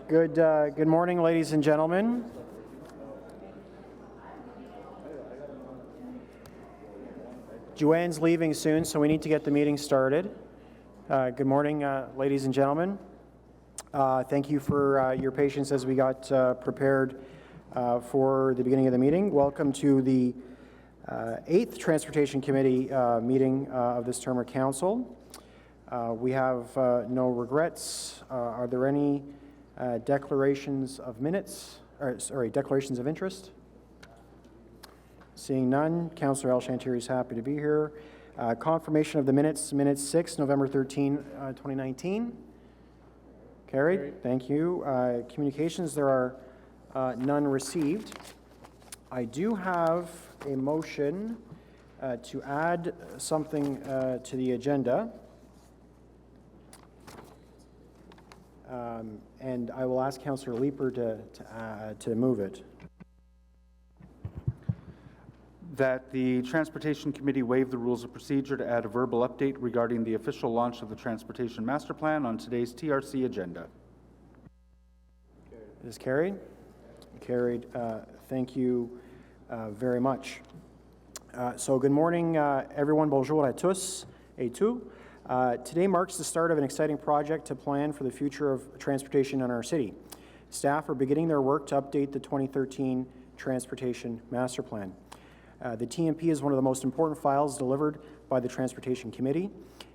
Good morning, ladies and gentlemen. Joanne's leaving soon, so we need to get the meeting started. Good morning, ladies and gentlemen. Thank you for your patience as we got prepared for the beginning of the meeting. Welcome to the 8th Transportation Committee meeting of this term of Council. We have no regrets. Are there any declarations of declarations of interest? Seeing none, Councillor El-Shantiry is happy to be here. Confirmation of the minutes 6, November 13, 2019. Carried. Thank you. Communications, there are none received. I do have a motion to add something to the agenda. And I will ask Councillor Leeper to move it. That the Transportation Committee waive the rules of procedure to add a verbal update regarding the official launch of the Transportation Master Plan on today's TRC agenda. It is carried. Carried. Thank you very much. So good morning, everyone. Bonjour à tous et tout. Today marks the start of an exciting project to plan for the future of transportation in our city. Staff are beginning their work to update the 2013 Transportation Master Plan. The TMP is one of the most important files delivered by the Transportation Committee.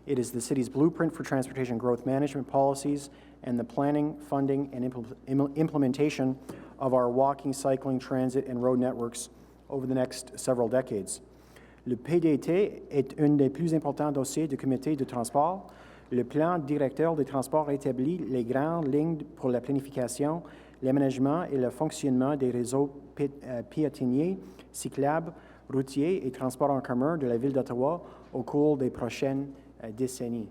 It is the city's blueprint for transportation growth management policies and the planning, funding, and implementation of our walking, cycling, transit, and road networks over the next several decades. Le PDT est un des plus importants dossiers du Comité de transport. Le plan directeur des transports établit les grandes lignes pour la planification, l'aménagement et le fonctionnement des réseaux piétonniers, cyclables, routiers et transports en commun de la Ville d'Ottawa au cours des prochaines décennies.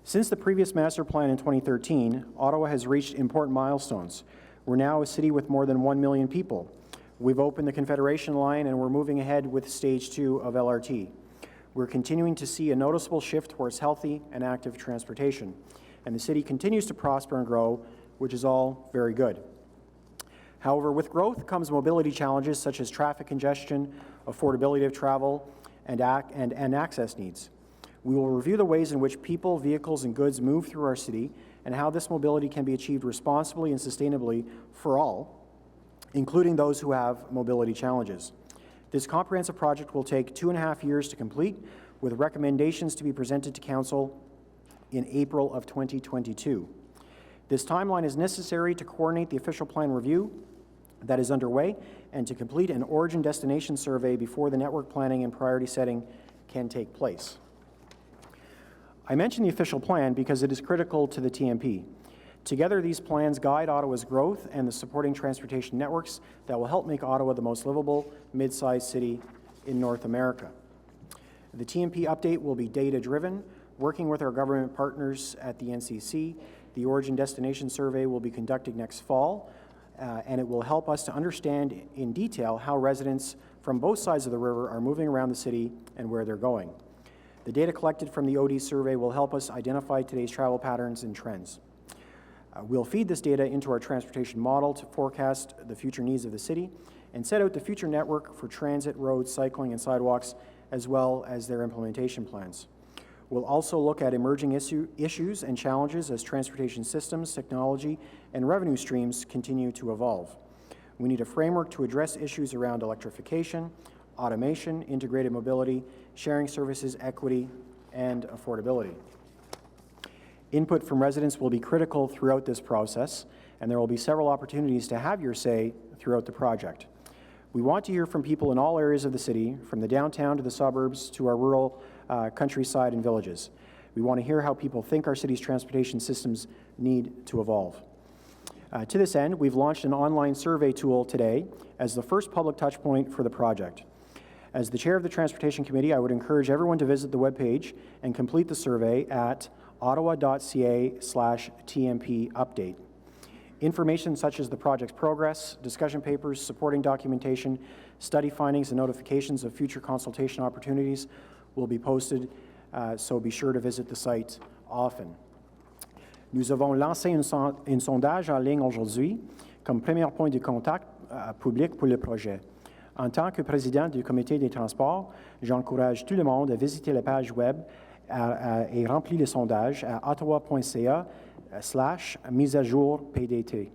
Since the previous master plan in 2013, Ottawa has reached important milestones. We're now a city with more than 1 million people. We've opened the Confederation Line and we're moving ahead with Stage 2 of LRT. We're continuing to see a noticeable shift towards healthy and active transportation, and the city continues to prosper and grow, which is all very good. However, with growth comes mobility challenges such as traffic congestion, affordability of travel, and access needs. We will review the ways in which people, vehicles, and goods move through our city and how this mobility can be achieved responsibly and sustainably for all, including those who have mobility challenges. This comprehensive project will take 2.5 years to complete, with recommendations to be presented to Council in April of 2022. This timeline is necessary to coordinate the official plan review that is underway and to complete an origin destination survey before the network planning and priority setting can take place. I mention the official plan because it is critical to the TMP. Together, these plans guide Ottawa's growth and the supporting transportation networks that will help make Ottawa the most livable mid-sized city in North America. The TMP update will be data-driven, working with our government partners at the NCC. The Origin Destination Survey will be conducted next fall, and it will help us to understand in detail how residents from both sides of the river are moving around the city and where they're going. The data collected from the OD survey will help us identify today's travel patterns and trends. We'll feed this data into our transportation model to forecast the future needs of the city and set out the future network for transit, roads, cycling, and sidewalks, as well as their implementation plans. We'll also look at emerging issues and challenges as transportation systems, technology, and revenue streams continue to evolve. We need a framework to address issues around electrification, automation, integrated mobility, sharing services, equity, and affordability. Input from residents will be critical throughout this process, and there will be several opportunities to have your say throughout the project. We want to hear from people in all areas of the city, from the downtown to the suburbs to our rural countryside and villages. We want to hear how people think our city's transportation systems need to evolve. To this end, we've launched an online survey tool today as the first public touchpoint for the project. As the chair of the Transportation Committee, I would encourage everyone to visit the webpage and complete the survey at ottawa.ca/TMP update. Information such as the project's progress, discussion papers, supporting documentation, study findings, and notifications of future consultation opportunities will be posted, so be sure to visit the site often. Nous avons lancé un sondage en ligne aujourd'hui comme premier point de contact public pour le projet. En tant que président du Comité des transports, j'encourage tout le monde à visiter la page web et remplir le sondage à ottawa.ca/mise-à-jour-PDT.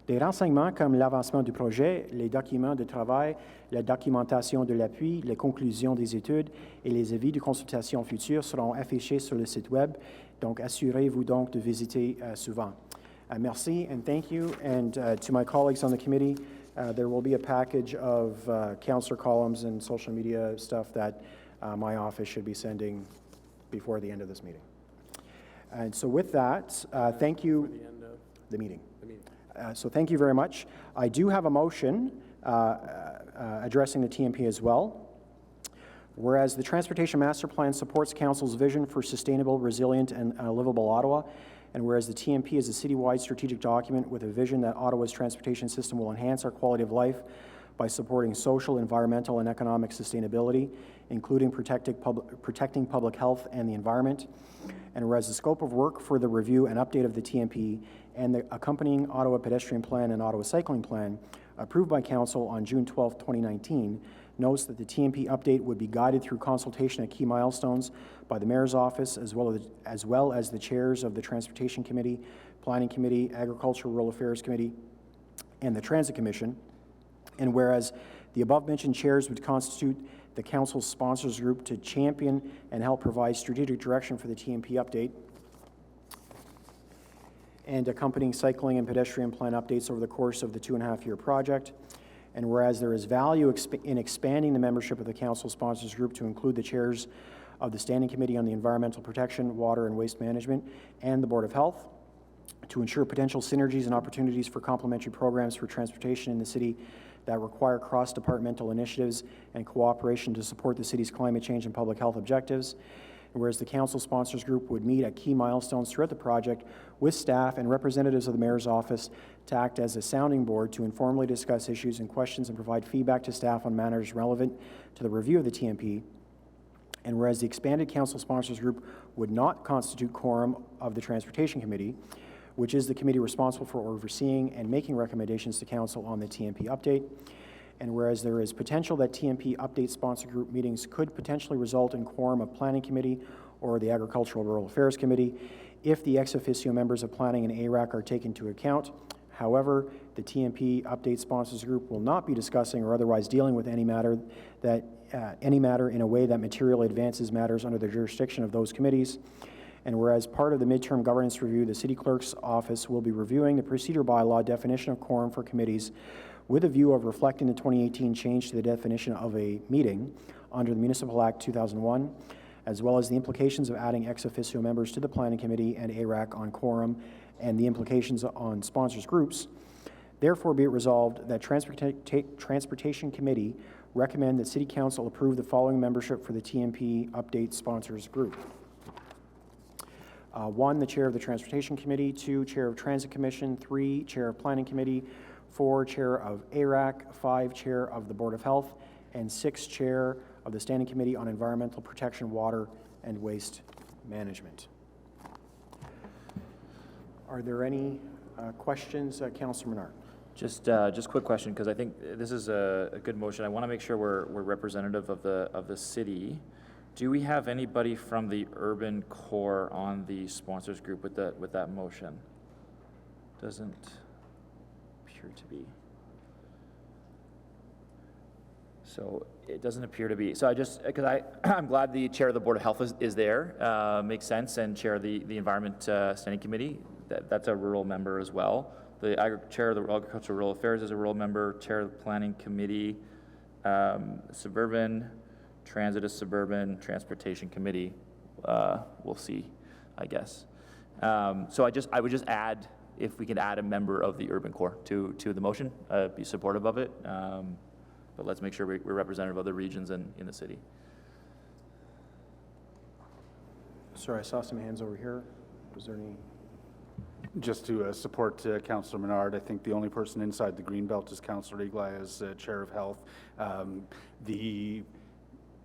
Des renseignements comme l'avancement du projet, les documents de travail, la documentation de l'appui, les conclusions des études et les avis de consultation futurs seront affichés sur le site web. Donc, assurez-vous donc de visiter souvent. Merci and thank you. And to my colleagues on the committee, there will be a package of councillor columns and social media stuff that my office should be sending before the end of this meeting. And so with that, thank you. The end of The meeting. the meeting. So thank you very much. I do have a motion addressing the TMP as well. Whereas the Transportation Master Plan supports Council's vision for sustainable, resilient, and livable Ottawa, and whereas the TMP is a citywide strategic document with a vision that Ottawa's transportation system will enhance our quality of life by supporting social, environmental, and economic sustainability, including protecting public health and the environment. And whereas the scope of work for the review and update of the TMP and the accompanying Ottawa Pedestrian Plan and Ottawa Cycling Plan, approved by Council on June 12, 2019, notes that the TMP update would be guided through consultation at key milestones by the Mayor's Office, as well as the chairs of the Transportation Committee, Planning Committee, Agricultural Rural Affairs Committee, and the Transit Commission. And whereas the above-mentioned chairs would constitute the Council's sponsors group to champion and help provide strategic direction for the TMP update and accompanying cycling and pedestrian plan updates over the course of the 2.5-year project. And whereas there is value in expanding the membership of the Council Sponsors Group to include the chairs of the Standing Committee on the Environmental Protection, Water and Waste Management, and the Board of Health, to ensure potential synergies and opportunities for complementary programs for transportation in the city that require cross-departmental initiatives and cooperation to support the city's climate change and public health objectives. And whereas the Council Sponsors Group would meet at key milestones throughout the project with staff and representatives of the Mayor's Office to act as a sounding board to informally discuss issues and questions and provide feedback to staff on matters relevant to the review of the TMP. And whereas the expanded Council Sponsors Group would not constitute quorum of the Transportation Committee, which is the committee responsible for overseeing and making recommendations to Council on the TMP update. And whereas there is potential that TMP update sponsor group meetings could potentially result in quorum of Planning Committee or the Agricultural Rural Affairs Committee if the ex officio members of Planning and ARAC are taken into account. However, the TMP update sponsors group will not be discussing or otherwise dealing with any matter in a way that materially advances matters under the jurisdiction of those committees. And whereas part of the midterm governance review, the City Clerk's Office will be reviewing the procedure bylaw definition of quorum for committees with a view of reflecting the 2018 change to the definition of a meeting under the Municipal Act 2001, as well as the implications of adding ex officio members to the Planning Committee and ARAC on quorum and the implications on sponsors groups. Therefore, be it resolved that Transportation Committee recommend that City Council approve the following membership for the TMP update sponsors group. 1, the Chair of the Transportation Committee, 2, Chair of Transit Commission, 3, Chair of Planning Committee, 4, Chair of ARAC, 5, Chair of the Board of Health, and 6, Chair of the Standing Committee on Environmental Protection, Water and Waste Management. Are there any questions, Councillor Menard? Just quick question, because I think this is a good motion. I want to make sure we're representative of the city. Do we have anybody from the urban core on the sponsors group with that motion? Doesn't appear to be. So it doesn't appear to be. So I'm glad the chair of the Board of Health is there. Makes sense, and chair of the Environment Standing Committee. That's a rural member as well. The chair of the Agricultural Rural Affairs is a rural member. Chair of the Planning Committee, suburban. Transit is suburban. Transportation Committee, we'll see, I guess. So I would just add, if we could add a member of the urban core to the motion, be supportive of it. But let's make sure we're representative of the regions in the city. Sorry, I saw some hands over here. Was there any? Just to support Councillor Menard, I think the only person inside the Greenbelt is Councillor Eagley as Chair of Health. The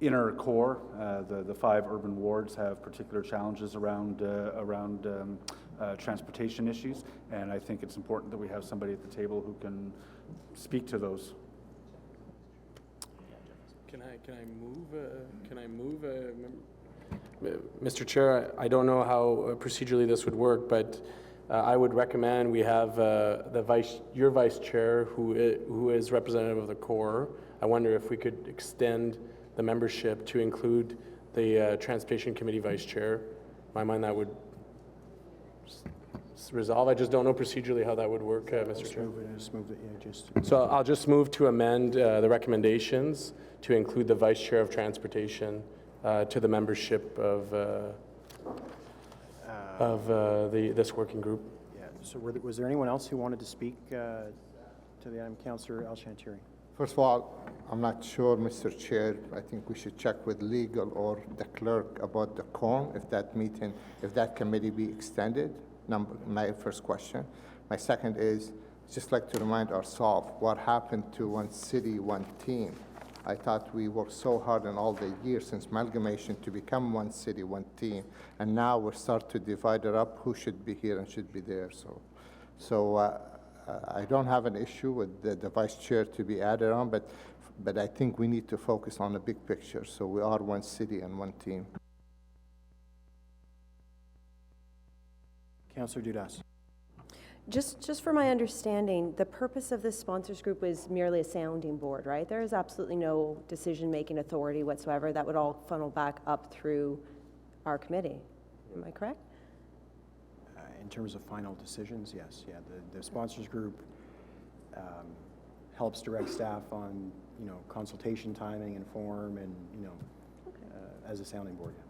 inner core, the 5 urban wards have particular challenges around transportation issues, and I think it's important that we have somebody at the table who can speak to those. Can I move? Mr. Chair, I don't know how procedurally this would work, but I would recommend we have your vice chair, who is representative of the Corps. I wonder if we could extend the membership to include the Transportation Committee vice chair. In my mind, that would resolve. I just don't know procedurally how that would work, Mr. Chair. So I'll just move to amend the recommendations to include the vice chair of transportation to the membership of this working group. Yeah, so was there anyone else who wanted to speak to the item? Councillor El-Shantiri. First of all, I'm not sure, Mr. Chair. I think we should check with legal or the clerk about the quorum, if that committee be extended. My first question. My second is, just like to remind ourselves what happened to one city, one team. I thought we worked so hard in all the years since amalgamation to become one city, one team, and now we start to divide it up, who should be here and should be there. So I don't have an issue with the vice chair to be added on, but I think we need to focus on the big picture. So we are one city and one team. Councillor Dudas. Just for my understanding, the purpose of this sponsors group was merely a sounding board, right? There is absolutely no decision-making authority whatsoever. That would all funnel back up through our committee. Am I correct? In terms of final decisions, yes. Yeah, the sponsors group helps direct staff on, consultation timing and form and, as a sounding board. Yeah.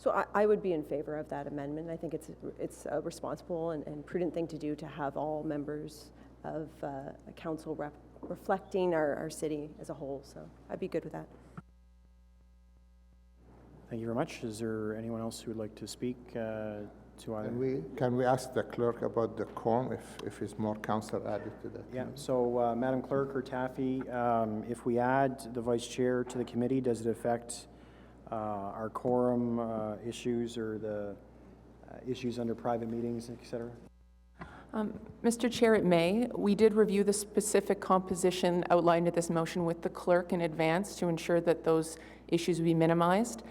So I would be in favor of that amendment. I think it's a responsible and prudent thing to do to have all members of a council reflecting our city as a whole. So I'd be good with that. Thank you very much. Is there anyone else who would like to speak to either? Can we ask the clerk about the quorum if there's more council added to that? Yeah. So, Madam Clerk or Taffy, if we add the vice chair to the committee, does it affect our quorum issues or the issues under private meetings, et cetera? Mr. Chair, it may. We did review the specific composition outlined in this motion with the clerk in advance to ensure that those issues would be minimized.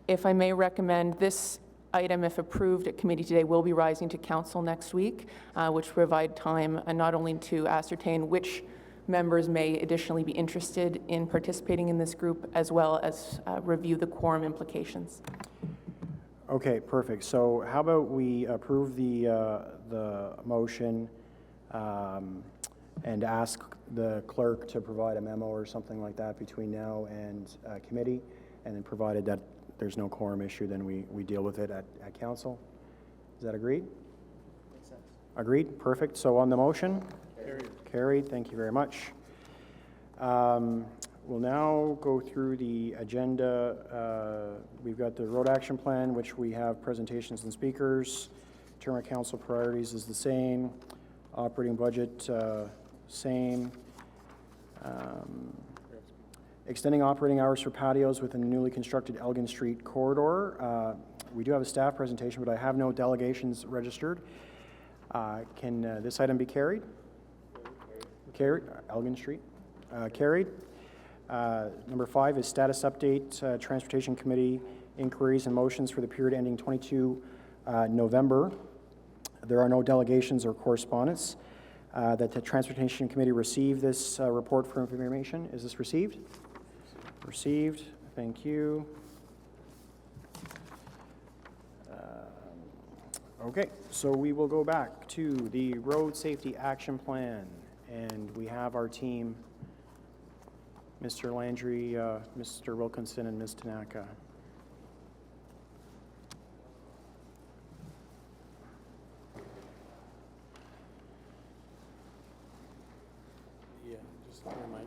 If I may recommend, this item, if approved at committee today, will be rising to council next week, which will provide time not only to ascertain which members may additionally be interested in participating in this group, as well as review the quorum implications. Okay, perfect. So how about we approve the motion and ask the clerk to provide a memo or something like that between now and committee, and then provided that there's no quorum issue, then we deal with it at council. Is that agreed? Makes sense. Agreed? Perfect. So on the motion? Carried. Thank you very much. We'll now go through the agenda. We've got the road action plan, which we have presentations and speakers. Term of council priorities is the same. Operating budget, same. Extending operating hours for patios within the newly constructed Elgin Street corridor. We do have a staff presentation, but I have no delegations registered. Can this item be carried? Carried. Elgin Street. Carried. Number 5 is status update, Transportation Committee inquiries and motions for the period ending 22 November. There are no delegations or correspondence. That the Transportation Committee received this report for information. Is this received? Received. Thank you. Okay, so we will go back to the Road Safety Action Plan, and we have our team, Mr. Landry, Mr. Wilkinson, and Ms. Tanaka. Yeah, just a reminder,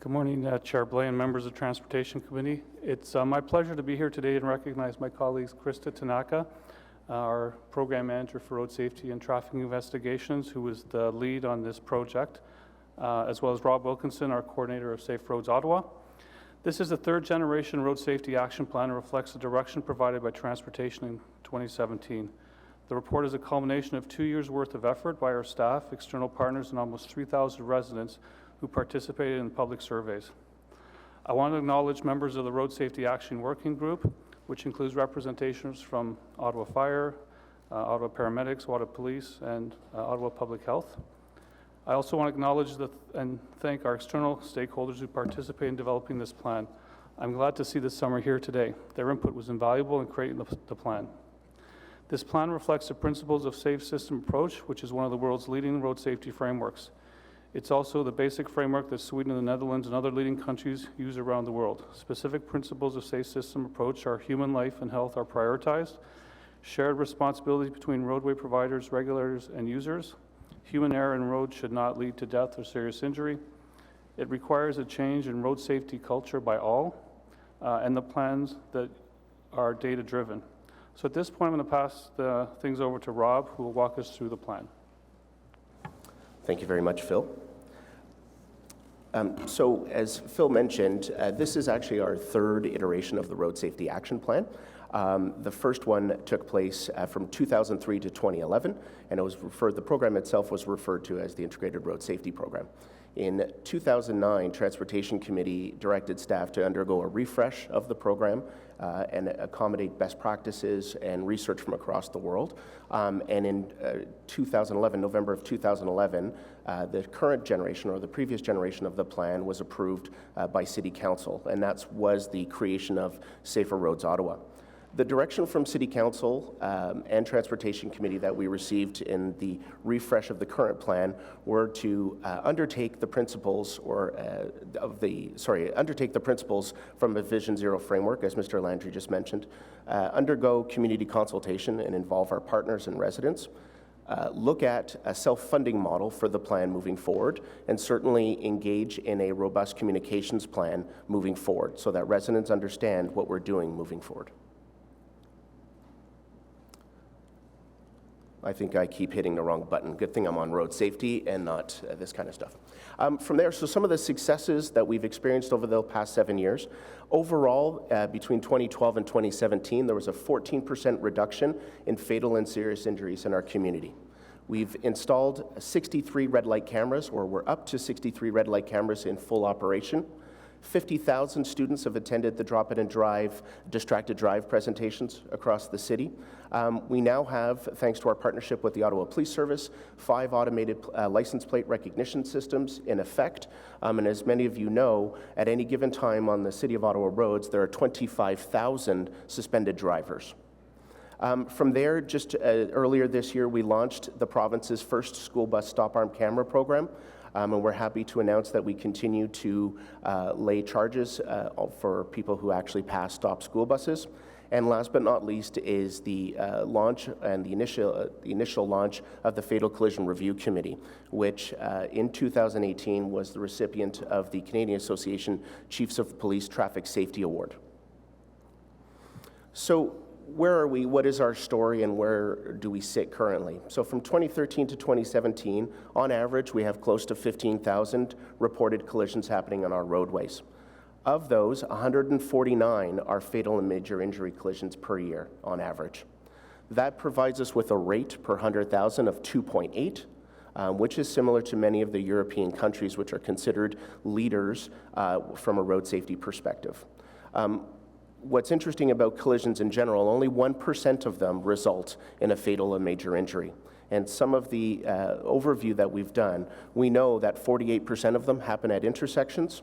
Good morning, Chair Blay and members of the Transportation Committee. It's my pleasure to be here today and recognize my colleagues Krista Tanaka, our program manager for road safety and traffic investigations, who was the lead on this project, as well as Rob Wilkinson, our coordinator of Safe Roads Ottawa. This is the third generation road safety action plan and reflects the direction provided by transportation in 2017. The report is a culmination of 2 years' worth of effort by our staff, external partners, and almost 3,000 residents who participated in public surveys. I want to acknowledge members of the Road Safety Action Working Group, which includes representations from Ottawa Fire, Ottawa Paramedics, Ottawa Police, and Ottawa Public Health. I also want to acknowledge and thank our external stakeholders who participate in developing this plan. I'm glad to see this summer here today. Their input was invaluable in creating the plan. This plan reflects the principles of safe system approach, which is one of the world's leading road safety frameworks. It's also the basic framework that Sweden and the Netherlands and other leading countries use around the world. Specific principles of safe system approach are human life and health are prioritized, shared responsibility between roadway providers, regulators, and users. Human error in roads should not lead to death or serious injury. It requires a change in road safety culture by all, and the plans that are data-driven. So at this point, I'm going to pass things over to Rob, who will walk us through the plan. Thank you very much, Phil. So as Phil mentioned, this is actually our third iteration of the Road Safety Action Plan. The first one took place from 2003 to 2011, and it was the program itself was referred to as the Integrated Road Safety Program. In 2009, Transportation Committee directed staff to undergo a refresh of the program and accommodate best practices and research from across the world. And in 2011, November of 2011, the current generation or the previous generation of the plan was approved by City Council, and that was the creation of Safer Roads Ottawa. The direction from City Council and Transportation Committee that we received in the refresh of the current plan were to undertake the principles undertake the principles from a Vision Zero framework, as Mr. Landry just mentioned, undergo community consultation and involve our partners and residents, look at a self-funding model for the plan moving forward, and certainly engage in a robust communications plan moving forward so that residents understand what we're doing moving forward. I think I keep hitting the wrong button. Good thing I'm on road safety and not this kind of stuff. From there, so some of the successes that we've experienced over the past 7 years. Overall, between 2012 and 2017, there was a 14% reduction in fatal and serious injuries in our community. We've installed 63 red light cameras, or we're up to 63 red light cameras in full operation. 50,000 students have attended the Drop It and Drive, Distracted Drive presentations across the city. We now have, thanks to our partnership with the Ottawa Police Service, 5 automated license plate recognition systems in effect. And as many of you know, at any given time on the City of Ottawa roads, there are 25,000 suspended drivers. From there, just earlier this year, we launched the province's first school bus stop arm camera program. And we're happy to announce that we continue to lay charges for people who actually pass stop school buses. And last but not least is the launch and the initial launch of the Fatal Collision Review Committee, which in 2018 was the recipient of the Canadian Association Chiefs of Police Traffic Safety Award. So where are we? What is our story, and where do we sit currently? So from 2013 to 2017, on average, we have close to 15,000 reported collisions happening on our roadways. Of those, 149 are fatal and major injury collisions per year on average. That provides us with a rate per 100,000 of 2.8, which is similar to many of the European countries which are considered leaders from a road safety perspective. What's interesting about collisions in general, only 1% of them result in a fatal and major injury. And some of the overview that we've done, we know that 48% of them happen at intersections,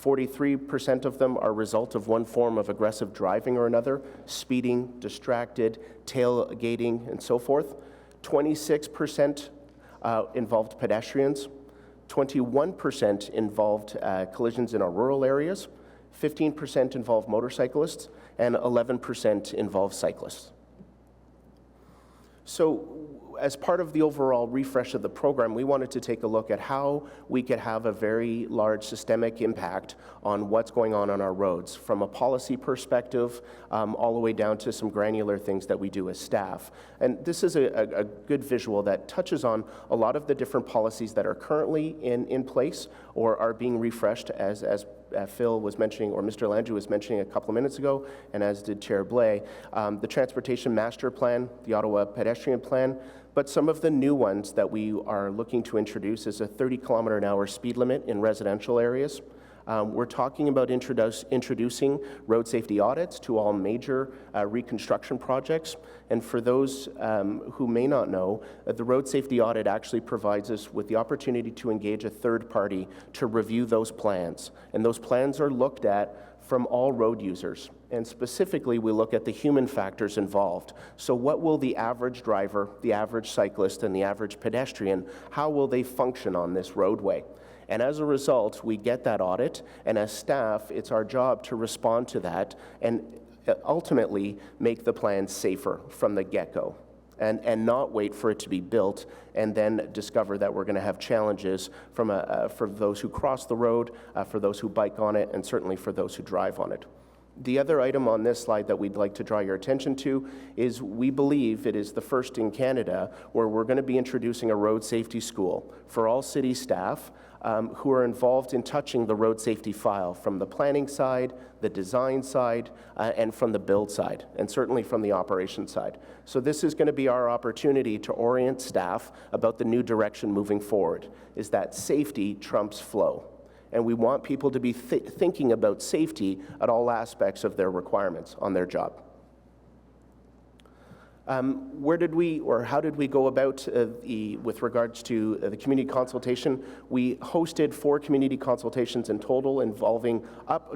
43% of them are a result of one form of aggressive driving or another, speeding, distracted, tailgating, and so forth. 26% involved pedestrians, 21% involved collisions in our rural areas, 15% involve motorcyclists, and 11% involve cyclists. So as part of the overall refresh of the program, we wanted to take a look at how we could have a very large systemic impact on what's going on our roads, from a policy perspective all the way down to some granular things that we do as staff. And this is a good visual that touches on a lot of the different policies that are currently in place or are being refreshed, as Phil was mentioning, or Mr. Landry was mentioning a couple of minutes ago, and as did Chair Blais, the Transportation Master Plan, the Ottawa Pedestrian Plan, but some of the new ones that we are looking to introduce is a 30-kilometer-an-hour speed limit in residential areas. We're talking about introducing road safety audits to all major reconstruction projects. And for those who may not know, the road safety audit actually provides us with the opportunity to engage a third party to review those plans. And those plans are looked at from all road users. And specifically, we look at the human factors involved. So what will the average driver, the average cyclist, and the average pedestrian, how will they function on this roadway? And as a result, we get that audit, and as staff, it's our job to respond to that and ultimately make the plan safer from the get-go, and not wait for it to be built and then discover that we're going to have challenges from for those who cross the road, for those who bike on it, and certainly for those who drive on it. The other item on this slide that we'd like to draw your attention to is we believe it is the first in Canada where we're going to be introducing a road safety school for all city staff who are involved in touching the road safety file from the planning side, the design side, and from the build side, and certainly from the operation side. So this is going to be our opportunity to orient staff about the new direction moving forward, is that safety trumps flow. And we want people to be thinking about safety at all aspects of their requirements on their job. Where did we, or how did we go about with regards to the community consultation? We hosted 4 community consultations in total involving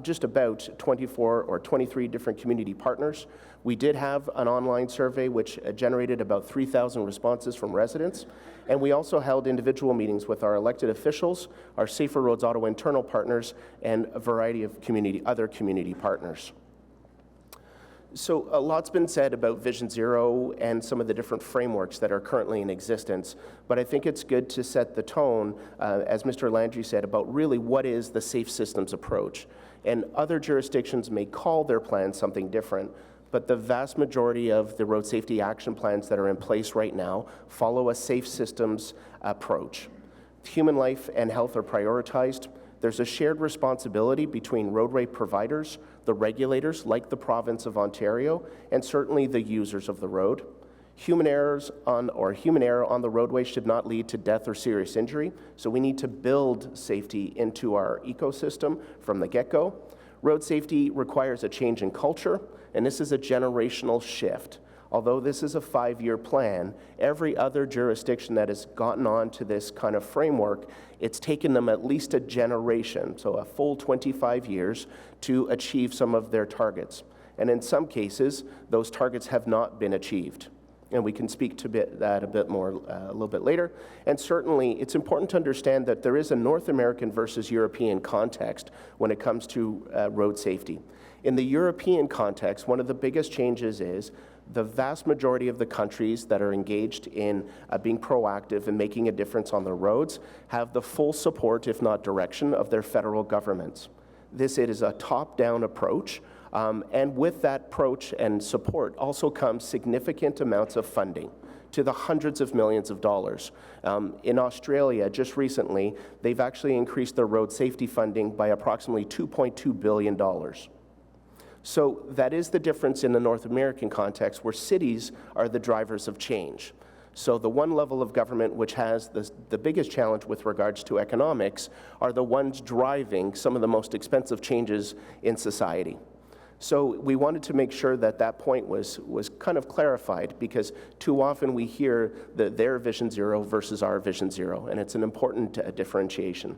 just about 24 or 23 different community partners. We did have an online survey which generated about 3,000 responses from residents. And we also held individual meetings with our elected officials, our Safer Roads Ottawa internal partners, and a variety of other community partners. So a lot's been said about Vision Zero and some of the different frameworks that are currently in existence, but I think it's good to set the tone, as Mr. Landry said, about really what is the safe systems approach. And other jurisdictions may call their plans something different, but the vast majority of the road safety action plans that are in place right now follow a safe systems approach. Human life and health are prioritized. There's a shared responsibility between roadway providers, the regulators, like the province of Ontario, and certainly the users of the road. Human error on the roadway should not lead to death or serious injury, so we need to build safety into our ecosystem from the get-go. Road safety requires a change in culture, and this is a generational shift. Although this is a 5-year plan, every other jurisdiction that has gotten on to this kind of framework, it's taken them at least a generation, so a full 25 years, to achieve some of their targets. And in some cases, those targets have not been achieved. And we can speak to that a bit more a little bit later. And certainly, it's important to understand that there is a North American versus European context when it comes to road safety. In the European context, one of the biggest changes is the vast majority of the countries that are engaged in being proactive and making a difference on the roads have the full support, if not direction, of their federal governments. It is a top-down approach, and with that approach and support also comes significant amounts of funding to the hundreds of millions of dollars. In Australia, just recently, they've actually increased their road safety funding by approximately $2.2 billion. So that is the difference in the North American context, where cities are the drivers of change. So the one level of government which has the biggest challenge with regards to economics are the ones driving some of the most expensive changes in society. So we wanted to make sure that that point was kind of clarified, because too often we hear their Vision Zero versus our Vision Zero, and it's an important differentiation.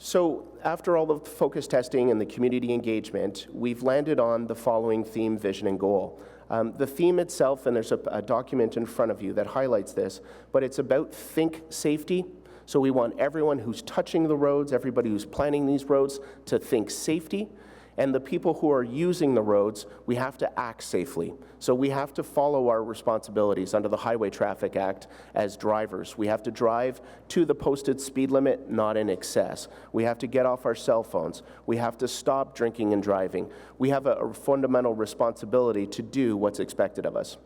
So after all the focus testing and the community engagement, we've landed on the following theme, vision, and goal. The theme itself, and there's a document in front of you that highlights this, but it's about think safety. So we want everyone who's touching the roads, everybody who's planning these roads, to think safety. And the people who are using the roads, we have to act safely. So we have to follow our responsibilities under the Highway Traffic Act as drivers. We have to drive to the posted speed limit, not in excess. We have to get off our cell phones. We have to stop drinking and driving. We have a fundamental responsibility to do what's expected of us.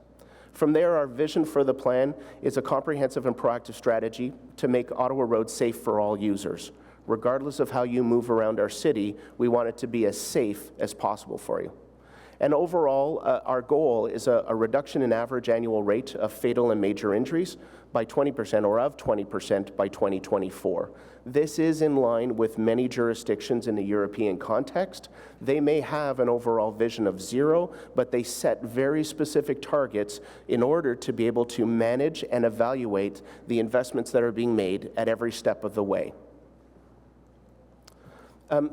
From there, our vision for the plan is a comprehensive and proactive strategy to make Ottawa roads safe for all users. Regardless of how you move around our city, we want it to be as safe as possible for you. And overall, our goal is a reduction in average annual rate of fatal and major injuries by 20% or of 20% by 2024. This is in line with many jurisdictions in the European context. They may have an overall vision of zero, but they set very specific targets in order to be able to manage and evaluate the investments that are being made at every step of the way.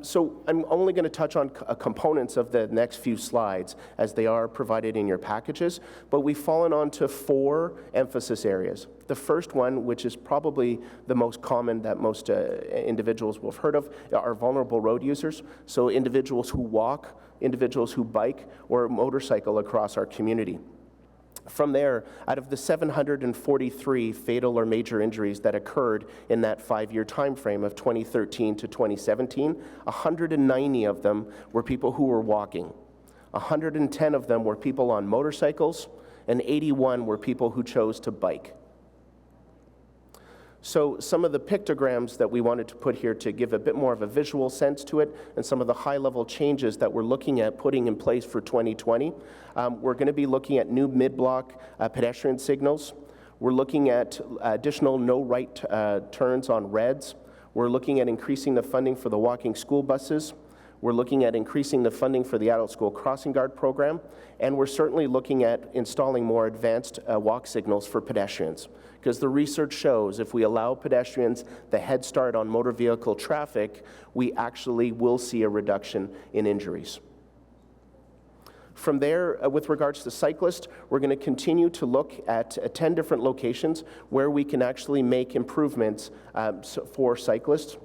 So I'm only going to touch on components of the next few slides as they are provided in your packages, but we've fallen onto 4 emphasis areas. The first one, which is probably the most common that most individuals will have heard of, are vulnerable road users. So individuals who walk, individuals who bike or motorcycle across our community. From there, out of the 743 fatal or major injuries that occurred in that 5-year time frame of 2013 to 2017, 190 of them were people who were walking. 110 of them were people on motorcycles, and 81 were people who chose to bike. So some of the pictograms that we wanted to put here to give a bit more of a visual sense to it, and some of the high-level changes that we're looking at putting in place for 2020. We're going to be looking at new mid-block pedestrian signals. We're looking at additional no right turns on reds. We're looking at increasing the funding for the walking school buses. We're looking at increasing the funding for the adult school crossing guard program, and we're certainly looking at installing more advanced walk signals for pedestrians. Because the research shows if we allow pedestrians the head start on motor vehicle traffic, we actually will see a reduction in injuries. From there, with regards to cyclists, we're going to continue to look at 10 different locations where we can actually make improvements for cyclists.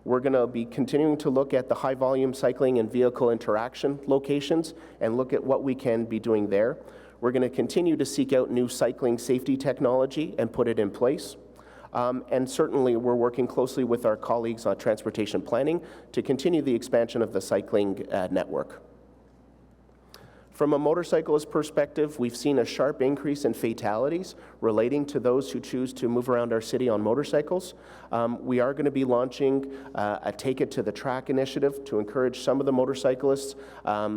We're going to be continuing to look at the high-volume cycling and vehicle interaction locations and look at what we can be doing there. We're going to continue to seek out new cycling safety technology and put it in place. And certainly, we're working closely with our colleagues on transportation planning to continue the expansion of the cycling network. From a motorcyclist perspective, we've seen a sharp increase in fatalities relating to those who choose to move around our city on motorcycles. We are going to be launching a Take It to the Track initiative to encourage some of the motorcyclists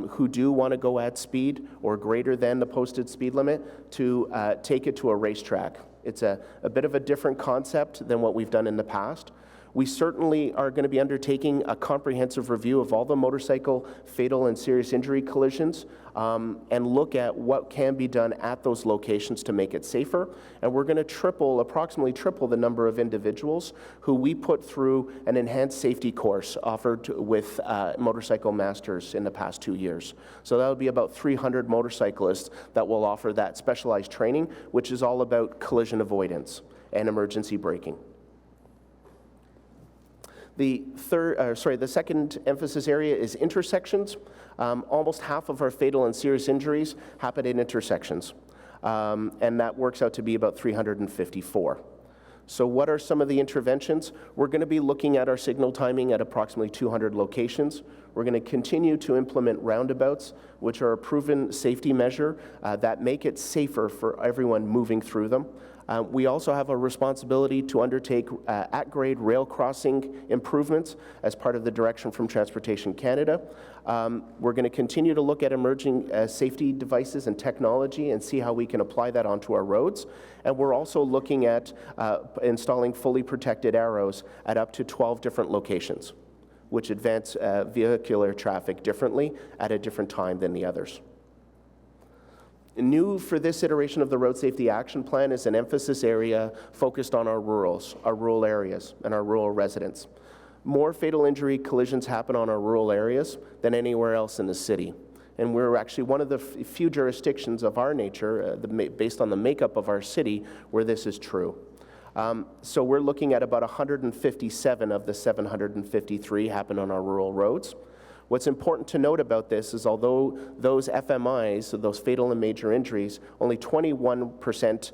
who do want to go at speed or greater than the posted speed limit to take it to a racetrack. It's a bit of a different concept than what we've done in the past. We certainly are going to be undertaking a comprehensive review of all the motorcycle fatal and serious injury collisions and look at what can be done at those locations to make it safer. And we're going to approximately triple the number of individuals who we put through an enhanced safety course offered with Motorcycle Masters in the past 2 years. So that would be about 300 motorcyclists that will offer that specialized training, which is all about collision avoidance and emergency braking. The second emphasis area is intersections. Almost half of our fatal and serious injuries happen in intersections, and that works out to be about 354. So what are some of the interventions? We're going to be looking at our signal timing at approximately 200 locations. We're going to continue to implement roundabouts, which are a proven safety measure that make it safer for everyone moving through them. We also have a responsibility to undertake at-grade rail crossing improvements as part of the direction from Transportation Canada. We're going to continue to look at emerging safety devices and technology and see how we can apply that onto our roads. And we're also looking at installing fully protected arrows at up to 12 different locations, which advance vehicular traffic differently at a different time than the others. New for this iteration of the Road Safety Action Plan is an emphasis area focused on our rural areas, and our rural residents. More fatal injury collisions happen on our rural areas than anywhere else in the city. And we're actually one of the few jurisdictions of our nature, based on the makeup of our city, where this is true. So we're looking at about 157 of the 753 happen on our rural roads. What's important to note about this is although those FMIs, so those fatal and major injuries, only 21%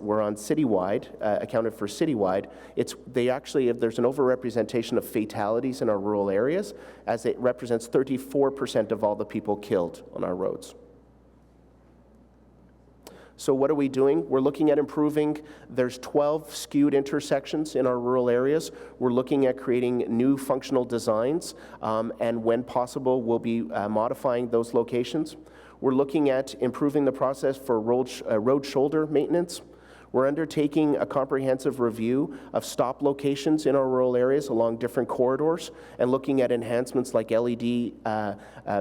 were on citywide, accounted for citywide, there's an overrepresentation of fatalities in our rural areas, as it represents 34% of all the people killed on our roads. So what are we doing? We're looking at improving. There's 12 skewed intersections in our rural areas. We're looking at creating new functional designs, and when possible, we'll be modifying those locations. We're looking at improving the process for road shoulder maintenance. We're undertaking a comprehensive review of stop locations in our rural areas along different corridors and looking at enhancements like LED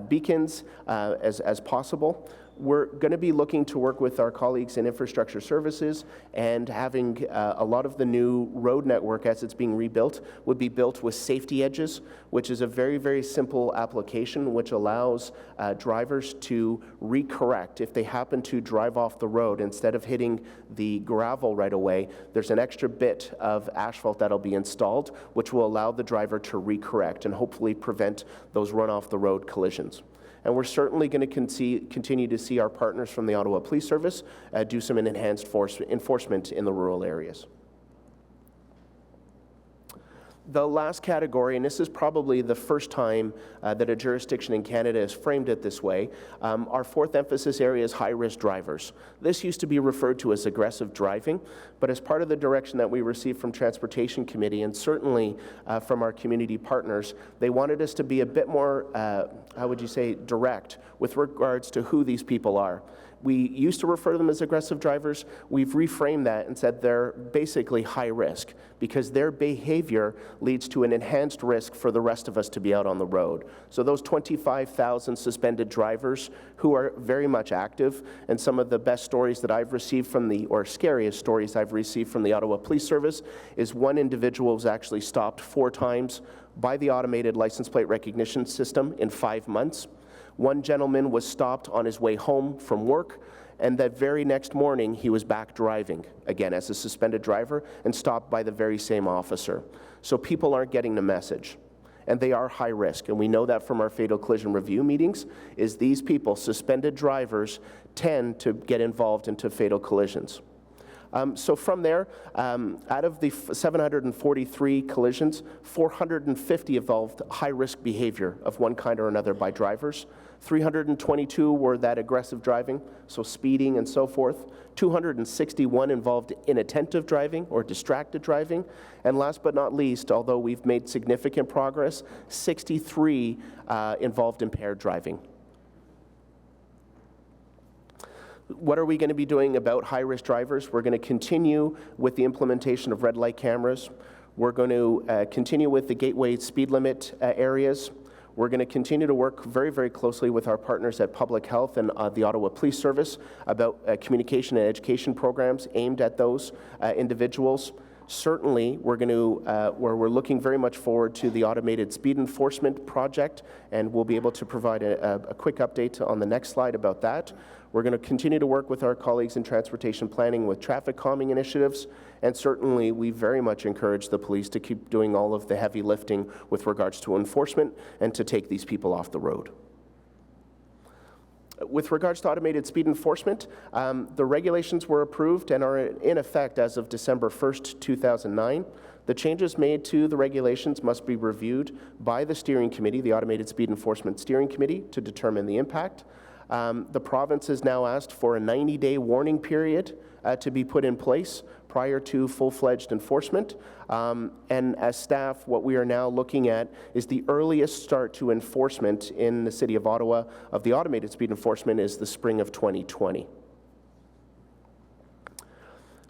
beacons as possible. We're going to be looking to work with our colleagues in infrastructure services, and having a lot of the new road network as it's being rebuilt would be built with safety edges, which is a very, very simple application which allows drivers to recorrect. If they happen to drive off the road, instead of hitting the gravel right away, there's an extra bit of asphalt that'll be installed, which will allow the driver to recorrect and hopefully prevent those run-off-the-road collisions. And we're certainly going to continue to see our partners from the Ottawa Police Service do some enhanced enforcement in the rural areas. The last category, and this is probably the first time that a jurisdiction in Canada has framed it this way, our fourth emphasis area is high-risk drivers. This used to be referred to as aggressive driving, but as part of the direction that we received from Transportation Committee, and certainly from our community partners, they wanted us to be a bit more, how would you say, direct with regards to who these people are. We used to refer to them as aggressive drivers. We've reframed that and said they're basically high risk because their behavior leads to an enhanced risk for the rest of us to be out on the road. So those 25,000 suspended drivers who are very much active, and some of the best stories that I've received from or scariest stories I've received from the Ottawa Police Service is one individual was actually stopped 4 times by the automated license plate recognition system in 5 months. One gentleman was stopped on his way home from work, and that very next morning he was back driving, again as a suspended driver, and stopped by the very same officer. So people aren't getting the message, and they are high risk, and we know that from our fatal collision review meetings, is these people, suspended drivers, tend to get involved into fatal collisions. So from there, out of the 743 collisions, 450 involved high-risk behavior of one kind or another by drivers. 322 were that aggressive driving, so speeding and so forth. 261 involved inattentive driving or distracted driving. And last but not least, although we've made significant progress, 63 involved impaired driving. What are we going to be doing about high-risk drivers? We're going to continue with the implementation of red light cameras. We're going to continue with the gateway speed limit areas. We're going to continue to work very, very closely with our partners at Public Health and the Ottawa Police Service about communication and education programs aimed at those individuals. Certainly, we're looking very much forward to the automated speed enforcement project, and we'll be able to provide a quick update on the next slide about that. We're going to continue to work with our colleagues in transportation planning with traffic calming initiatives, and certainly we very much encourage the police to keep doing all of the heavy lifting with regards to enforcement and to take these people off the road. With regards to automated speed enforcement, the regulations were approved and are in effect as of December 1st, 2009. The changes made to the regulations must be reviewed by the steering committee, the Automated Speed Enforcement Steering Committee, to determine the impact. The province has now asked for a 90-day warning period to be put in place prior to full-fledged enforcement. And as staff, what we are now looking at is the earliest start to enforcement in the City of Ottawa of the automated speed enforcement is the spring of 2020.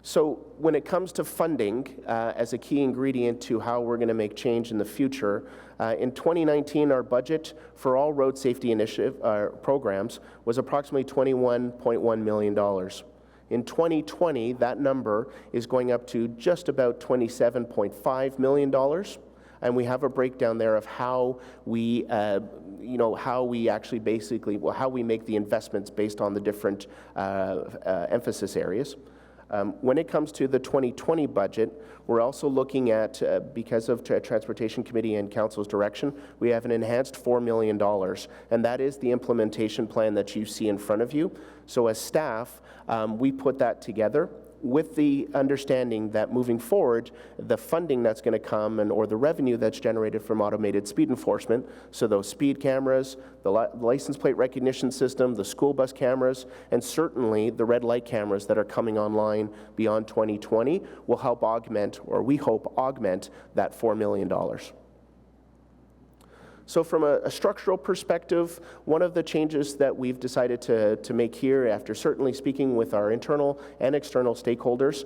So when it comes to funding as a key ingredient to how we're going to make change in the future, in 2019 our budget for all road safety initiative programs was approximately $21.1 million. In 2020, that number is going up to just about $27.5 million. And we have a breakdown there of how we, how we actually basically, how we make the investments based on the different emphasis areas. When it comes to the 2020 budget, we're also looking at, because of Transportation Committee and Council's direction, we have an enhanced $4 million, and that is the implementation plan that you see in front of you. So as staff, we put that together with the understanding that moving forward, the funding that's going to come or the revenue that's generated from automated speed enforcement, so those speed cameras, the license plate recognition system, the school bus cameras, and certainly the red light cameras that are coming online beyond 2020 will help augment, or we hope augment, that $4 million. So from a structural perspective, one of the changes that we've decided to make here, after certainly speaking with our internal and external stakeholders,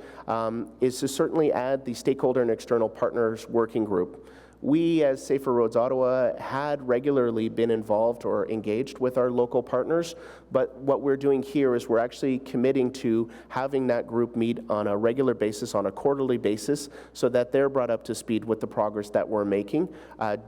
is to certainly add the stakeholder and external partners working group. We, as Safer Roads Ottawa, had regularly been involved or engaged with our local partners, but what we're doing here is we're actually committing to having that group meet on a regular basis, on a quarterly basis, so that they're brought up to speed with the progress that we're making,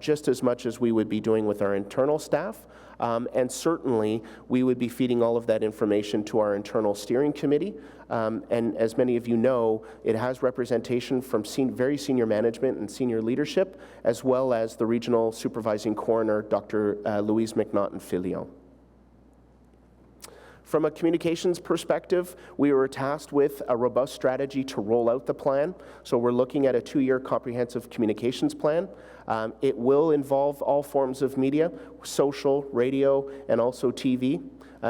just as much as we would be doing with our internal staff. And certainly, we would be feeding all of that information to our internal steering committee. And as many of you know, it has representation from very senior management and senior leadership, as well as the regional supervising coroner, Dr. Louise McNaughton-Filion. From a communications perspective, we were tasked with a robust strategy to roll out the plan. So we're looking at a 2-year comprehensive communications plan. It will involve all forms of media, social, radio, and also TV,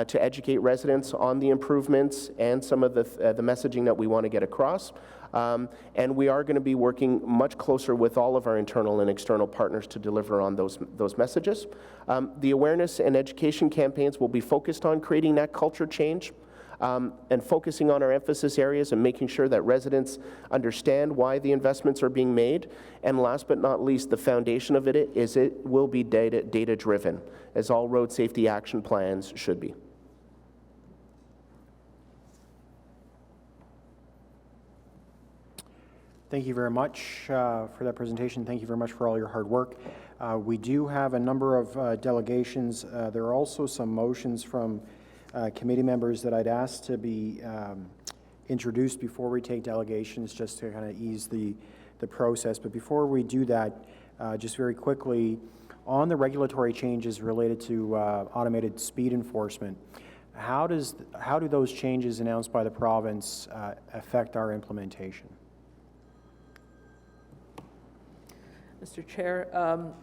to educate residents on the improvements and some of the messaging that we want to get across. And we are going to be working much closer with all of our internal and external partners to deliver on those messages. The awareness and education campaigns will be focused on creating that culture change, and focusing on our emphasis areas and making sure that residents understand why the investments are being made. And last but not least, the foundation of it is it will be data-driven, as all road safety action plans should be. Thank you very much for that presentation. Thank you very much for all your hard work. We do have a number of delegations. There are also some motions from committee members that I'd ask to be introduced before we take delegations, just to kind of ease the process. But before we do that, just very quickly, on the regulatory changes related to automated speed enforcement, how do those changes announced by the province affect our implementation? Mr. Chair,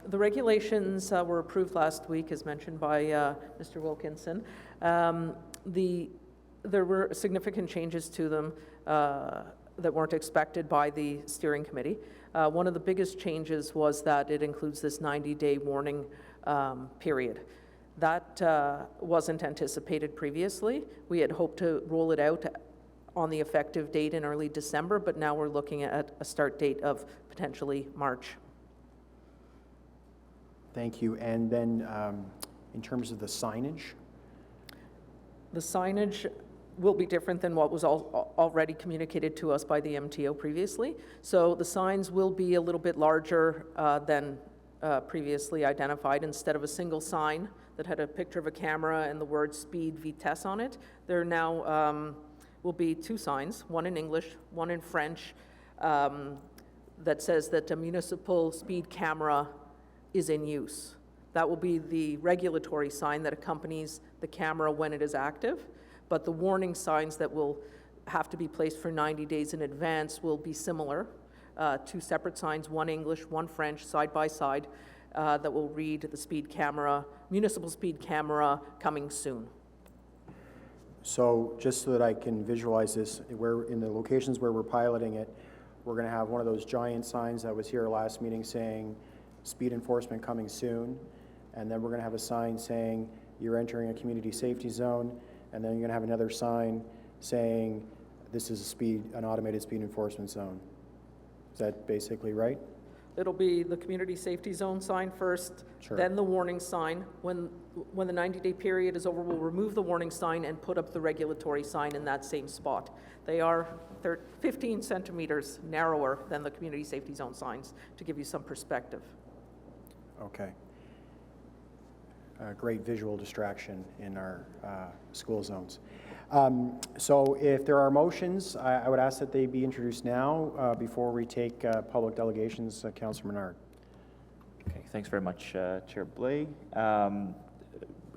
the regulations were approved last week, as mentioned by Mr. Wilkinson. There were significant changes to them that weren't expected by the steering committee. One of the biggest changes was that it includes this 90-day warning period. That wasn't anticipated previously. We had hoped to roll it out on the effective date in early December, but now we're looking at a start date of potentially March. Thank you. And then in terms of the signage? The signage will be different than what was already communicated to us by the MTO previously. So the signs will be a little bit larger than previously identified. Instead of a single sign that had a picture of a camera and the word speed vitesse on it, there now will be 2 signs, one in English, one in French, that says that a municipal speed camera is in use. That will be the regulatory sign that accompanies the camera when it is active, but the warning signs that will have to be placed for 90 days in advance will be similar. 2 separate signs, one English, one French, side by side, that will read the speed camera, municipal speed camera coming soon. So just so that I can visualize this, where in the locations where we're piloting it, we're going to have one of those giant signs that was here last meeting saying speed enforcement coming soon, and then we're going to have a sign saying you're entering a community safety zone, and then you're going to have another sign saying this is an automated speed enforcement zone. Is that basically right? It'll be the community safety zone sign first, Sure. Then the warning sign. When the 90-day period is over, we'll remove the warning sign and put up the regulatory sign in that same spot. They are 15 centimeters narrower than the community safety zone signs, to give you some perspective. Okay. Great visual distraction in our school zones. So if there are motions, I would ask that they be introduced now before we take public delegations. Councillor Menard. Okay, thanks very much, Chair Blais.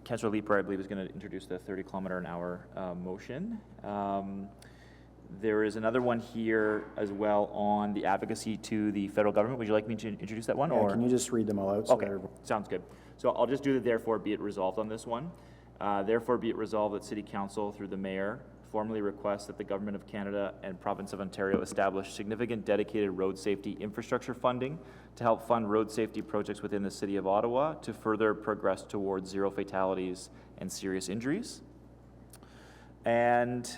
Councillor Leeper, I believe, is going to introduce the 30-kilometer-an-hour motion. There is another one here as well on the advocacy to the federal government. Would you like me to introduce that one? Yeah, Or can you just read them all out? So okay, that sounds good. So I'll just do the therefore be it resolved on this one. Therefore be it resolved that City Council, through the Mayor, formally requests that the Government of Canada and Province of Ontario establish significant dedicated road safety infrastructure funding to help fund road safety projects within the City of Ottawa to further progress towards zero fatalities and serious injuries. And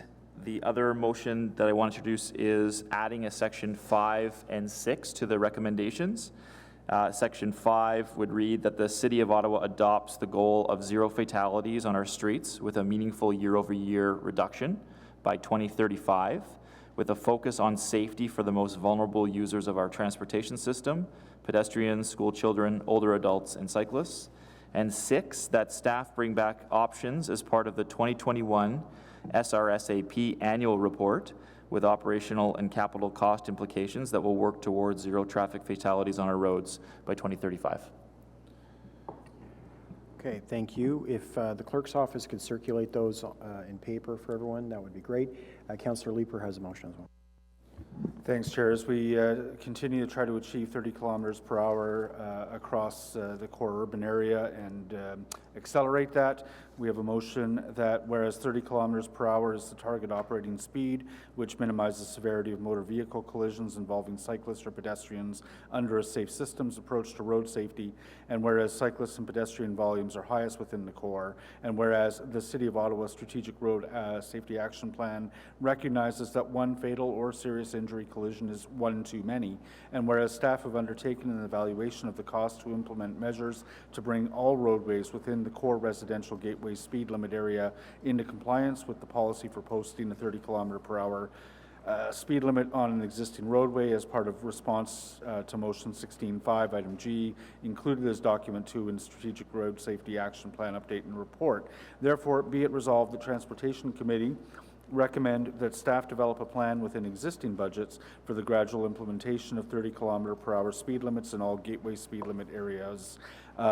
the other motion that I want to introduce is adding a section 5 and 6 to the recommendations. Section 5 would read that the City of Ottawa adopts the goal of zero fatalities on our streets with a meaningful year-over-year reduction by 2035, with a focus on safety for the most vulnerable users of our transportation system, pedestrians, school children, older adults, and cyclists. And 6, that staff bring back options as part of the 2021 SRSAP annual report with operational and capital cost implications that will work towards zero traffic fatalities on our roads by 2035. Okay, thank you. If the clerk's office could circulate those in paper for everyone, that would be great. Councillor Leeper has a motion as well. Thanks, Chair. As we continue to try to achieve 30 kilometers per hour across the core urban area and accelerate that, we have a motion that whereas 30 kilometers per hour is the target operating speed, which minimizes severity of motor vehicle collisions involving cyclists or pedestrians under a safe systems approach to road safety, and whereas cyclists and pedestrian volumes are highest within the core, and whereas the City of Ottawa Strategic Road Safety Action Plan recognizes that one fatal or serious injury collision is one too many, and whereas staff have undertaken an evaluation of the cost to implement measures to bring all roadways within the core residential gateway speed limit area into compliance with the policy for posting a 30 kilometer per hour speed limit on an existing roadway as part of response to motion 16.5 item G, included as document 2 in Strategic Road Safety Action Plan update and report. Therefore, be it resolved, the Transportation Committee recommend that staff develop a plan within existing budgets for the gradual implementation of 30 kilometer per hour speed limits in all gateway speed limit areas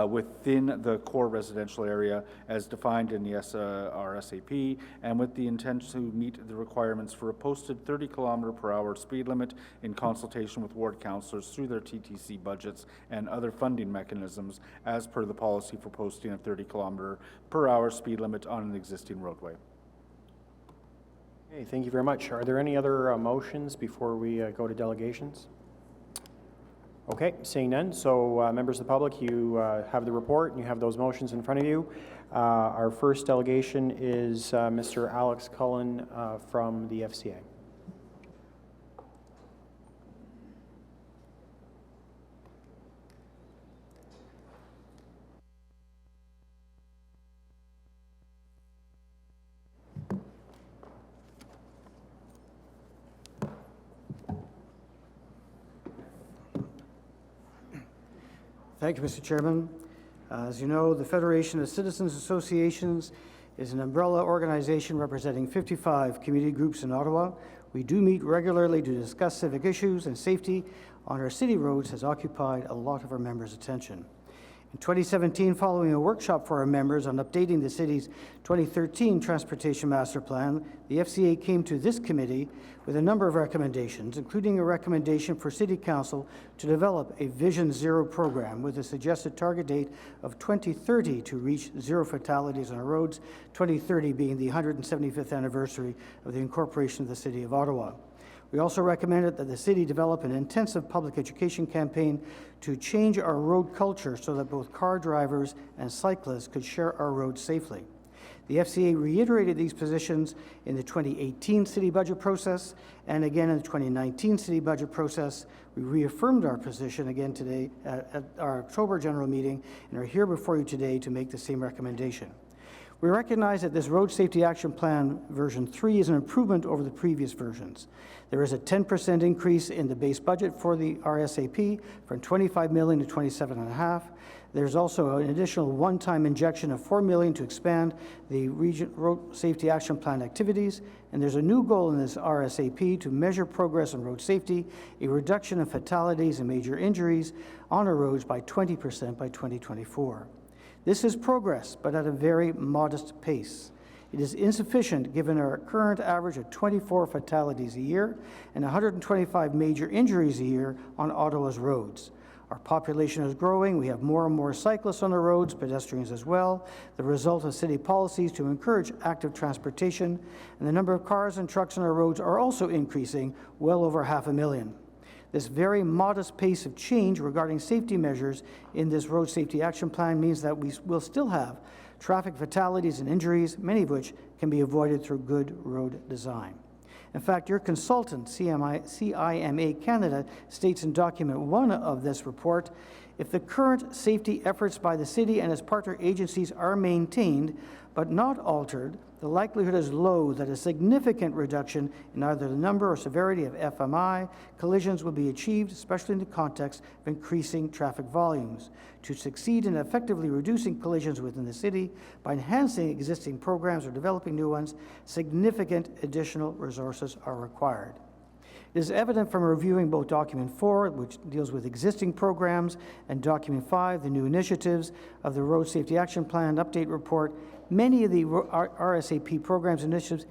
within the core residential area as defined in the SRSAP, and with the intent to meet the requirements for a posted 30 kilometer per hour speed limit in consultation with ward councillors through their TTC budgets and other funding mechanisms as per the policy for posting a 30 kilometer per hour speed limit on an existing roadway. Okay, thank you very much. Are there any other motions before we go to delegations? Okay, seeing none. So members of the public, you have the report and you have those motions in front of you. Our first delegation is Mr. Alex Cullen from the FCA. Thank you, Mr. Chairman. As you know, the Federation of Citizens Associations is an umbrella organization representing 55 community groups in Ottawa. We do meet regularly to discuss civic issues, and safety on our city roads has occupied a lot of our members' attention. In 2017, following a workshop for our members on updating the city's 2013 Transportation Master Plan, the FCA came to this committee with a number of recommendations, including a recommendation for City Council to develop a Vision Zero program with a suggested target date of 2030 to reach zero fatalities on our roads, 2030 being the 175th anniversary of the incorporation of the City of Ottawa. We also recommended that the city develop an intensive public education campaign to change our road culture so that both car drivers and cyclists could share our roads safely. The FCA reiterated these positions in the 2018 city budget process, and again in the 2019 city budget process. We reaffirmed our position again today at our October general meeting and are here before you today to make the same recommendation. We recognize that this Road Safety Action Plan version 3 is an improvement over the previous versions. There is a 10% increase in the base budget for the RSAP from $25 million to $27.5 million. There's also an additional one-time injection of $4 million to expand the Road Safety Action Plan activities, and there's a new goal in this RSAP to measure progress on road safety, a reduction in fatalities and major injuries on our roads by 20% by 2024. This is progress, but at a very modest pace. It is insufficient given our current average of 24 fatalities a year and 125 major injuries a year on Ottawa's roads. Our population is growing. We have more and more cyclists on the roads, pedestrians as well, the result of city policies to encourage active transportation, and the number of cars and trucks on our roads are also increasing, well over 500,000. This very modest pace of change regarding safety measures in this Road Safety Action Plan means that we will still have traffic fatalities and injuries, many of which can be avoided through good road design. In fact, your consultant, CIMA Canada, states in document 1 of this report, if the current safety efforts by the city and its partner agencies are maintained but not altered, the likelihood is low that a significant reduction in either the number or severity of FMI collisions will be achieved, especially in the context of increasing traffic volumes. To succeed in effectively reducing collisions within the city by enhancing existing programs or developing new ones, significant additional resources are required. It is evident from reviewing both Document 4, which deals with existing programs, and Document 5, the new initiatives of the Road Safety Action Plan Update Report, many of the RSAP programs and initiatives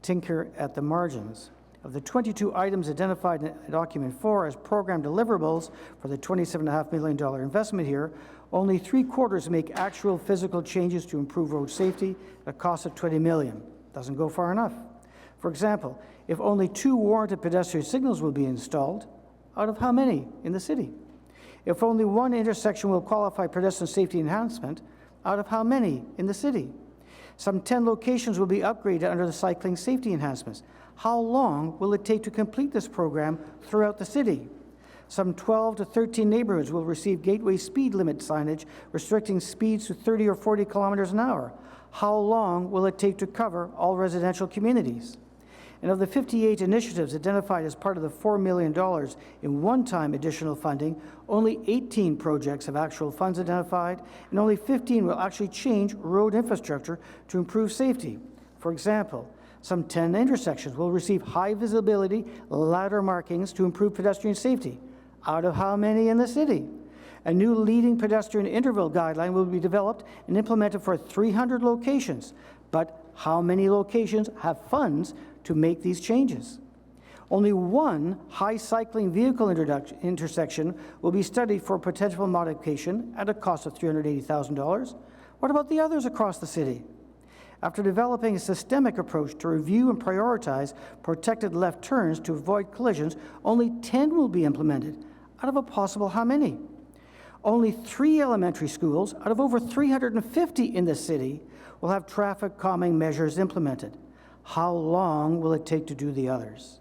tinker at the margins. Of the 22 items identified in Document 4 as program deliverables for the $27.5 million investment here, only 3/4 make actual physical changes to improve road safety at a cost of $20 million. Doesn't go far enough. For example, if only 2 warranted pedestrian signals will be installed, out of how many in the city? If only 1 intersection will qualify pedestrian safety enhancement, out of how many in the city? Some 10 locations will be upgraded under the cycling safety enhancements. How long will it take to complete this program throughout the city? Some 12 to 13 neighborhoods will receive gateway speed limit signage restricting speeds to 30 or 40 kilometers an hour. How long will it take to cover all residential communities? And of the 58 initiatives identified as part of the $4 million in one-time additional funding, only 18 projects have actual funds identified, and only 15 will actually change road infrastructure to improve safety. For example, some 10 intersections will receive high visibility ladder markings to improve pedestrian safety. Out of how many in the city? A new leading pedestrian interval guideline will be developed and implemented for 300 locations. But how many locations have funds to make these changes? Only 1 high cycling vehicle intersection will be studied for potential modification at a cost of $380,000. What about the others across the city? After developing a systemic approach to review and prioritize protected left turns to avoid collisions, only 10 will be implemented. Out of a possible how many? Only 3 elementary schools out of over 350 in the city will have traffic calming measures implemented. How long will it take to do the others?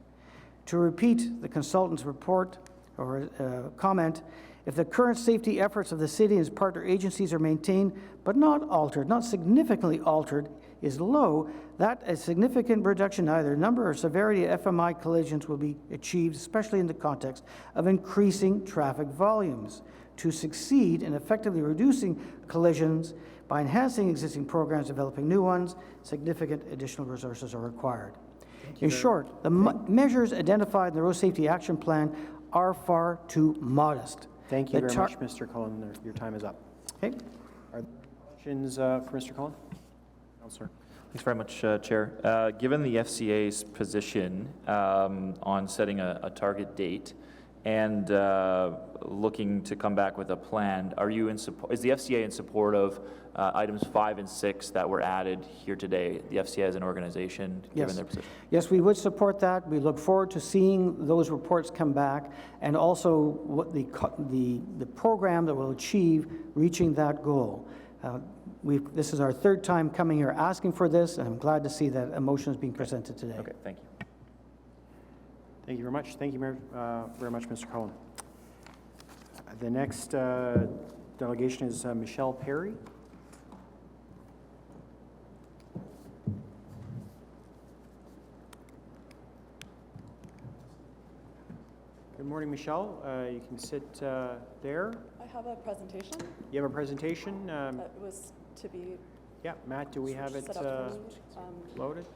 To repeat the consultant's report or comment, if the current safety efforts of the city and its partner agencies are maintained but not altered, not significantly altered, is low, that a significant reduction in either number or severity of FMI collisions will be achieved, especially in the context of increasing traffic volumes. To succeed in effectively reducing collisions by enhancing existing programs, developing new ones, significant additional resources are required. In short, the measures identified in the Road Safety Action Plan are far too modest. Thank you very much, Mr. Cullen. Your time is up. Okay. Are there questions for Mr. Cullen? Councillor. Thanks very much, Chair. Given the FCA's position on setting a target date and looking to come back with a plan, are you in support? Is the FCA in support of items 5 and 6 that were added here today? The FCA as an organization, given their position. Yes, we would support that. We look forward to seeing those reports come back, and also what the program that will achieve reaching that goal. This is our 3rd time coming here asking for this, and I'm glad to see that a motion is being presented today. Okay, thank you. Thank you very much. Thank you very much, Mr. Cullen. The next delegation is Michelle Perry. Good morning, Michelle. You can sit there. I have a presentation You have a presentation? that was to be Yeah, Matt, do we have it set up for me. loaded?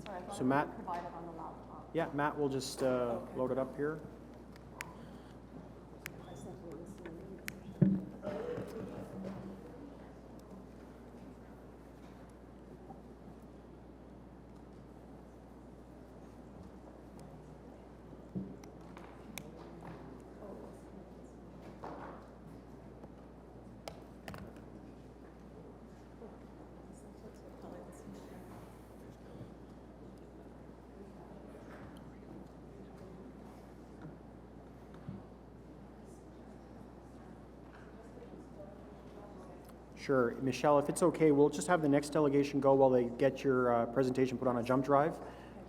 Sorry, I thought So it Matt- was provided on the laptop. Yeah, Matt will just load it up here. I sent you this. Sure. Michelle, if it's okay, we'll just have the next delegation go while they get your presentation put on a jump drive,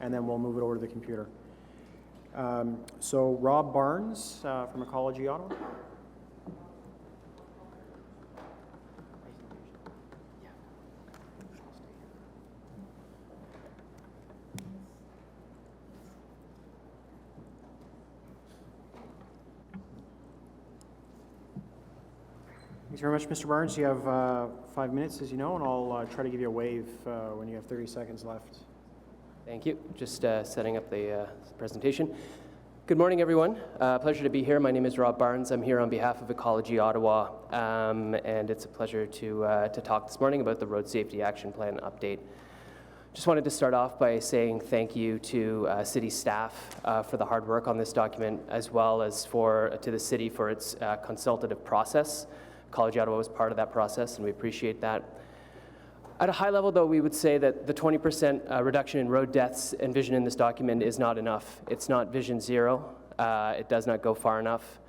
and then we'll move it over to the computer. So Rob Barnes from Ecology Ottawa. Thanks very much, Mr. Barnes. You have 5 minutes, as you know, and I'll try to give you a wave when you have 30 seconds left. Thank you. Just setting up the presentation. Good morning, everyone. Pleasure to be here. My name is Rob Barnes. I'm here on behalf of Ecology Ottawa, and it's a pleasure to talk this morning about the Road Safety Action Plan update. Just wanted to start off by saying thank you to city staff for the hard work on this document, as well as to the city for its consultative process. Ecology Ottawa was part of that process, and we appreciate that. At a high level, though, we would say that the 20% reduction in road deaths envisioned in this document is not enough. It's not vision zero. It does not go far enough.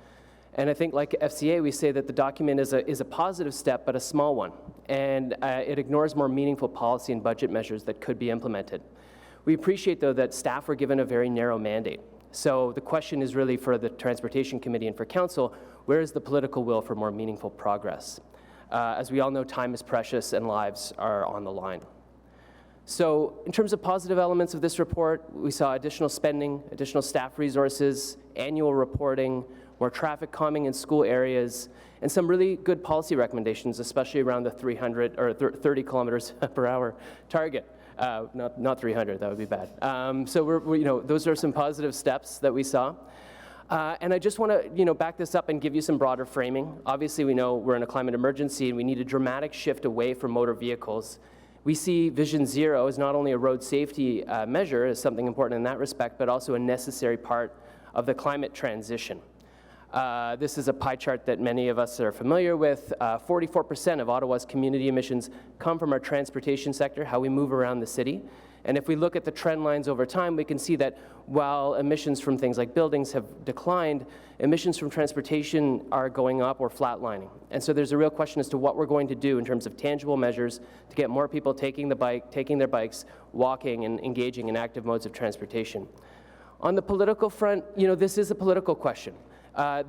And I think, like FCA, we say that the document is a positive step, but a small one. And it ignores more meaningful policy and budget measures that could be implemented. We appreciate, though, that staff were given a very narrow mandate. So the question is really for the Transportation Committee and for Council, where is the political will for more meaningful progress? As we all know, time is precious and lives are on the line. So in terms of positive elements of this report, we saw additional spending, additional staff resources, annual reporting, more traffic calming in school areas, and some really good policy recommendations, especially around the 300 or 30 kilometers per hour target. Not 300, that would be bad. So those are some positive steps that we saw. And I just want to, back this up and give you some broader framing. Obviously, we know we're in a climate emergency and we need a dramatic shift away from motor vehicles. We see Vision Zero as not only a road safety measure, as something important in that respect, but also a necessary part of the climate transition. This is a pie chart that many of us are familiar with. 44% of Ottawa's community emissions come from our transportation sector, how we move around the city. And if we look at the trend lines over time, we can see that while emissions from things like buildings have declined, emissions from transportation are going up or flatlining. And so there's a real question as to what we're going to do in terms of tangible measures to get more people taking their bikes, walking, and engaging in active modes of transportation. On the political front, this is a political question.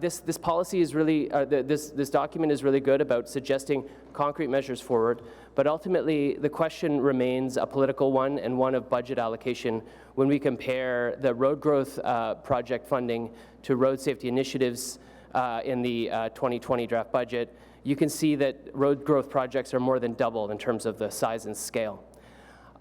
This policy is really, this document is really good about suggesting concrete measures forward, but ultimately the question remains a political one and one of budget allocation when we compare the road growth project funding to road safety initiatives in the 2020 draft budget. You can see that road growth projects are more than doubled in terms of the size and scale.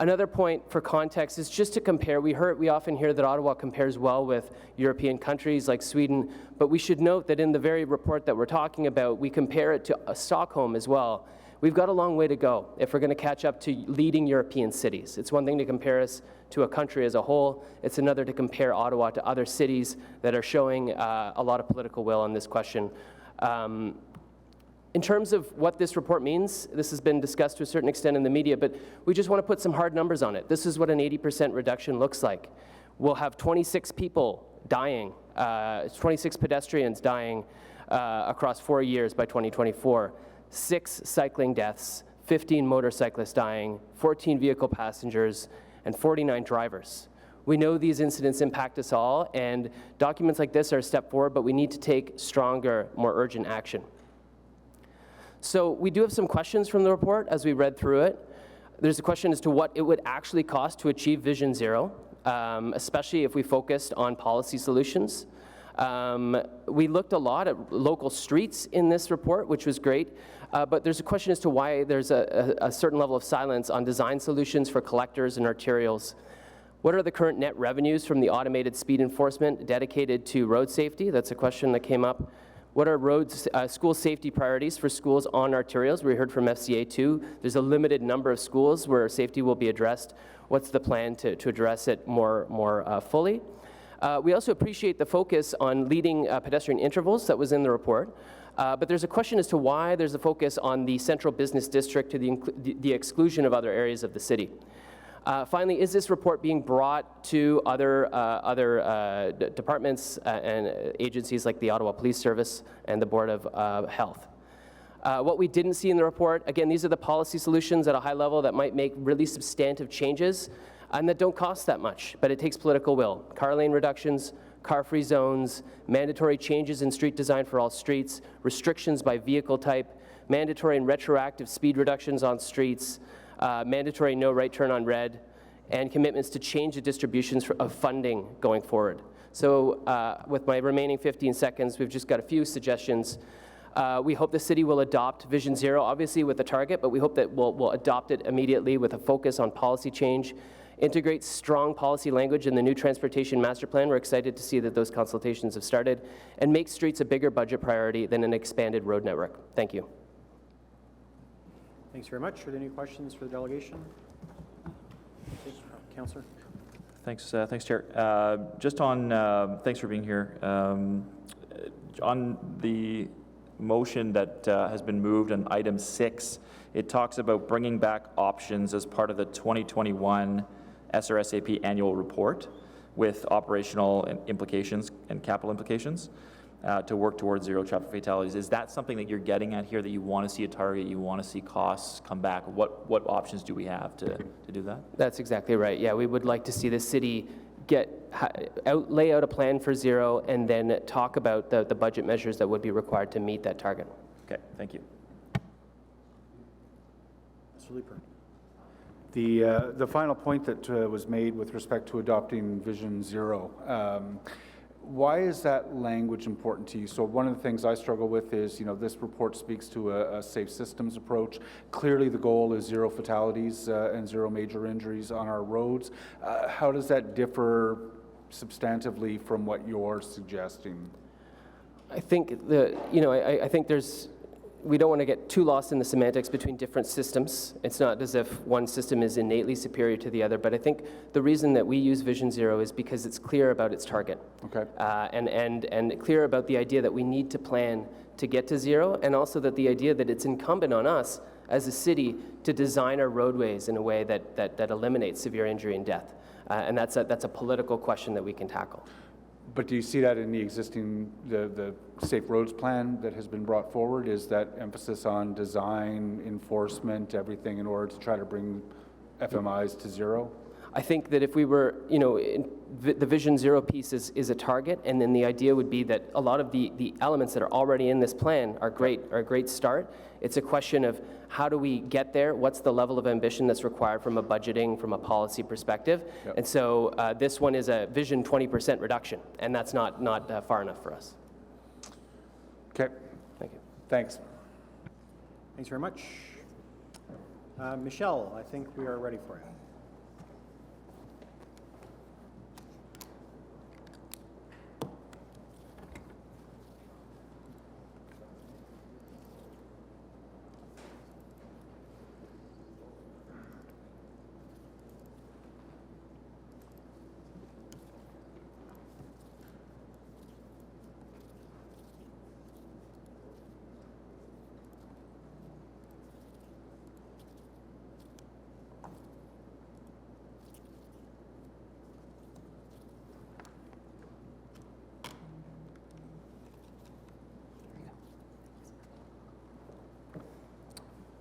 Another point for context is just to compare. We often hear that Ottawa compares well with European countries like Sweden, but we should note that in the very report that we're talking about, we compare it to Stockholm as well. We've got a long way to go if we're going to catch up to leading European cities. It's one thing to compare us to a country as a whole. It's another to compare Ottawa to other cities that are showing a lot of political will on this question. In terms of what this report means, this has been discussed to a certain extent in the media, but we just want to put some hard numbers on it. This is what an 80% reduction looks like. We'll have 26 people dying, 26 pedestrians dying across 4 years by 2024, 6 cycling deaths, 15 motorcyclists dying, 14 vehicle passengers, and 49 drivers. We know these incidents impact us all, and documents like this are a step forward, but we need to take stronger, more urgent action. So we do have some questions from the report as we read through it. There's a question as to what it would actually cost to achieve Vision Zero. especially if we focused on policy solutions. We looked a lot at local streets in this report, which was great, but there's a question as to why there's a certain level of silence on design solutions for collectors and arterials. What are the current net revenues from the automated speed enforcement dedicated to road safety? That's a question that came up. What are school safety priorities for schools on arterials? We heard from FCA too. There's a limited number of schools where safety will be addressed. What's the plan to address it more fully? We also appreciate the focus on leading pedestrian intervals that was in the report. But there's a question as to why there's a focus on the central business district to the exclusion of other areas of the city. Finally, is this report being brought to other departments and agencies like the Ottawa Police Service and the Board of Health? What we didn't see in the report, again, these are the policy solutions at a high level that might make really substantive changes and that don't cost that much, but it takes political will. Car lane reductions, car-free zones, mandatory changes in street design for all streets, restrictions by vehicle type, mandatory and retroactive speed reductions on streets, mandatory no right turn on red, and commitments to change the distributions of funding going forward. So with my remaining 15 seconds, we've just got a few suggestions. We hope the city will adopt Vision Zero, obviously with a target, but we hope that we'll adopt it immediately with a focus on policy change. Integrate strong policy language in the new transportation master plan. We're excited to see that those consultations have started, and make streets a bigger budget priority than an expanded road network. Thank you. Thanks very much. Are there any questions for the delegation? Councillor. Thanks, Chair. Just on, thanks for being here. On the motion that has been moved on item 6, it talks about bringing back options as part of the 2021 SRSAP annual report with operational implications and capital implications to work towards zero traffic fatalities. Is that something that you're getting at here, that you want to see a target, you want to see costs come back? What options do we have to do that? That's exactly right. Yeah, we would like to see the city lay out a plan for zero and then talk about the budget measures that would be required to meet that target. Okay, thank you. Mr. Leeper. The final point that was made with respect to adopting Vision Zero, why is that language important to you? So one of the things I struggle with is, this report speaks to a safe systems approach. Clearly the goal is zero fatalities and zero major injuries on our roads. How does that differ substantively from what you're suggesting? I think I think we don't want to get too lost in the semantics between different systems. It's not as if one system is innately superior to the other, but I think the reason that we use Vision Zero is because it's clear about its target. Okay. And clear about the idea that we need to plan to get to zero, and also that the idea that it's incumbent on us as a city to design our roadways in a way that eliminates severe injury and death. And that's a political question that we can tackle. But do you see that in the existing, the Safe Roads Plan that has been brought forward? Is that emphasis on design, enforcement, everything in order to try to bring FMIs to zero? I think that if we were, the Vision Zero piece is a target, and then the idea would be that a lot of the elements that are already in this plan are a great start. It's a question of how do we get there? What's the level of ambition that's required from a budgeting, from a policy perspective? Yep. And so this one is a Vision 20% reduction, and that's not far enough for us. Okay. Thank you. Thanks. Thanks very much. Michelle, I think we are ready for you.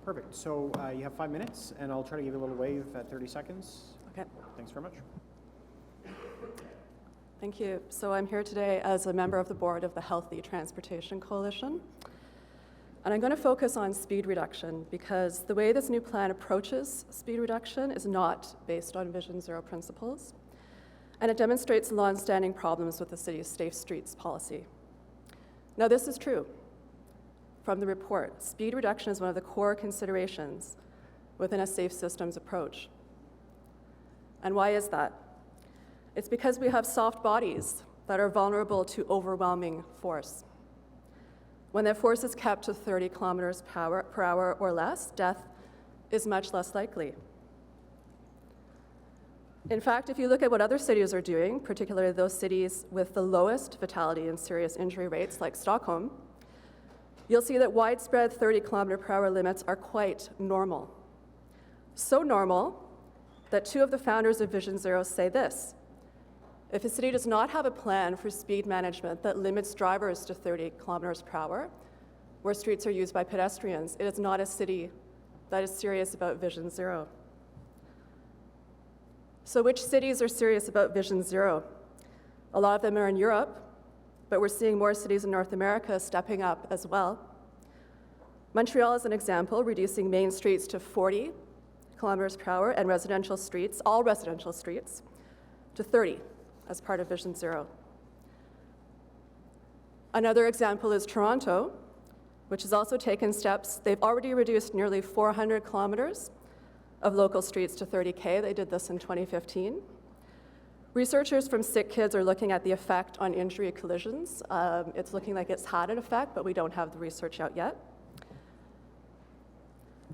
Perfect. So you have 5 minutes, and I'll try to give you a little wave at 30 seconds. Okay. Thanks very much. Thank you. So I'm here today as a member of the board of the Healthy Transportation Coalition. And I'm going to focus on speed reduction because the way this new plan approaches speed reduction is not based on Vision Zero principles. and it demonstrates longstanding problems with the city's safe streets policy. Now, this is true. From the report, speed reduction is one of the core considerations within a safe systems approach. And why is that? It's because we have soft bodies that are vulnerable to overwhelming force. When that force is kept to 30 kilometers per hour or less, death is much less likely. In fact, if you look at what other cities are doing, particularly those cities with the lowest fatality and serious injury rates, like Stockholm, you'll see that widespread 30-kilometer-per-hour limits are quite normal. So normal that two of the founders of Vision Zero say this: if a city does not have a plan for speed management that limits drivers to 30 kilometers per hour, where streets are used by pedestrians, it is not a city that is serious about Vision Zero. So which cities are serious about Vision Zero? A lot of them are in Europe, but we're seeing more cities in North America stepping up as well. Montreal is an example, reducing main streets to 40 kilometers per hour and residential streets, all residential streets, to 30 as part of Vision Zero. Another example is Toronto, which has also taken steps. They've already reduced nearly 400 kilometers of local streets to 30K. They did this in 2015. Researchers from Sick Kids are looking at the effect on injury collisions. It's looking like it's had an effect, but we don't have the research out yet.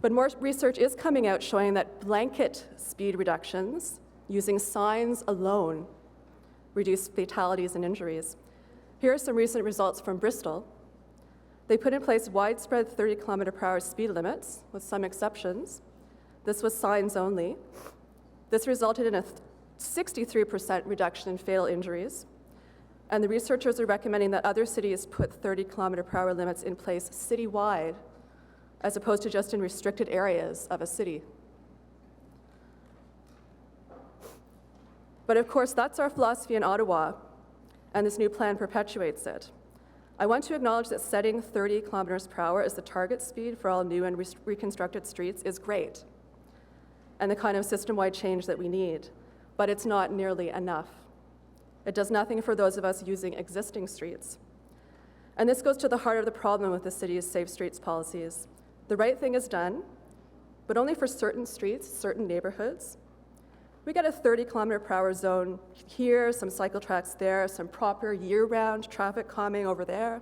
But more research is coming out showing that blanket speed reductions using signs alone reduce fatalities and injuries. Here are some recent results from Bristol. They put in place widespread 30-kilometer-per-hour speed limits, with some exceptions. This was signs only. This resulted in a 63% reduction in fatal injuries. And the researchers are recommending that other cities put 30-kilometer-per-hour limits in place citywide, as opposed to just in restricted areas of a city. But of course, that's our philosophy in Ottawa, and this new plan perpetuates it. I want to acknowledge that setting 30 kilometers per hour as the target speed for all new and reconstructed streets is great, and the kind of system-wide change that we need, but it's not nearly enough. It does nothing for those of us using existing streets. And this goes to the heart of the problem with the city's safe streets policies. The right thing is done, but only for certain streets, certain neighborhoods. We get a 30-kilometer-per-hour zone here, some cycle tracks there, some proper year-round traffic calming over there.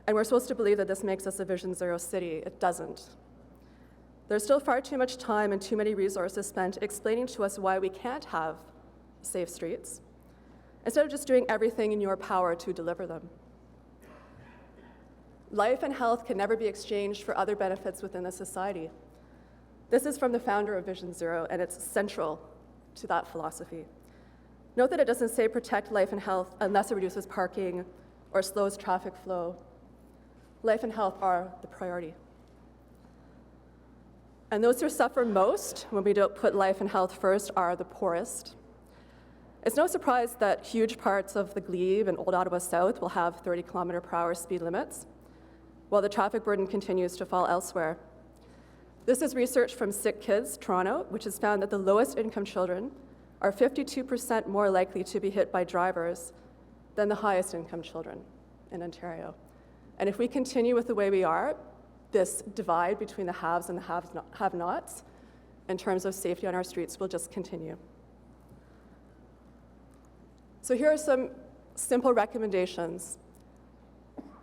And we're supposed to believe that this makes us a Vision Zero city. It doesn't. There's still far too much time and too many resources spent explaining to us why we can't have safe streets, instead of just doing everything in your power to deliver them. Life and health can never be exchanged for other benefits within the society. This is from the founder of Vision Zero, and it's central to that philosophy. Note that it doesn't say protect life and health unless it reduces parking or slows traffic flow. Life and health are the priority. And those who suffer most when we don't put life and health first are the poorest. It's no surprise that huge parts of the Glebe and Old Ottawa South will have 30-kilometer-per-hour speed limits, while the traffic burden continues to fall elsewhere. This is research from Sick Kids, Toronto, which has found that the lowest income children are 52% more likely to be hit by drivers than the highest income children in Ontario. And if we continue with the way we are, this divide between the haves and the have-nots in terms of safety on our streets will just continue. So here are some simple recommendations.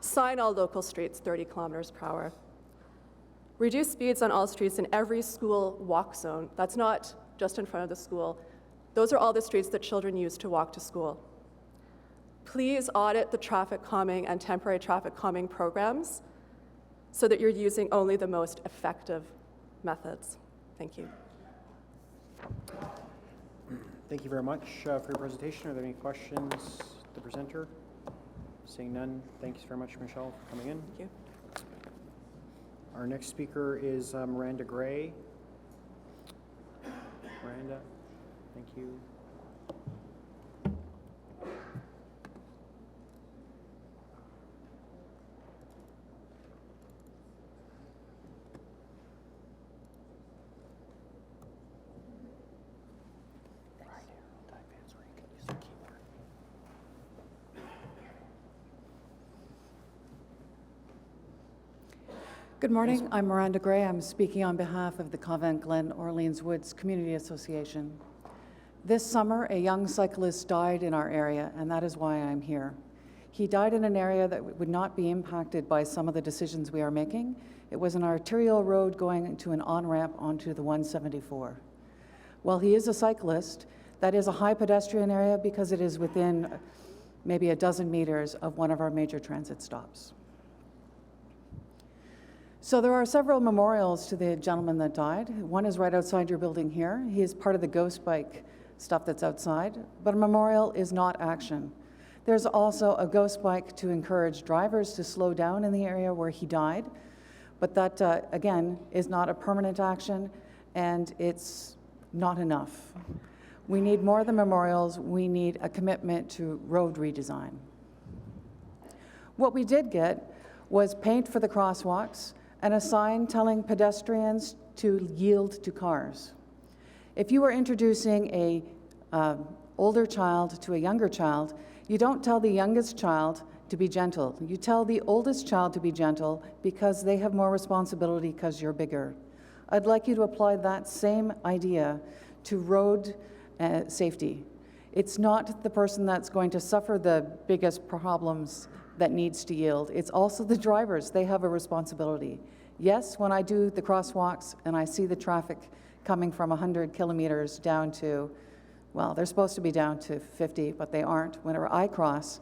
Sign all local streets 30 kilometers per hour. Reduce speeds on all streets in every school walk zone. That's not just in front of the school. Those are all the streets that children use to walk to school. Please audit the traffic calming and temporary traffic calming programs so that you're using only the most effective methods. Thank you. Thank you very much for your presentation. Are there any questions to the presenter? Seeing none, thanks very much, Michelle, for coming in. Thank you. Our next speaker is Miranda Gray. Miranda, thank you. Good morning. I'm Miranda Gray. I'm speaking on behalf of the Convent Glen Orleans Woods Community Association. This summer, a young cyclist died in our area, and that is why I'm here. He died in an area that would not be impacted by some of the decisions we are making. It was an arterial road going to an on-ramp onto the 174. While he is a cyclist, that is a high pedestrian area because it is within maybe a dozen meters of one of our major transit stops. So there are several memorials to the gentleman that died. One is right outside your building here. He is part of the ghost bike stuff that's outside, but a memorial is not action. There's also a ghost bike to encourage drivers to slow down in the area where he died, but that, again, is not a permanent action, and it's not enough. We need more than memorials. We need a commitment to road redesign. What we did get was paint for the crosswalks and a sign telling pedestrians to yield to cars. If you are introducing a older child to a younger child, you don't tell the youngest child to be gentle. You tell the oldest child to be gentle because they have more responsibility because you're bigger. I'd like you to apply that same idea to road safety. It's not the person that's going to suffer the biggest problems that needs to yield. It's also the drivers. They have a responsibility. Yes, when I do the crosswalks and I see the traffic coming from 100 kilometers down to, well, they're supposed to be down to 50, but they aren't. Whenever I cross,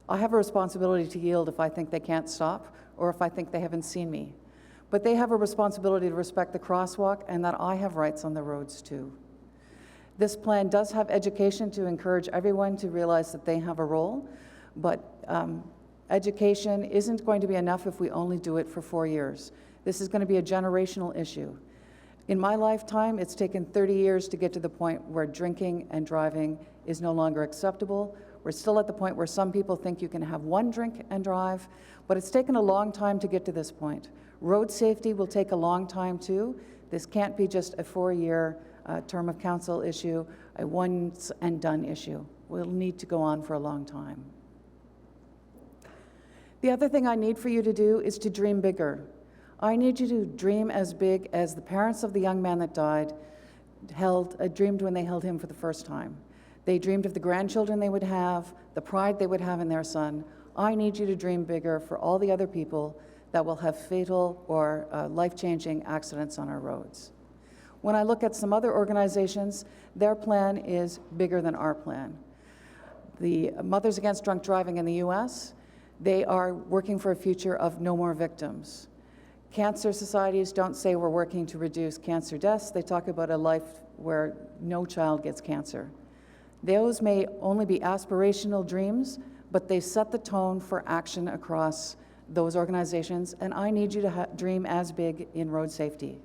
I have a responsibility to yield if I think they can't stop or if I think they haven't seen me. But they have a responsibility to respect the crosswalk and that I have rights on the roads too. This plan does have education to encourage everyone to realize that they have a role, but education isn't going to be enough if we only do it for 4 years. This is going to be a generational issue. In my lifetime, it's taken 30 years to get to the point where drinking and driving is no longer acceptable. We're still at the point where some people think you can have one drink and drive, but it's taken a long time to get to this point. Road safety will take a long time too. This can't be just a 4-year term of council issue, a once and done issue. We'll need to go on for a long time. The other thing I need for you to do is to dream bigger. I need you to dream as big as the parents of the young man that died dreamed when they held him for the first time. They dreamed of the grandchildren they would have, the pride they would have in their son. I need you to dream bigger for all the other people that will have fatal or life-changing accidents on our roads. When I look at some other organizations, their plan is bigger than our plan. The Mothers Against Drunk Driving in the US, they are working for a future of no more victims. Cancer societies don't say we're working to reduce cancer deaths. They talk about a life where no child gets cancer. Those may only be aspirational dreams, but they set the tone for action across those organizations, and I need you to dream as big in road safety.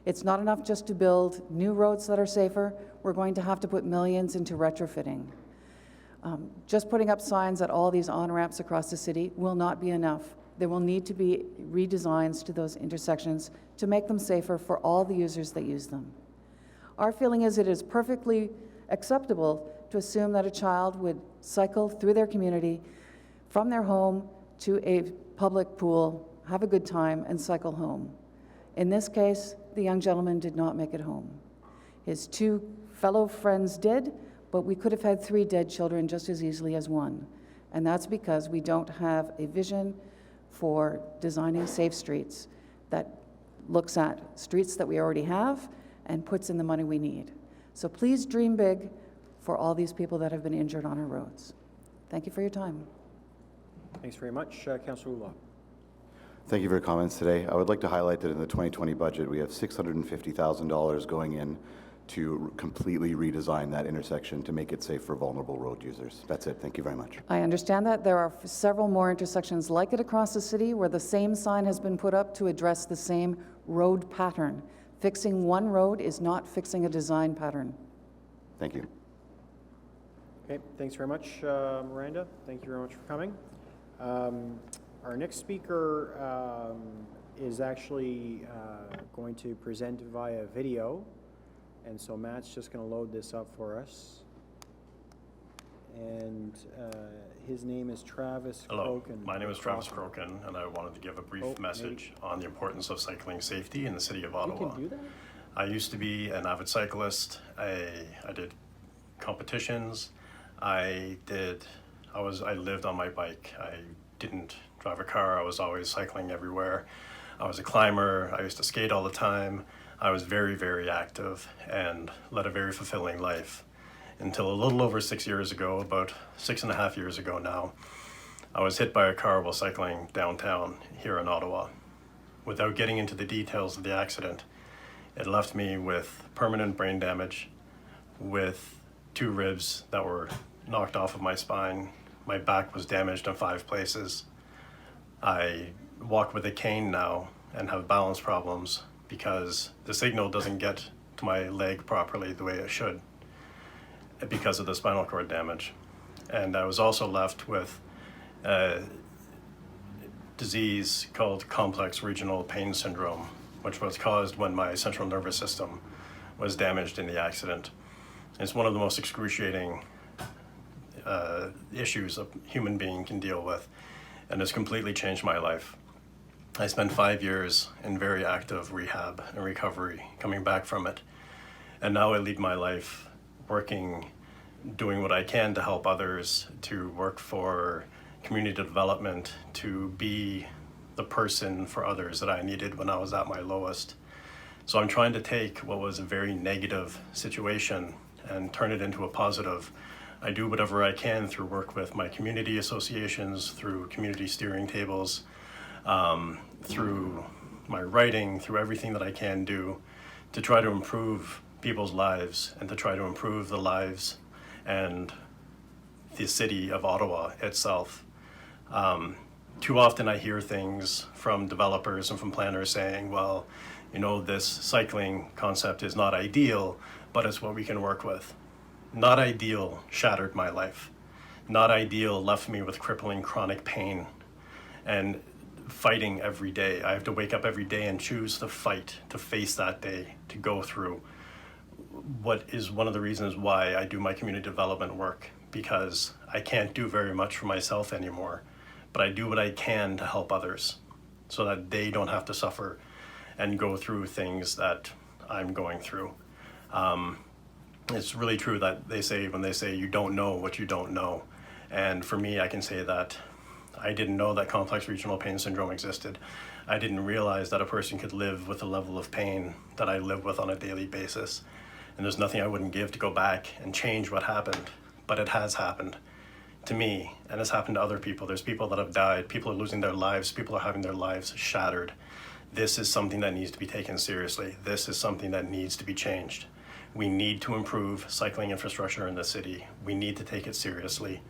It's not enough just to build new roads that are safer. We're going to have to put millions into retrofitting. Just putting up signs at all these on-ramps across the city will not be enough. There will need to be redesigns to those intersections to make them safer for all the users that use them. Our feeling is it is perfectly acceptable to assume that a child would cycle through their community from their home to a public pool, have a good time, and cycle home. In this case, the young gentleman did not make it home. His 2 fellow friends did, but we could have had 3 dead children just as easily as 1. And that's because we don't have a vision for designing safe streets that looks at streets that we already have and puts in the money we need. So please dream big for all these people that have been injured on our roads. Thank you for your time. Thanks very much. Councillor Ullah. Thank you for your comments today. I would like to highlight that in the 2020 budget, we have $650,000 going in to completely redesign that intersection to make it safe for vulnerable road users. That's it. Thank you very much. I understand that. There are several more intersections like it across the city where the same sign has been put up to address the same road pattern. Fixing one road is not fixing a design pattern. Thank you. Okay, thanks very much, Miranda. Thank you very much for coming. Our next speaker is actually going to present via video. And so Matt's just going to load this up for us. and his name is Travis Hello, Crokin. my name is Travis Crokin, and I wanted to give a brief message on the importance of cycling safety in the city of Ottawa. You can do that? I used to be an avid cyclist. I did competitions. I lived on my bike. I didn't drive a car. I was always cycling everywhere. I was a climber. I used to skate all the time. I was very, very active and led a very fulfilling life until a little over 6 years ago, about 6.5 years ago now, I was hit by a car while cycling downtown here in Ottawa. Without getting into the details of the accident, it left me with permanent brain damage, with 2 ribs that were knocked off of my spine. My back was damaged in 5 places. I walk with a cane now and have balance problems because the signal doesn't get to my leg properly the way it should because of the spinal cord damage. And I was also left with a disease called complex regional pain syndrome, which was caused when my central nervous system was damaged in the accident. It's one of the most excruciating issues a human being can deal with, and has completely changed my life. I spent 5 years in very active rehab and recovery, coming back from it. And now I lead my life working, doing what I can to help others, to work for community development, to be the person for others that I needed when I was at my lowest. So I'm trying to take what was a very negative situation and turn it into a positive. I do whatever I can through work with my community associations, through community steering tables, through my writing, through everything that I can do to try to improve people's lives and to try to improve the lives and the city of Ottawa itself. Too often I hear things from developers and from planners saying, well, you know, this cycling concept is not ideal, but it's what we can work with. Not ideal shattered my life. Not ideal left me with crippling chronic pain and fighting every day. I have to wake up every day and choose to fight, to face that day, to go through what is one of the reasons why I do my community development work, because I can't do very much for myself anymore, but I do what I can to help others so that they don't have to suffer and go through things that I'm going through. It's really true that when they say you don't know what you don't know. And for me, I can say that I didn't know that complex regional pain syndrome existed. I didn't realize that a person could live with the level of pain that I live with on a daily basis. And there's nothing I wouldn't give to go back and change what happened, but it has happened to me, and it's happened to other people. There's people that have died, people are losing their lives, people are having their lives shattered. This is something that needs to be taken seriously. This is something that needs to be changed. We need to improve cycling infrastructure in the city. We need to take it seriously,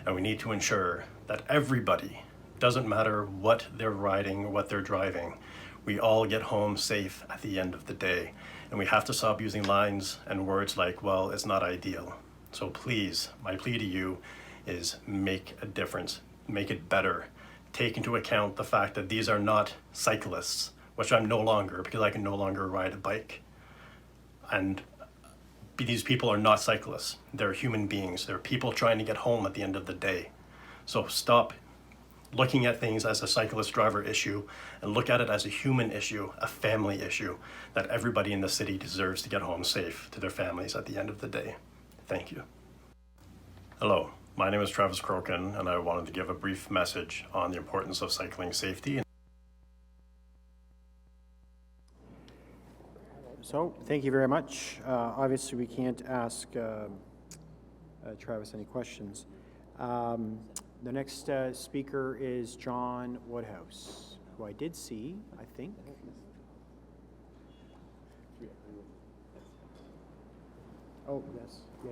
and we need to ensure that everybody, doesn't matter what they're riding or what they're driving, we all get home safe at the end of the day. And we have to stop using lines and words like, well, it's not ideal. So please, my plea to you is make a difference, make it better. Take into account the fact that these are not cyclists, which I'm no longer, because I can no longer ride a bike. And these people are not cyclists. They're human beings. They're people trying to get home at the end of the day. So stop looking at things as a cyclist driver issue and look at it as a human issue, a family issue, that everybody in the city deserves to get home safe to their families at the end of the day. Thank you. Hello, my name is Travis Crokin, and I wanted to give a brief message on the importance of cycling safety. So, thank you very much. Obviously, we can't ask Travis any questions. The next speaker is John Woodhouse, who I did see, I think. Oh, yes, yeah.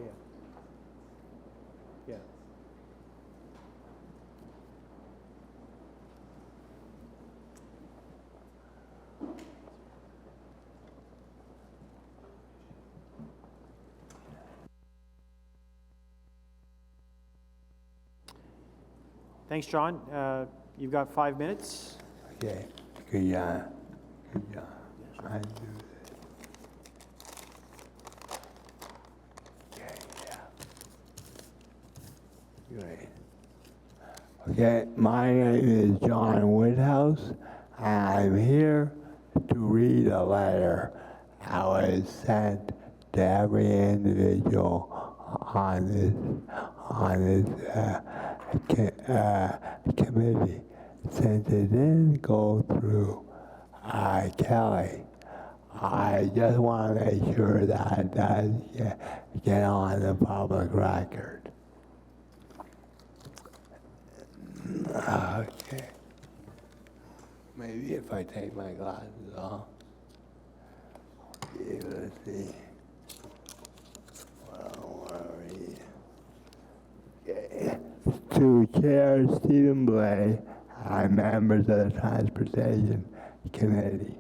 Thanks, John. You've got 5 minutes. Okay. I do. Okay, yeah. Great. Okay, my name is John Woodhouse. I'm here to read a letter that was sent to every individual on this committee. Since it didn't go through Kelly, I just want to make sure that it does get on the public record. Okay. Maybe if I take my glasses off, I'll be able to see. Well, worry. Okay. To Chair Stephen Blay and members of the Transportation Committee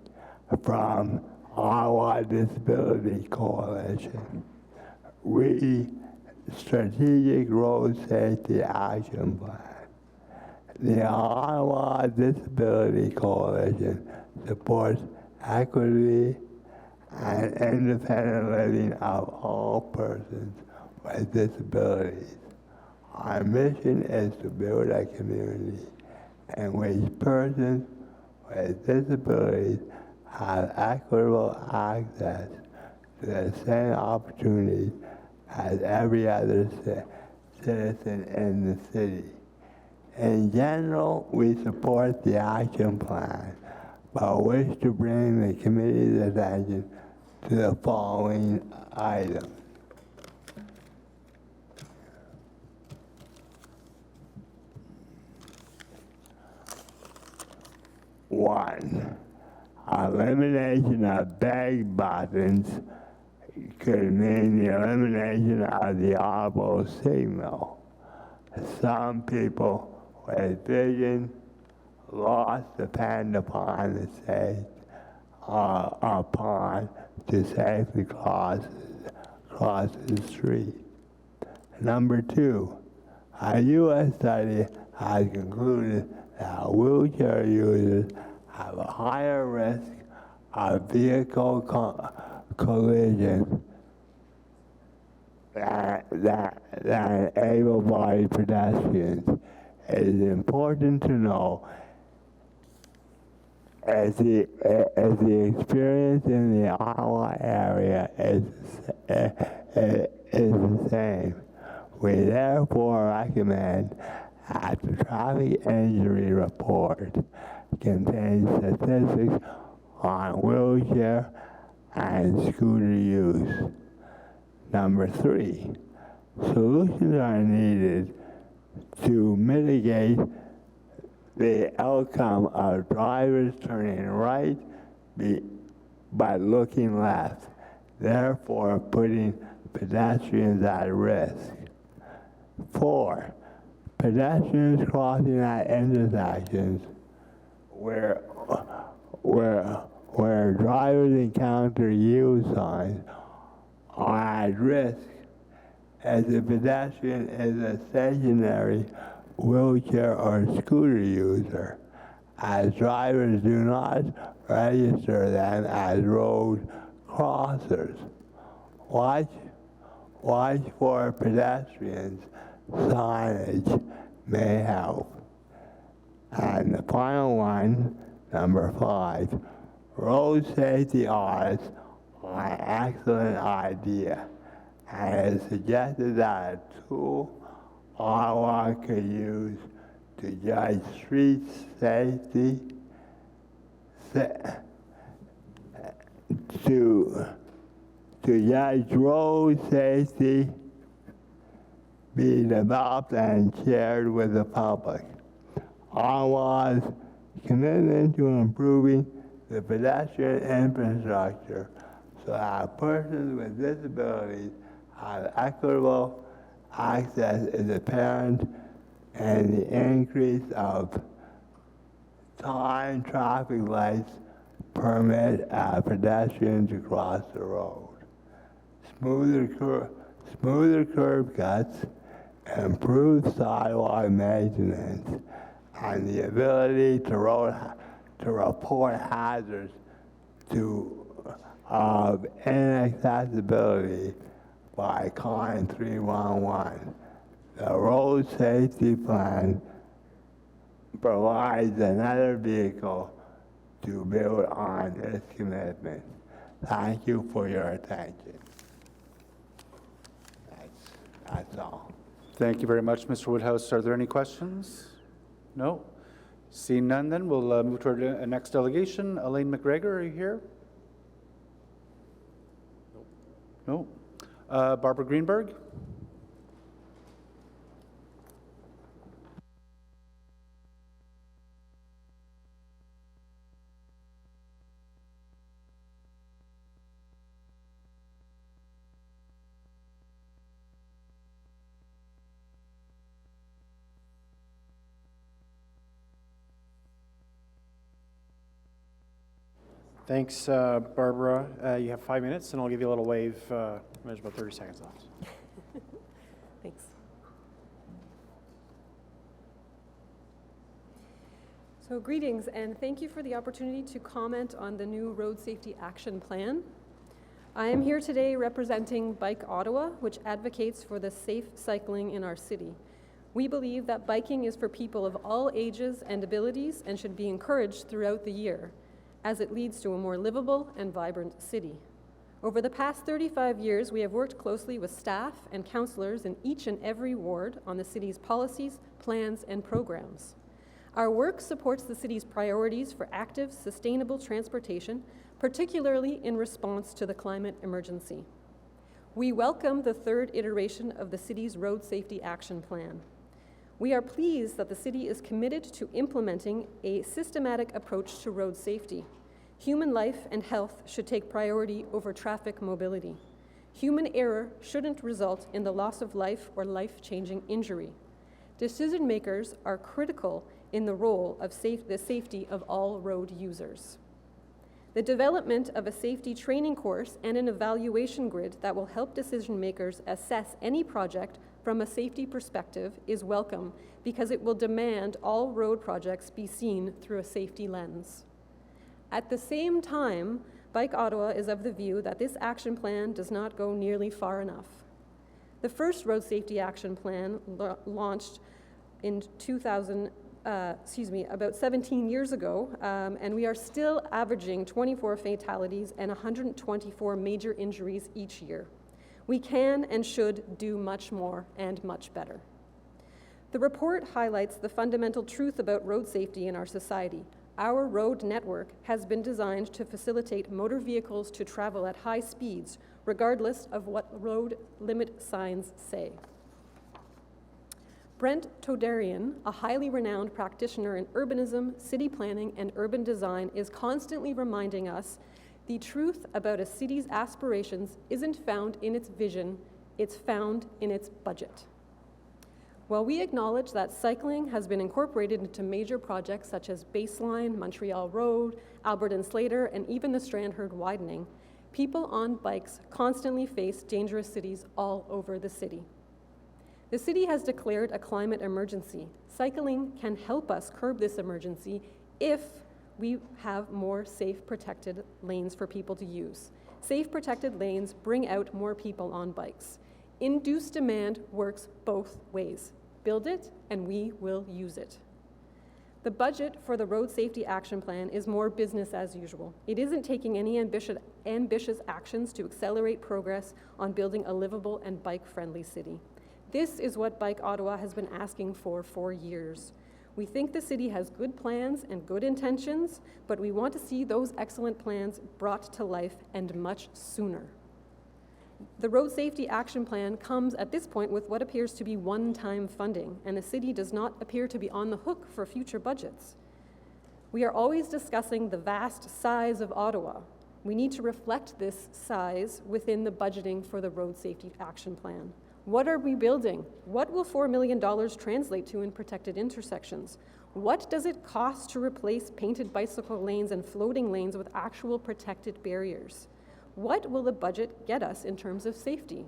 from Ottawa Disability Coalition, Strategic Road Safety Action Plan. The Ottawa Disability Coalition supports equity and independent living of all persons with disabilities. Our mission is to build a community in which persons with disabilities have equitable access to the same opportunities as every other citizen in the city. In general, we support the action plan, but wish to bring the committee's attention to the following items. One, elimination of bag buttons could mean the elimination of the audible signal. Some people with vision loss depend upon to safely cross the street. Number two, a U.S. study has concluded that wheelchair users have a higher risk of vehicle collisions than able-bodied pedestrians. It is important to know as the experience in the Ottawa area is the same. We therefore recommend that the traffic injury report contains statistics on wheelchair and scooter use. Number three, solutions are needed to mitigate the outcome of drivers turning right but looking left, therefore putting pedestrians at risk. 4, pedestrians crossing at intersections where drivers encounter yield signs are at risk, as the pedestrian is a stationary wheelchair or scooter user, as drivers do not register them as road crossers. Watch for pedestrians signage may help. And the final one, number 5, road safety audits are an excellent idea, and it is suggested that a tool Ottawa could use to judge street safety, to judge road safety be developed and shared with the public. Ottawa's commitment to improving the pedestrian infrastructure so that persons with disabilities have equitable access is apparent in the increase of time traffic lights permit pedestrians to cross the road. Smoother curb cuts, improved sidewalk maintenance, and the ability to report hazards of inaccessibility by calling 311 the road safety plan provides another vehicle to build on this commitment. Thank you for your attention. That's all. Thank you very much, Mr. Woodhouse. Are there any questions? No? Seeing none, then we'll move to our next delegation. Elaine McGregor, are you here? No. Barbara Greenberg? Thanks, Barbara. You have 5 minutes, and I'll give you a little wave. There's about 30 seconds left. Thanks. So greetings, and thank you for the opportunity to comment on the new Road Safety Action Plan. I am here today representing Bike Ottawa, which advocates for the safe cycling in our city. We believe that biking is for people of all ages and abilities and should be encouraged throughout the year, as it leads to a more livable and vibrant city. Over the past 35 years, we have worked closely with staff and councillors in each and every ward on the city's policies, plans, and programs. Our work supports the city's priorities for active, sustainable transportation, particularly in response to the climate emergency. We welcome the third iteration of the city's Road Safety Action Plan. We are pleased that the city is committed to implementing a systematic approach to road safety. Human life and health should take priority over traffic mobility. Human error shouldn't result in the loss of life or life-changing injury. Decision makers are critical in the role of the safety of all road users. The development of a safety training course and an evaluation grid that will help decision makers assess any project from a safety perspective is welcome because it will demand all road projects be seen through a safety lens. At the same time, Bike Ottawa is of the view that this action plan does not go nearly far enough. The first Road Safety Action Plan launched in about 17 years ago, and we are still averaging 24 fatalities and 124 major injuries each year. We can and should do much more and much better. The report highlights the fundamental truth about road safety in our society. Our road network has been designed to facilitate motor vehicles to travel at high speeds, regardless of what road limit signs say. Brent Todarian, a highly renowned practitioner in urbanism, city planning, and urban design, is constantly reminding us the truth about a city's aspirations isn't found in its vision, it's found in its budget. While we acknowledge that cycling has been incorporated into major projects such as Baseline, Montreal Road, Albert and Slater, and even the Strandherd widening, people on bikes constantly face dangerous cities all over the city. The city has declared a climate emergency. Cycling can help us curb this emergency if we have more safe, protected lanes for people to use. Safe, protected lanes bring out more people on bikes. Induced demand works both ways. Build it, and we will use it. The budget for the Road Safety Action Plan is more business as usual. It isn't taking any ambitious actions to accelerate progress on building a livable and bike-friendly city. This is what Bike Ottawa has been asking for years. We think the city has good plans and good intentions, but we want to see those excellent plans brought to life, and much sooner. The Road Safety Action Plan comes at this point with what appears to be one-time funding, and the city does not appear to be on the hook for future budgets. We are always discussing the vast size of Ottawa. We need to reflect this size within the budgeting for the Road Safety Action Plan. What are we building? What will $4 million translate to in protected intersections? What does it cost to replace painted bicycle lanes and floating lanes with actual protected barriers? What will the budget get us in terms of safety?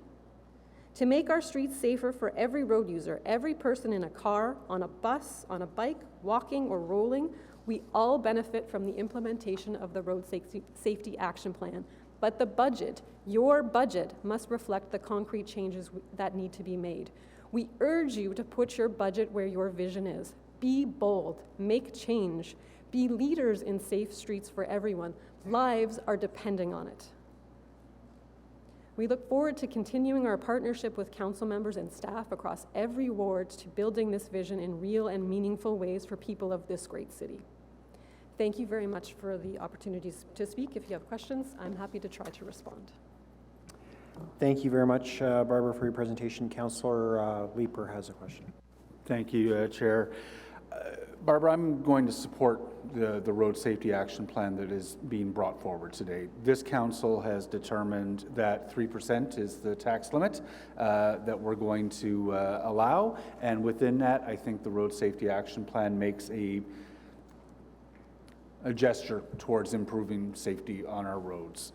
To make our streets safer for every road user, every person in a car, on a bus, on a bike, walking or rolling, we all benefit from the implementation of the Road Safety Action Plan. But the budget, your budget, must reflect the concrete changes that need to be made. We urge you to put your budget where your vision is. Be bold, make change, be leaders in safe streets for everyone. Lives are depending on it. We look forward to continuing our partnership with council members and staff across every ward to building this vision in real and meaningful ways for people of this great city. Thank you very much for the opportunities to speak. If you have questions, I'm happy to try to respond. Thank you very much, Barbara, for your presentation. Councillor Leeper has a question. Thank you, Chair. Barbara, I'm going to support the road safety action plan that is being brought forward today. This council has determined that 3% is the tax limit that we're going to allow, and within that, I think the road safety action plan makes a gesture towards improving safety on our roads.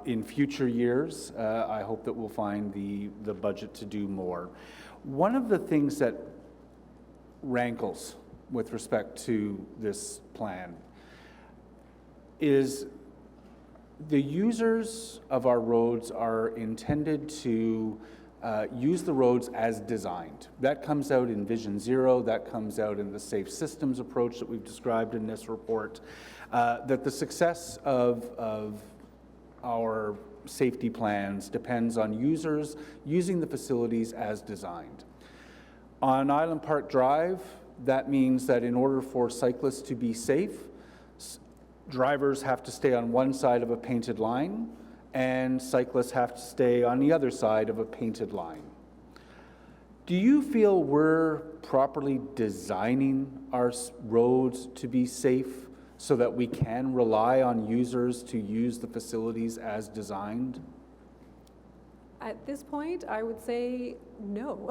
In future years, I hope that we'll find the budget to do more. One of the things that rankles with respect to this plan is the users of our roads are intended to use the roads as designed. That comes out in Vision Zero, that comes out in the safe systems approach that we've described in this report, that the success of our safety plans depends on users using the facilities as designed. On Island Park Drive, that means that in order for cyclists to be safe, drivers have to stay on one side of a painted line and cyclists have to stay on the other side of a painted line. Do you feel we're properly designing our roads to be safe so that we can rely on users to use the facilities as designed? At this point, I would say no.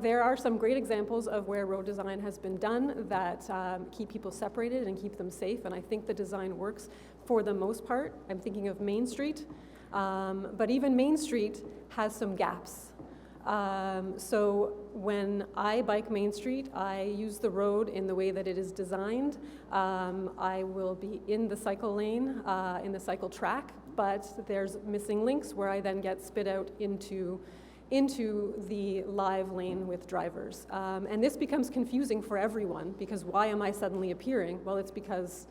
There are some great examples of where road design has been done that keep people separated and keep them safe, and I think the design works for the most part. I'm thinking of Main Street, but even Main Street has some gaps. So when I bike Main Street, I use the road in the way that it is designed. I will be in the cycle lane, in the cycle track, but there's missing links where I then get spit out into the live lane with drivers. And this becomes confusing for everyone because why am I suddenly appearing? Well, it's because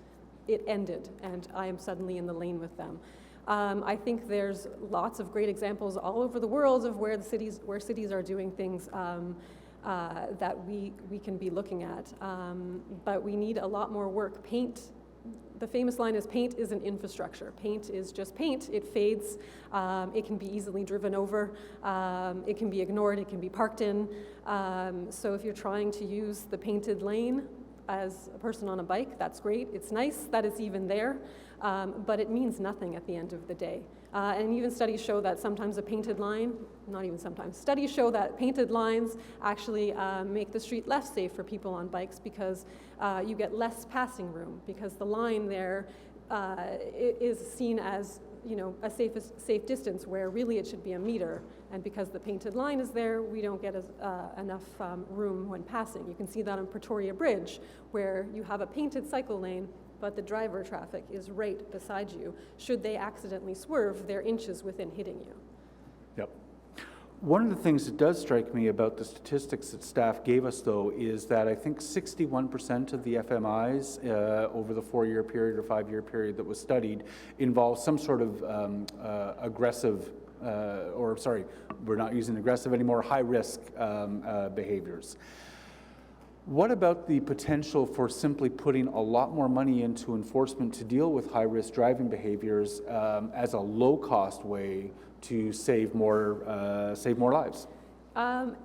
it ended and I am suddenly in the lane with them. I think there's lots of great examples all over the world of where cities are doing things that we can be looking at. But we need a lot more work. The famous line is paint isn't infrastructure. Paint is just paint. It fades. It can be easily driven over. It can be ignored. It can be parked in. So if you're trying to use the painted lane as a person on a bike, that's great. It's nice that it's even there, but it means nothing at the end of the day. And even studies show that sometimes a painted line, not even sometimes, studies show that painted lines actually make the street less safe for people on bikes because you get less passing room because the line there is seen as, you know, a safe distance where really it should be a meter. And because the painted line is there, we don't get enough room when passing. You can see that on Pretoria Bridge where you have a painted cycle lane but the driver traffic is right beside you. Should they accidentally swerve, they're inches within hitting you. Yep. One of the things that does strike me about the statistics that staff gave us, though, is that I think 61% of the FMIs over the 4-year period or 5-year period that was studied involved some sort of aggressive, we're not using aggressive anymore, high-risk behaviors. What about the potential for simply putting a lot more money into enforcement to deal with high-risk driving behaviors as a low-cost way to save more lives?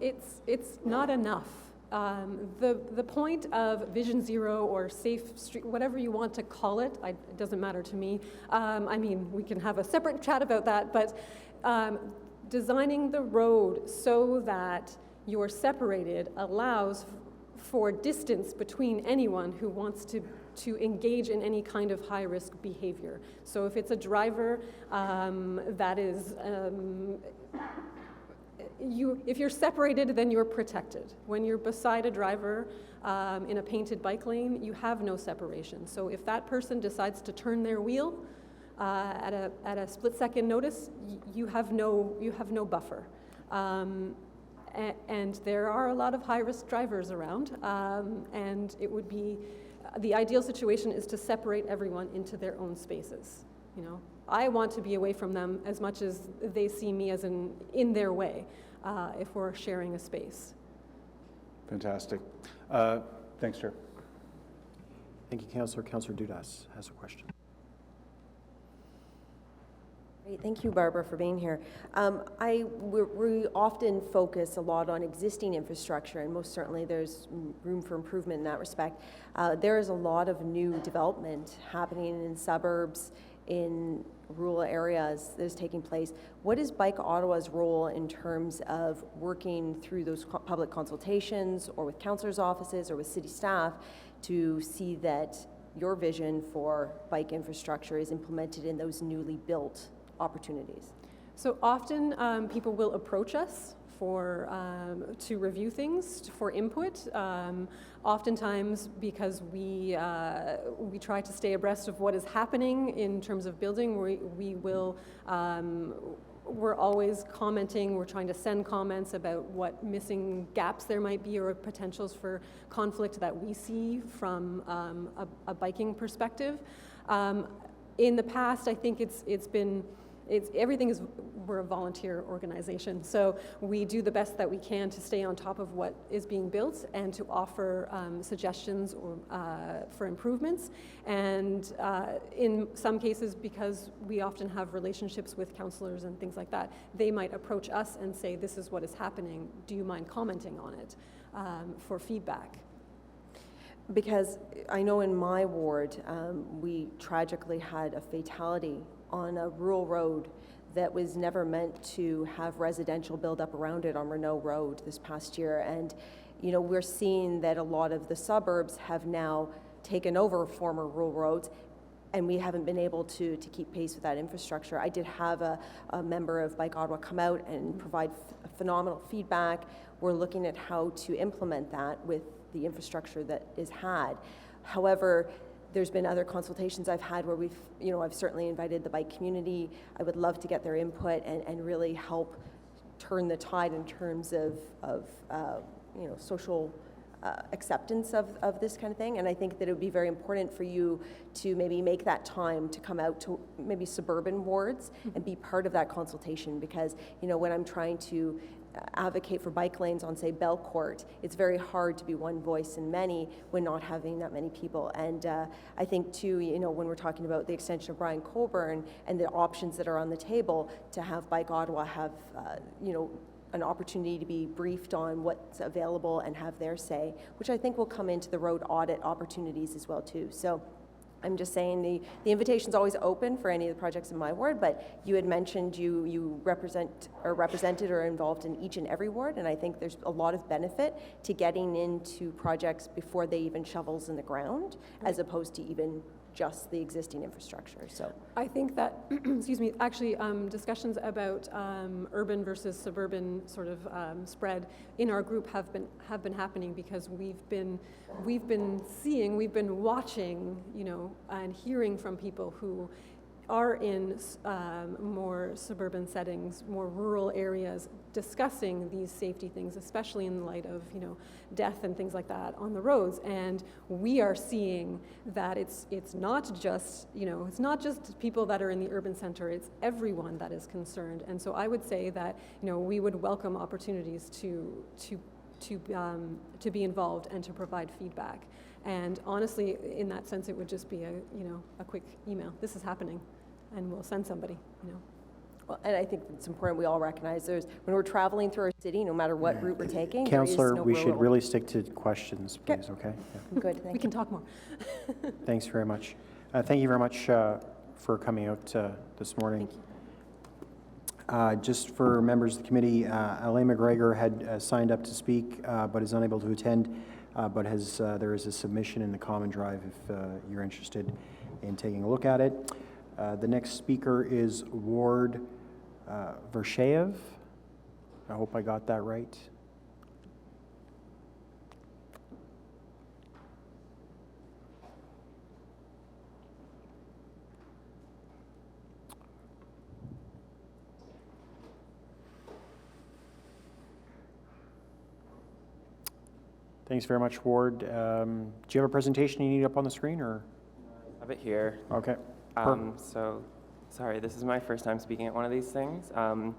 It's not enough. The point of Vision Zero or Safe Street, whatever you want to call it, it doesn't matter to me. I mean, we can have a separate chat about that, but designing the road so that you're separated allows for distance between anyone who wants to engage in any kind of high-risk behavior. So if it's a driver that is, if you're separated, then you're protected. When you're beside a driver in a painted bike lane, you have no separation. So if that person decides to turn their wheel at a split-second notice, you have no buffer. And there are a lot of high-risk drivers around, and it would be, the ideal situation is to separate everyone into their own spaces. You know, I want to be away from them as much as they see me as in their way, if we're sharing a space. Fantastic. Thanks, Chair. Thank you, Councillor. Councillor Dudas has a question. Great, thank you, Barbara, for being here. We often focus a lot on existing infrastructure, and most certainly there's room for improvement in that respect. There is a lot of new development happening in suburbs, in rural areas that is taking place. What is Bike Ottawa's role in terms of working through those public consultations, or with councillors' offices, or with city staff, to see that your vision for bike infrastructure is implemented in those newly built opportunities? So often people will approach us to review things, for input. Oftentimes because we try to stay abreast of what is happening in terms of building, we're always commenting, we're trying to send comments about what missing gaps there might be or potentials for conflict that we see from a biking perspective. In the past, I think we're a volunteer organization, so we do the best that we can to stay on top of what is being built and to offer suggestions for improvements. And in some cases, because we often have relationships with councillors and things like that, they might approach us and say, this is what is happening, do you mind commenting on it, for feedback? Because I know in my ward, we tragically had a fatality on a rural road that was never meant to have residential build up around it on Renault Road this past year. And, you know, we're seeing that a lot of the suburbs have now taken over former rural roads, and we haven't been able to keep pace with that infrastructure. I did have a member of Bike Ottawa come out and provide phenomenal feedback. We're looking at how to implement that with the infrastructure that is had. However, there's been other consultations I've had where I've certainly invited the bike community. I would love to get their input and really help turn the tide in terms of social acceptance of this kind of thing. And I think that it would be very important for you to maybe make that time to come out to maybe suburban wards and be part of that consultation, because, you know, when I'm trying to advocate for bike lanes on, say, Belcourt, it's very hard to be one voice in many when not having that many people. And I think too, you know, when we're talking about the extension of Brian Coburn and the options that are on the table, to have Bike Ottawa have, an opportunity to be briefed on what's available and have their say, which I think will come into the road audit opportunities as well too. So I'm just saying the invitation's always open for any of the projects in my ward, but you had mentioned you represent or represented or involved in each and every ward, and I think there's a lot of benefit to getting into projects before they even shovels in the ground, as opposed to even just the existing infrastructure. So I think that, excuse me, actually discussions about urban versus suburban sort of spread in our group have been happening, because we've been watching, you know, and hearing from people who are in more suburban settings, more rural areas, discussing these safety things, especially in light of, you know, death and things like that on the roads. And we are seeing that it's not just, you know, it's not just people that are in the urban center, it's everyone that is concerned. And so I would say that, you know, we would welcome opportunities to be involved and to provide feedback. And honestly, in that sense, it would just be a quick email. This is happening, and we'll send somebody, you know. Well, and I think it's important we all recognize when we're traveling through our city, no matter what route we're taking, Councillor, there is no we should rural. really stick to questions, please, okay? Yeah. Good, thank We can talk more. Thanks very much. Thank you very much for coming out this morning. Thank you. Just for members of the committee, Alain McGregor had signed up to speak, but is unable to attend, but there is a submission in the Common Drive if you're interested in taking a look at it. The next speaker is Ward Vershayev. I hope I got that right. Thanks very much, Ward. Do you have a presentation you need up on the screen, or? I have it here. Okay. So, sorry, this is my first time speaking at one of these things. So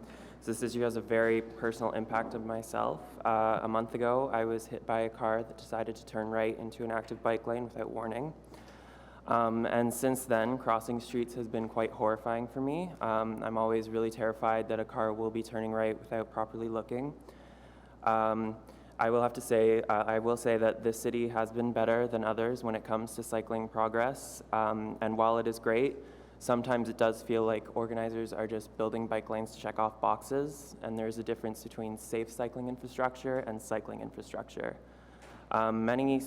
this issue has a very personal impact on myself. A month ago, I was hit by a car that decided to turn right into an active bike lane without warning. And since then, crossing streets has been quite horrifying for me. I'm always really terrified that a car will be turning right without properly looking. I will say that this city has been better than others when it comes to cycling progress. And while it is great, sometimes it does feel like organizers are just building bike lanes to check off boxes, and there's a difference between safe cycling infrastructure and cycling infrastructure. Many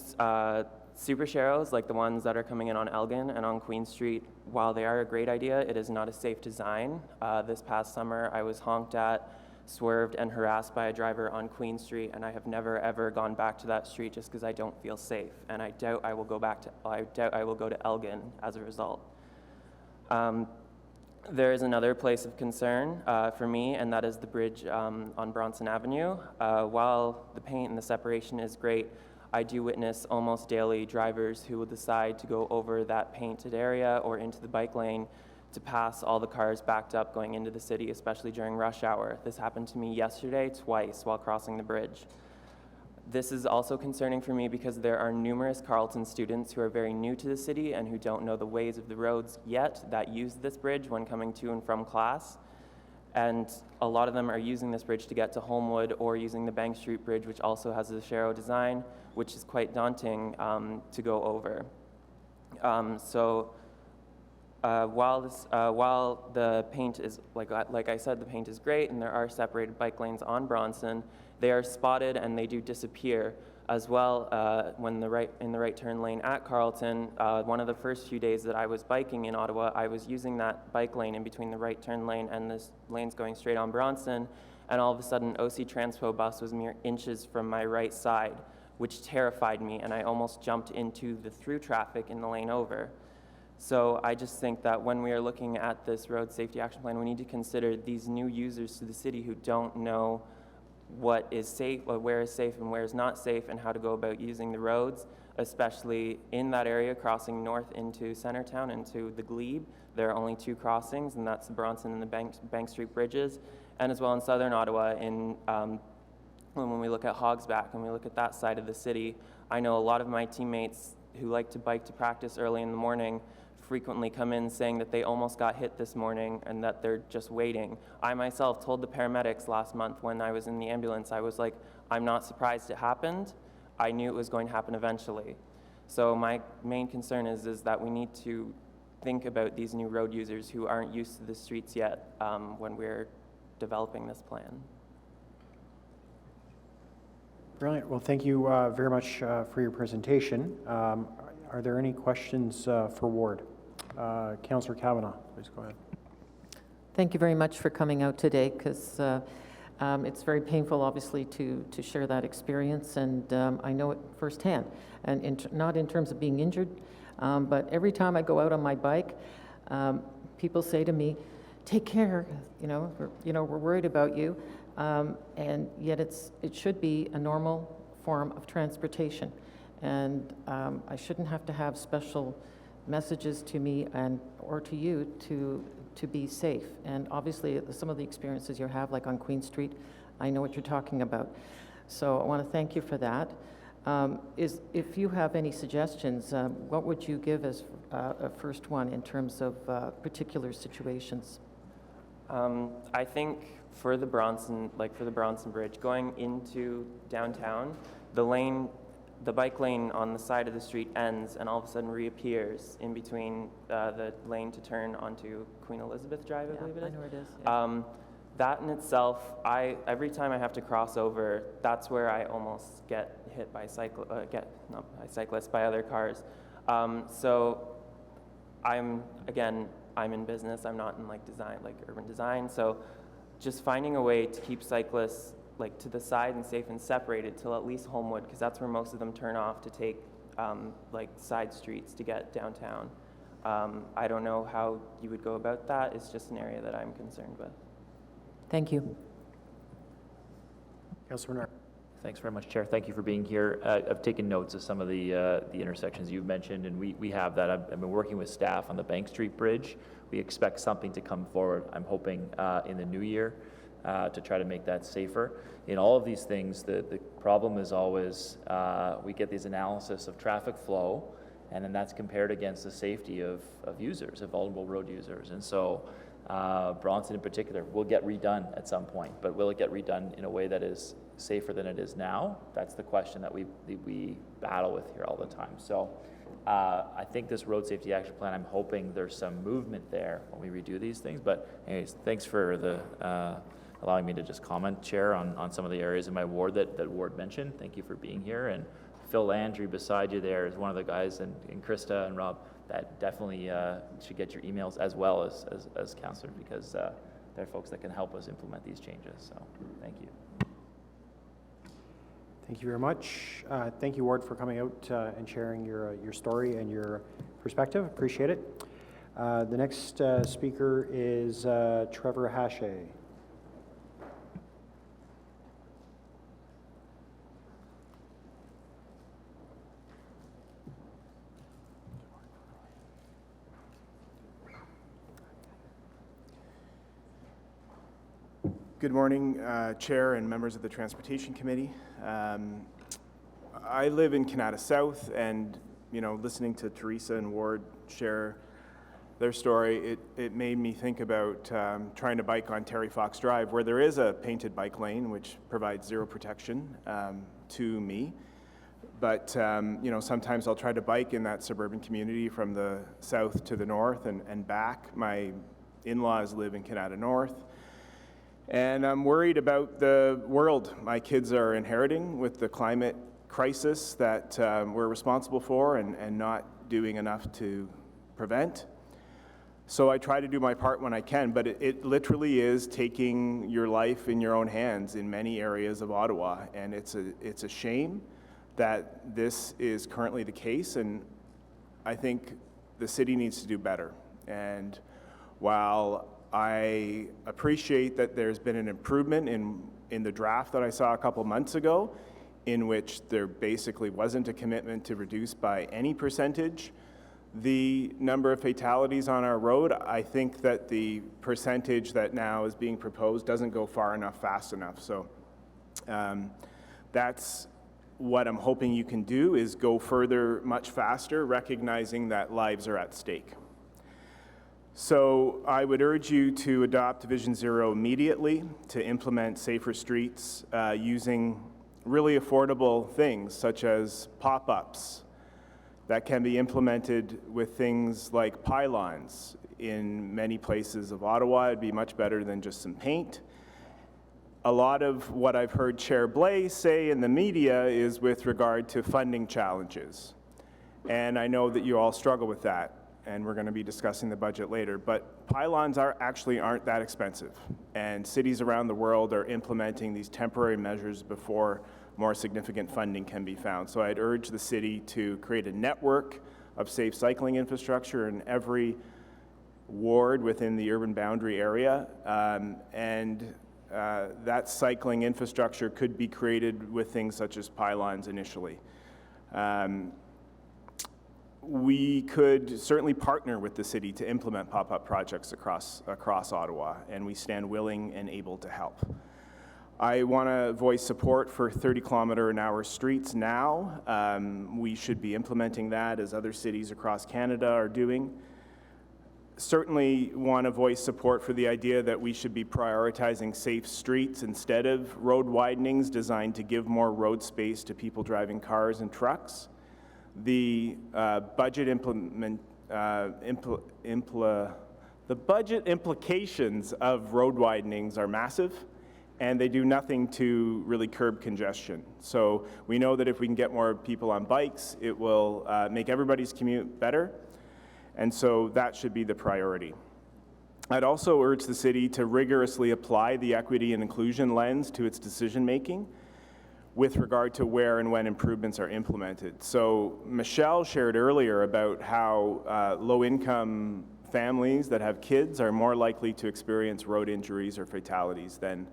super sharrows, like the ones that are coming in on Elgin and on Queen Street, while they are a great idea, it is not a safe design. This past summer, I was honked at, swerved, and harassed by a driver on Queen Street, and I have never ever gone back to that street just because I don't feel safe, and I doubt I will go to Elgin as a result. There is another place of concern for me, and that is the bridge on Bronson Avenue. While the paint and the separation is great, I do witness almost daily drivers who will decide to go over that painted area or into the bike lane to pass all the cars backed up going into the city, especially during rush hour. This happened to me yesterday twice while crossing the bridge. This is also concerning for me because there are numerous Carleton students who are very new to the city and who don't know the ways of the roads yet that use this bridge when coming to and from class. And a lot of them are using this bridge to get to Holmwood or using the Bank Street Bridge, which also has a sharrow design, which is quite daunting to go over. While the paint is, like I said, the paint is great and there are separated bike lanes on Bronson, they are spotted and they do disappear as well when in the right turn lane at Carleton. One of the first few days that I was biking in Ottawa, I was using that bike lane in between the right turn lane and the lanes going straight on Bronson, and all of a sudden OC Transpo bus was mere inches from my right side, which terrified me, and I almost jumped into the through traffic in the lane over. So I just think that when we are looking at this road safety action plan, we need to consider these new users to the city who don't know what is safe, or where is safe and where is not safe, and how to go about using the roads, especially in that area crossing north into Centertown, into the Glebe. There are only two crossings, and that's the Bronson and the Bank Street bridges, and as well in southern Ottawa, when we look at Hogsback and we look at that side of the city, I know a lot of my teammates who like to bike to practice early in the morning frequently come in saying that they almost got hit this morning and that they're just waiting. I myself told the paramedics last month when I was in the ambulance, I was like, I'm not surprised it happened. I knew it was going to happen eventually. So my main concern is that we need to think about these new road users who aren't used to the streets yet when we're developing this plan. Brilliant. Well, thank you very much for your presentation. Are there any questions for Ward? Councillor Kavanagh, please go ahead. Thank you very much for coming out today, because it's very painful, obviously, to share that experience, and I know it firsthand. And not in terms of being injured, but every time I go out on my bike, people say to me, "Take care, we're worried about you," and yet it should be a normal form of transportation, and I shouldn't have to have special messages to me or to you to be safe. And obviously, some of the experiences you have, like on Queen Street, I know what you're talking about. So I want to thank you for that. If you have any suggestions, what would you give as a first one in terms of particular situations? I think for the Bronson Bridge, going into downtown, the bike lane on the side of the street ends and all of a sudden reappears in between the lane to turn onto Queen Elizabeth Drive, I believe it is. I know where it is. Yeah. That in itself, every time I have to cross over, that's where I almost get hit by cyclists, by other cars. So I'm in business. I'm not in urban design. So just finding a way to keep cyclists to the side and safe and separated till at least Holmwood, because that's where most of them turn off to take side streets to get downtown. I don't know how you would go about that. It's just an area that I'm concerned with. Thank you. Councillor Bernard. Thanks very much, Chair. Thank you for being here. I've taken notes of some of the intersections you've mentioned, and we have that. I've been working with staff on the Bank Street Bridge. We expect something to come forward, I'm hoping, in the new year to try to make that safer. In all of these things, the problem is always we get these analysis of traffic flow, and then that's compared against the safety of users, of vulnerable road users. And so Bronson in particular will get redone at some point, but will it get redone in a way that is safer than it is now? That's the question that we battle with here all the time. So I think this road safety action plan, I'm hoping there's some movement there when we redo these things. But anyways, thanks for the allowing me to just comment, Chair, on some of the areas in my ward that Ward mentioned. Thank you for being here. And Phil Landry beside you there is one of the guys, and Krista and Rob, that definitely should get your emails as well as councillor, because they're folks that can help us implement these changes. So thank you. Thank you very much. Thank you, Ward, for coming out and sharing your story and your perspective. Appreciate it. The next speaker is Trevor Hache. Good morning, Chair and members of the Transportation Committee. I live in Canada South, and listening to Teresa and Ward share their story, it made me think about trying to bike on Terry Fox Drive, where there is a painted bike lane, which provides zero protection to me. But sometimes I'll try to bike in that suburban community from the south to the north and back. My in-laws live in Canada North. And I'm worried about the world my kids are inheriting with the climate crisis that we're responsible for and not doing enough to prevent. So I try to do my part when I can, but it literally is taking your life in your own hands in many areas of Ottawa. And it's a shame that this is currently the case, and I think the city needs to do better. And while I appreciate that there's been an improvement in the draft that I saw a couple months ago, in which there basically wasn't a commitment to reduce by any percentage the number of fatalities on our road. I think that the percentage that now is being proposed doesn't go far enough, fast enough. So that's what I'm hoping you can do, is go further much faster, recognizing that lives are at stake. So I would urge you to adopt Vision Zero immediately, to implement safer streets using really affordable things such as pop-ups that can be implemented with things like pylons. In many places of Ottawa, it'd be much better than just some paint. A lot of what I've heard Chair Blais say in the media is with regard to funding challenges. And I know that you all struggle with that, and we're going to be discussing the budget later, but pylons actually aren't that expensive. And cities around the world are implementing these temporary measures before more significant funding can be found. So I'd urge the city to create a network of safe cycling infrastructure in every ward within the urban boundary area. That cycling infrastructure could be created with things such as pylons initially. We could certainly partner with the city to implement pop-up projects across Ottawa, and we stand willing and able to help. I want to voice support for 30-kilometer-an-hour streets now. We should be implementing that, as other cities across Canada are doing. Certainly want to voice support for the idea that we should be prioritizing safe streets instead of road widenings designed to give more road space to people driving cars and trucks. The budget implications of road widenings are massive, and they do nothing to really curb congestion. So we know that if we can get more people on bikes, it will make everybody's commute better, and so that should be the priority. I'd also urge the city to rigorously apply the equity and inclusion lens to its decision-making with regard to where and when improvements are implemented. So Michelle shared earlier about how low-income families that have kids are more likely to experience road injuries or fatalities than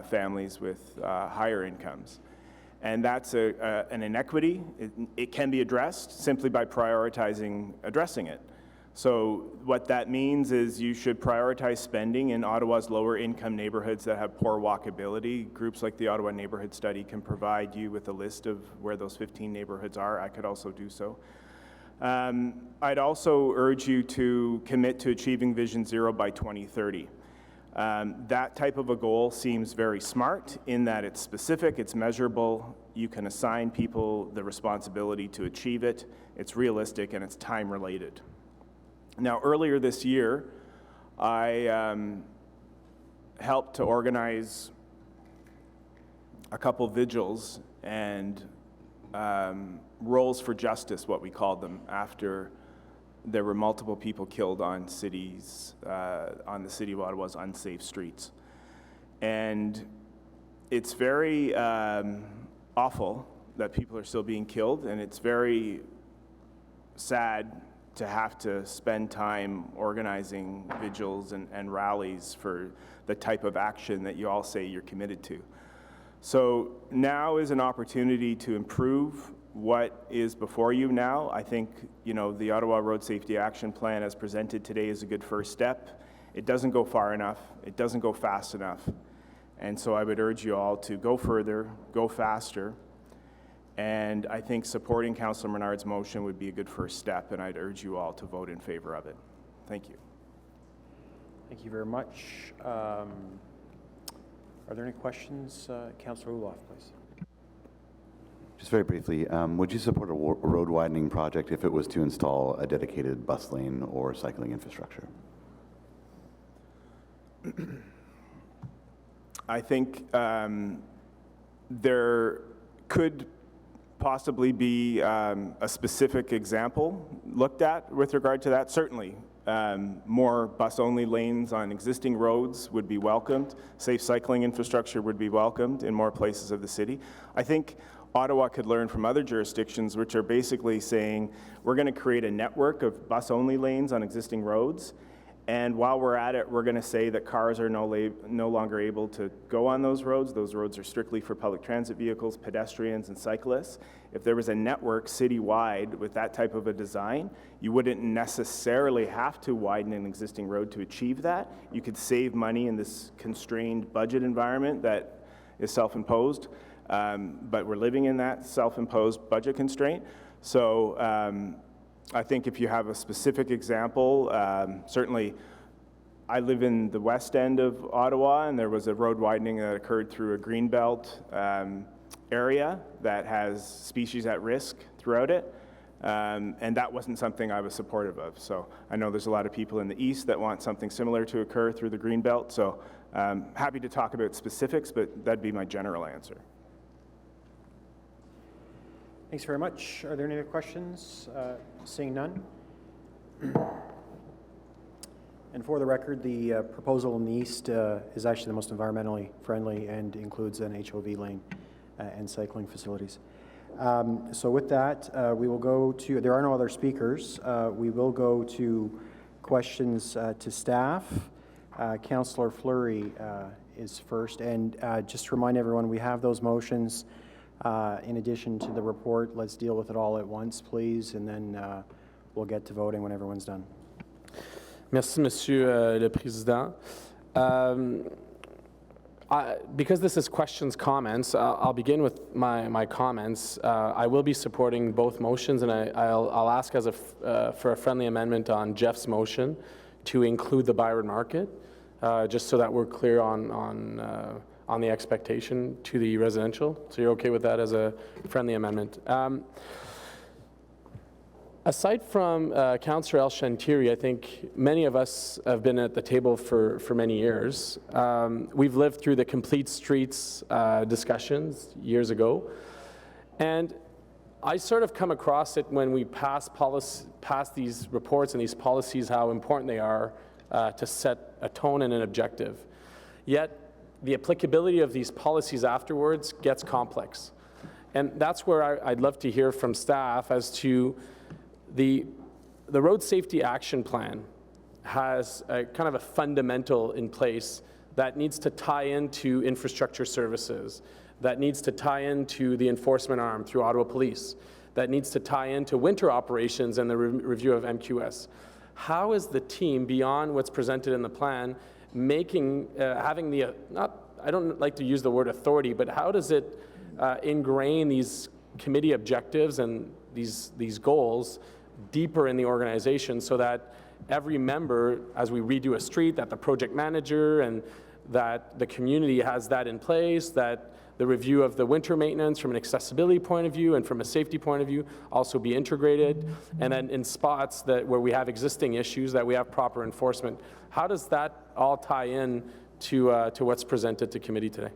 families with higher incomes. And that's an inequity. It can be addressed simply by prioritizing addressing it. So what that means is you should prioritize spending in Ottawa's lower income neighborhoods that have poor walkability. Groups like the Ottawa Neighborhood Study can provide you with a list of where those 15 neighborhoods are. I could also do so. I'd also urge you to commit to achieving Vision Zero by 2030. That type of a goal seems very smart in that it's specific, it's measurable, you can assign people the responsibility to achieve it, it's realistic, and it's time-related. Now, earlier this year, I helped to organize a couple vigils and rolls for justice, what we called them, after there were multiple people killed on the City of Ottawa's unsafe streets. And it's very awful that people are still being killed, and it's very sad to have to spend time organizing vigils and rallies for the type of action that you all say you're committed to. So now is an opportunity to improve what is before you now. I think, the Ottawa Road Safety Action Plan as presented today is a good first step. It doesn't go far enough. It doesn't go fast enough. And so I would urge you all to go further, go faster. And I think supporting Councillor Menard's motion would be a good first step, and I'd urge you all to vote in favor of it. Thank you. Thank you very much. Are there any questions? Councillor Ulof, please. Just very briefly, would you support a road widening project if it was to install a dedicated bus lane or cycling infrastructure? I think there could possibly be a specific example looked at with regard to that. Certainly, more bus-only lanes on existing roads would be welcomed. Safe cycling infrastructure would be welcomed in more places of the city. I think Ottawa could learn from other jurisdictions which are basically saying, we're going to create a network of bus-only lanes on existing roads, and while we're at it, we're going to say that cars are no longer able to go on those roads. Those roads are strictly for public transit vehicles, pedestrians, and cyclists. If there was a network citywide with that type of a design, you wouldn't necessarily have to widen an existing road to achieve that. You could save money in this constrained budget environment that is self-imposed, but we're living in that self-imposed budget constraint. So I think if you have a specific example, certainly I live in the west end of Ottawa, and there was a road widening that occurred through a greenbelt area that has species at risk throughout it, and that wasn't something I was supportive of. So I know there's a lot of people in the east that want something similar to occur through the greenbelt, so happy to talk about specifics, but that'd be my general answer. Thanks very much. Are there any other questions? Seeing none. And for the record, the proposal in the east is actually the most environmentally friendly and includes an HOV lane and cycling facilities. So with that, we will go to, there are no other speakers. We will go to questions to staff. Councillor Fleury is first. And just to remind everyone, we have those motions in addition to the report. Let's deal with it all at once, please, and then we'll get to voting when everyone's done. Merci, Monsieur le Président. Because this is questions, comments, I'll begin with my comments. I will be supporting both motions, and I'll ask as for a friendly amendment on Jeff's motion to include the Byron Market, just so that we're clear on the expectation to the residential. So you're okay with that as a friendly amendment? Aside from Councillor El Shantiri, I think many of us have been at the table for many years. We've lived through the Complete Streets discussions years ago, and I sort of come across it when we pass these reports and these policies, how important they are to set a tone and an objective. Yet the applicability of these policies afterwards gets complex. And that's where I'd love to hear from staff as to the Road Safety Action Plan has a kind of a fundamental in place that needs to tie into infrastructure services, that needs to tie into the enforcement arm through Ottawa Police, that needs to tie into winter operations and the review of MQS. How is the team, beyond what's presented in the plan, making, having the, I don't like to use the word authority, but how does it ingrain these committee objectives and these goals deeper in the organization so that every member, as we redo a street, that the project manager and that the community has that in place, that the review of the winter maintenance from an accessibility point of view and from a safety point of view also be integrated, and then in spots that where we have existing issues that we have proper enforcement. How does that all tie in to what's presented to committee today?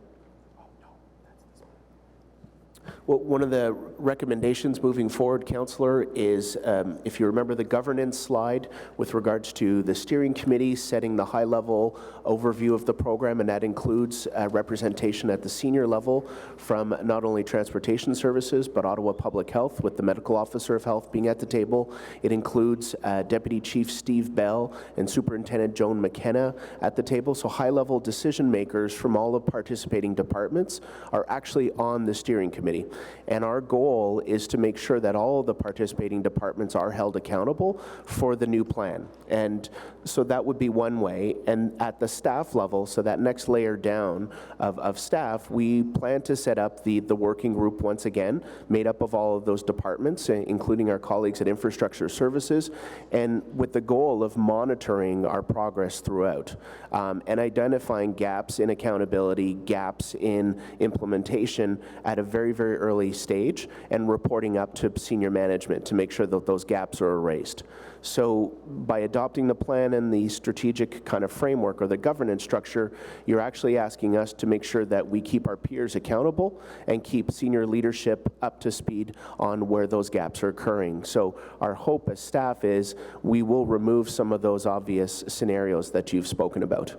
Well, one of the recommendations moving forward, Councillor, is if you remember the governance slide with regards to the steering committee setting the high-level overview of the program, and that includes representation at the senior level from not only transportation services but Ottawa Public Health, with the medical officer of health being at the table. It includes Deputy Chief Steve Bell and Superintendent Joan McKenna at the table. So high-level decision makers from all the participating departments are actually on the steering committee. And our goal is to make sure that all of the participating departments are held accountable for the new plan. And so that would be one way. And at the staff level, so that next layer down of staff, we plan to set up the working group once again, made up of all of those departments, including our colleagues at Infrastructure Services, and with the goal of monitoring our progress throughout and identifying gaps in accountability, gaps in implementation at a very, very early stage, and reporting up to senior management to make sure that those gaps are erased. So by adopting the plan and the strategic kind of framework or the governance structure, you're actually asking us to make sure that we keep our peers accountable and keep senior leadership up to speed on where those gaps are occurring. So our hope as staff is we will remove some of those obvious scenarios that you've spoken about.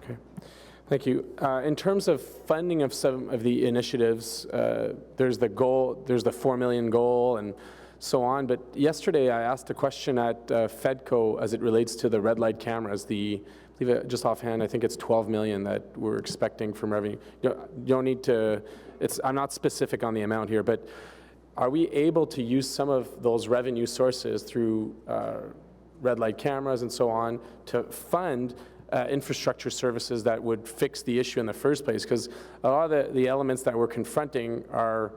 Okay, thank you. In terms of funding of some of the initiatives, there's the goal, there's the $4 million goal and so on, but yesterday I asked a question at FEDCO as it relates to the red light cameras. I believe just offhand, I think it's 12 million that we're expecting from revenue. You don't need to, I'm not specific on the amount here, but are we able to use some of those revenue sources through red light cameras and so on to fund infrastructure services that would fix the issue in the first place? Because a lot of the elements that we're confronting are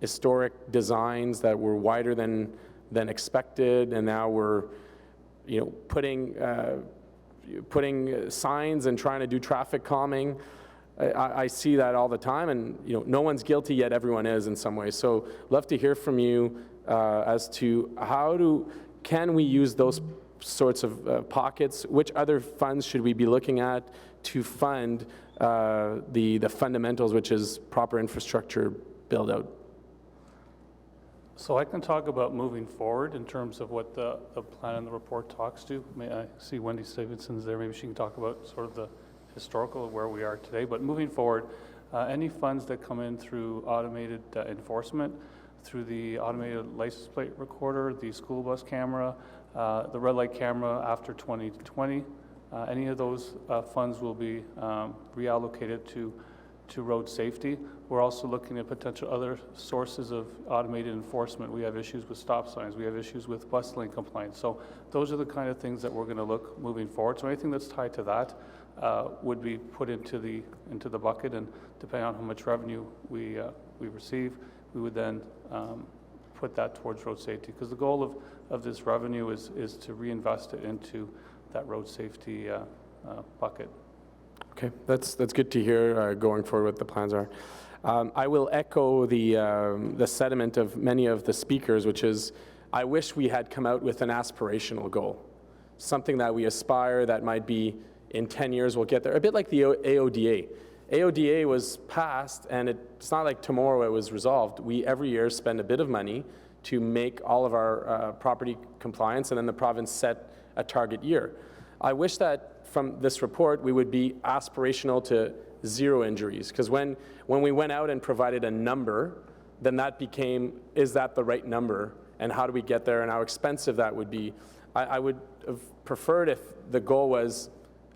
historic designs that were wider than expected, and now we're, putting signs and trying to do traffic calming. I see that all the time, and no one's guilty yet everyone is in some way. So love to hear from you as to can we use those sorts of pockets? Which other funds should we be looking at to fund the fundamentals, which is proper infrastructure build out? So I can talk about moving forward in terms of what the plan and the report talks to. I see Wendy Stevenson's there. Maybe she can talk about sort of the historical of where we are today. But moving forward, any funds that come in through automated enforcement, through the automated license plate recorder, the school bus camera, the red light camera after 2020, any of those funds will be reallocated to road safety. We're also looking at potential other sources of automated enforcement. We have issues with stop signs. We have issues with bus lane compliance. So those are the kind of things that we're going to look moving forward. So anything that's tied to that would be put into the bucket, and depending on how much revenue we receive, we would then put that towards road safety. Because the goal of this revenue is to reinvest it into that road safety bucket. Okay, that's good to hear going forward what the plans are. I will echo the sentiment of many of the speakers, which is I wish we had come out with an aspirational goal, something that we aspire that might be in 10 years we'll get there, a bit like the AODA. AODA was passed, and it's not like tomorrow it was resolved. We every year spend a bit of money to make all of our property compliance, and then the province set a target year. I wish that from this report we would be aspirational to 0 injuries, because when we went out and provided a number, then that became, is that the right number, and how do we get there, and how expensive that would be. I would have preferred if the goal was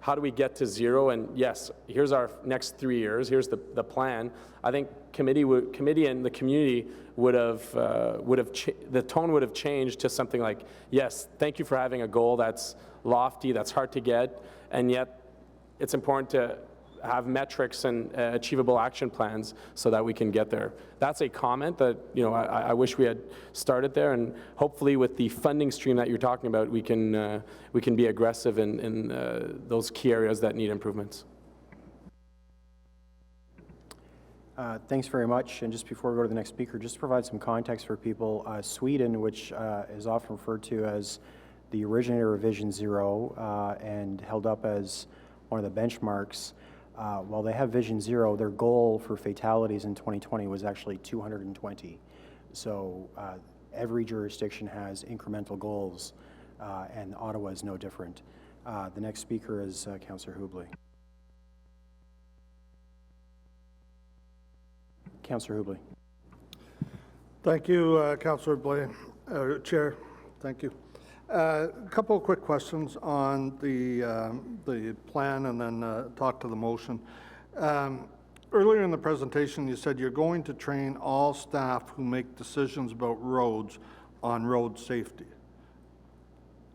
how do we get to zero? And yes, here's our next 3 years, here's the plan. I think committee and the community the tone would have changed to something like, yes, thank you for having a goal that's lofty, that's hard to get, and yet it's important to have metrics and achievable action plans so that we can get there. That's a comment that, you know, I wish we had started there, and hopefully with the funding stream that you're talking about, we can be aggressive in those key areas that need improvements. Thanks very much. And just before we go to the next speaker, just to provide some context for people, Sweden, which is often referred to as the originator of Vision Zero and held up as one of the benchmarks, while they have Vision Zero, their goal for fatalities in 2020 was actually 220. So every jurisdiction has incremental goals, and Ottawa is no different. The next speaker is Councillor Hubley. Councillor Hubley. Thank you, Councillor Chair. Thank you. A couple of quick questions on the plan, and then talk to the motion. Earlier in the presentation, you said you're going to train all staff who make decisions about roads on road safety.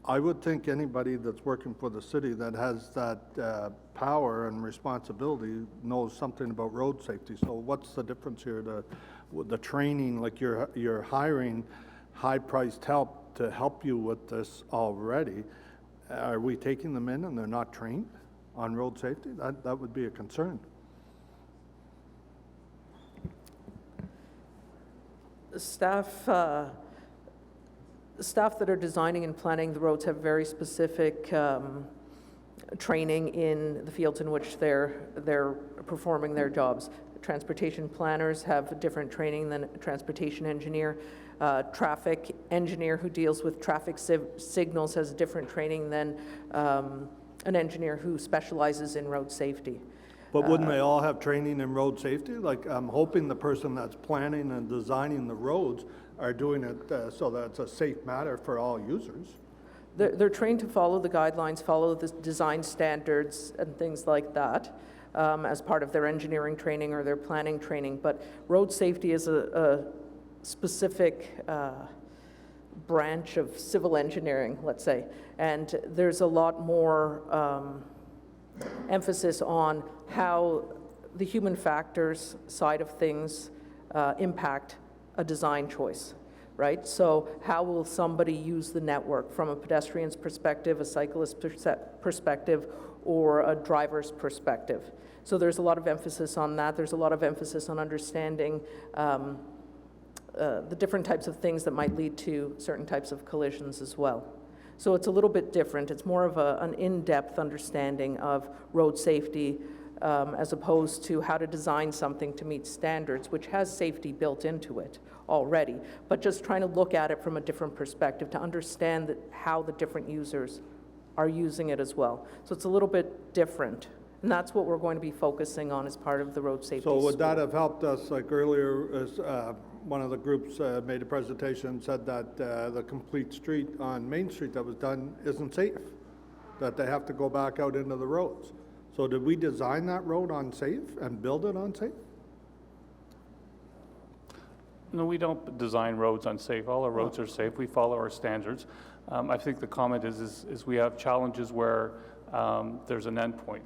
I would think anybody that's working for the city that has that power and responsibility knows something about road safety. So what's the difference here? The training, like you're hiring high-priced help to help you with this already. Are we taking them in and they're not trained on road safety? That would be a concern. Staff that are designing and planning the roads have very specific training in the fields in which they're performing their jobs. Transportation planners have different training than a transportation engineer. Traffic engineer who deals with traffic signals has different training than an engineer who specializes in road safety. But wouldn't they all have training in road safety? Like, I'm hoping the person that's planning and designing the roads are doing it so that it's a safe matter for all users. They're trained to follow the guidelines, follow the design standards and things like that as part of their engineering training or their planning training. But road safety is a specific branch of civil engineering, let's say. And there's a lot more emphasis on how the human factors side of things impact a design choice, right? So how will somebody use the network from a pedestrian's perspective, a cyclist's perspective, or a driver's perspective? So there's a lot of emphasis on that. There's a lot of emphasis on understanding the different types of things that might lead to certain types of collisions as well. So it's a little bit different. It's more of an in-depth understanding of road safety as opposed to how to design something to meet standards, which has safety built into it already, but just trying to look at it from a different perspective to understand how the different users are using it as well. So it's a little bit different. And that's what we're going to be focusing on as part of the road safety. So would that have helped us, like earlier, as one of the groups made a presentation, said that the complete street on Main Street that was done isn't safe, that they have to go back out into the roads. So did we design that road unsafe and build it unsafe? No, we don't design roads unsafe. All our roads are safe. We follow our standards. I think the comment is we have challenges where there's an endpoint.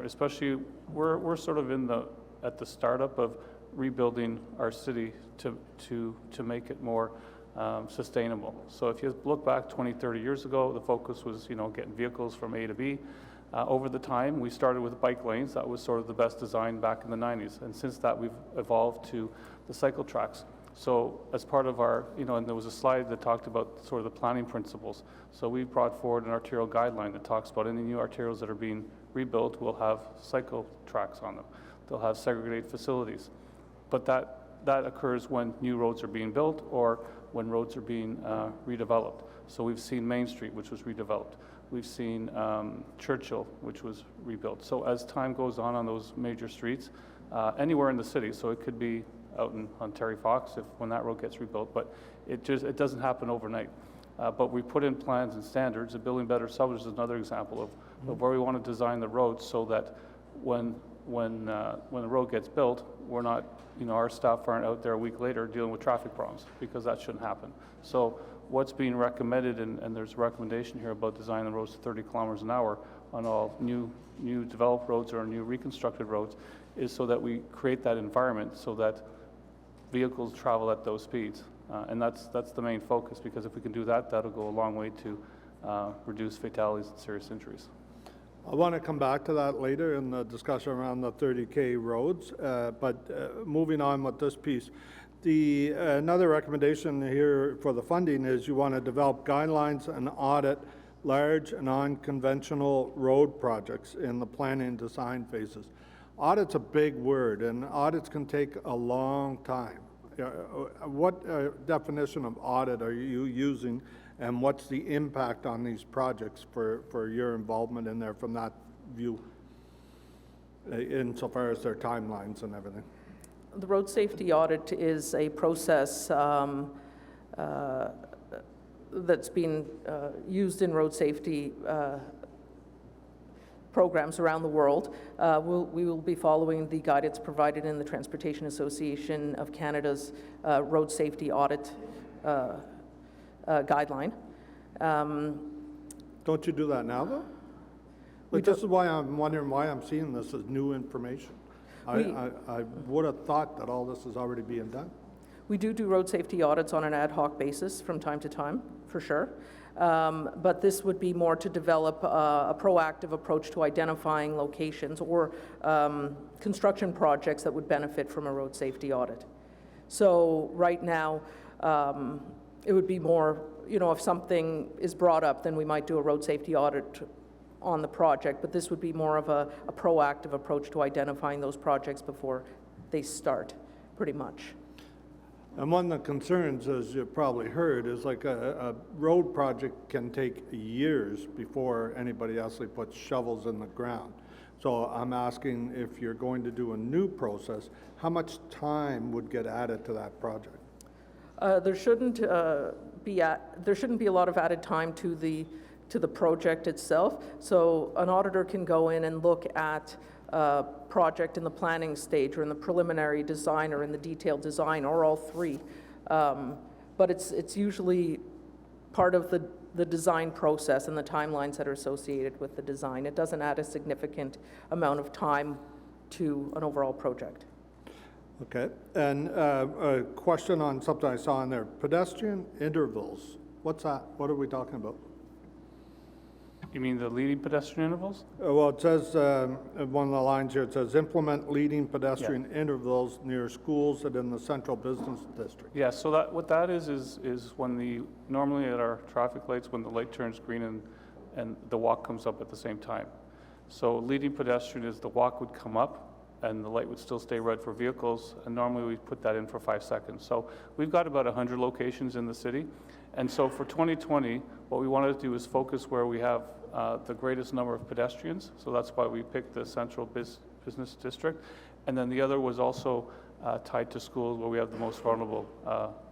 Especially, we're sort of at the startup of rebuilding our city to make it more sustainable. So if you look back 20, 30 years ago, the focus was, you know, getting vehicles from A to B. Over the time, we started with bike lanes. That was sort of the best design back in the 90s. And since that, we've evolved to the cycle tracks. So as part of our, you know, and there was a slide that talked about sort of the planning principles. So we brought forward an arterial guideline that talks about any new arterials that are being rebuilt will have cycle tracks on them. They'll have segregated facilities. But that occurs when new roads are being built or when roads are being redeveloped. So we've seen Main Street, which was redeveloped. We've seen Churchill, which was rebuilt. So as time goes on those major streets, anywhere in the city, so it could be out on Terry Fox when that road gets rebuilt, but it doesn't happen overnight. But we put in plans and standards. The Building Better Suburbs is another example of of where we want to design the roads so that when the road gets built, we're not, our staff aren't out there a week later dealing with traffic problems, because that shouldn't happen. So what's being recommended, and there's a recommendation here about designing the roads to 30 kilometers an hour on all new developed roads or new reconstructed roads, is so that we create that environment so that vehicles travel at those speeds. And that's the main focus, because if we can do that, that'll go a long way to reduce fatalities and serious injuries. I want to come back to that later in the discussion around the 30K roads, but moving on with this piece, another recommendation here for the funding is you want to develop guidelines and audit large and unconventional road projects in the planning and design phases. Audit's a big word, and audits can take a long time. What definition of audit are you using, and what's the impact on these projects for your involvement in there from that view, insofar as their timelines and everything? The road safety audit is a process that's been used in road safety programs around the world. We will be following the guidance provided in the Transportation Association of Canada's road safety audit guideline. Don't you do that now, though? But this is why I'm wondering why I'm seeing this as new information. I would have thought that all this is already being done. We do road safety audits on an ad hoc basis from time to time, for sure. But this would be more to develop a proactive approach to identifying locations or construction projects that would benefit from a road safety audit. So right now, it would be more, if something is brought up, then we might do a road safety audit on the project, but this would be more of a proactive approach to identifying those projects before they start, pretty much. And one of the concerns, as you probably heard, is like a road project can take years before anybody actually puts shovels in the ground. So I'm asking, if you're going to do a new process, how much time would get added to that project? There shouldn't be a lot of added time to the project itself. So an auditor can go in and look at a project in the planning stage or in the preliminary design or in the detailed design or all three. But it's usually part of the design process and the timelines that are associated with the design. It doesn't add a significant amount of time to an overall project. Okay, and a question on something I saw in there, pedestrian intervals. What's that? What are we talking about? You mean the leading pedestrian intervals? Well, it says, one of the lines here, it says, implement leading pedestrian intervals near schools and in the central business district. Yeah, so what that is when normally at our traffic lights, when the light turns green and the walk comes up at the same time. So leading pedestrian is the walk would come up and the light would still stay red for vehicles, and normally we put that in for 5 seconds. So we've got about 100 locations in the city, and so for 2020, what we wanted to do is focus where we have the greatest number of pedestrians, so that's why we picked the central business district, and then the other was also tied to schools where we have the most vulnerable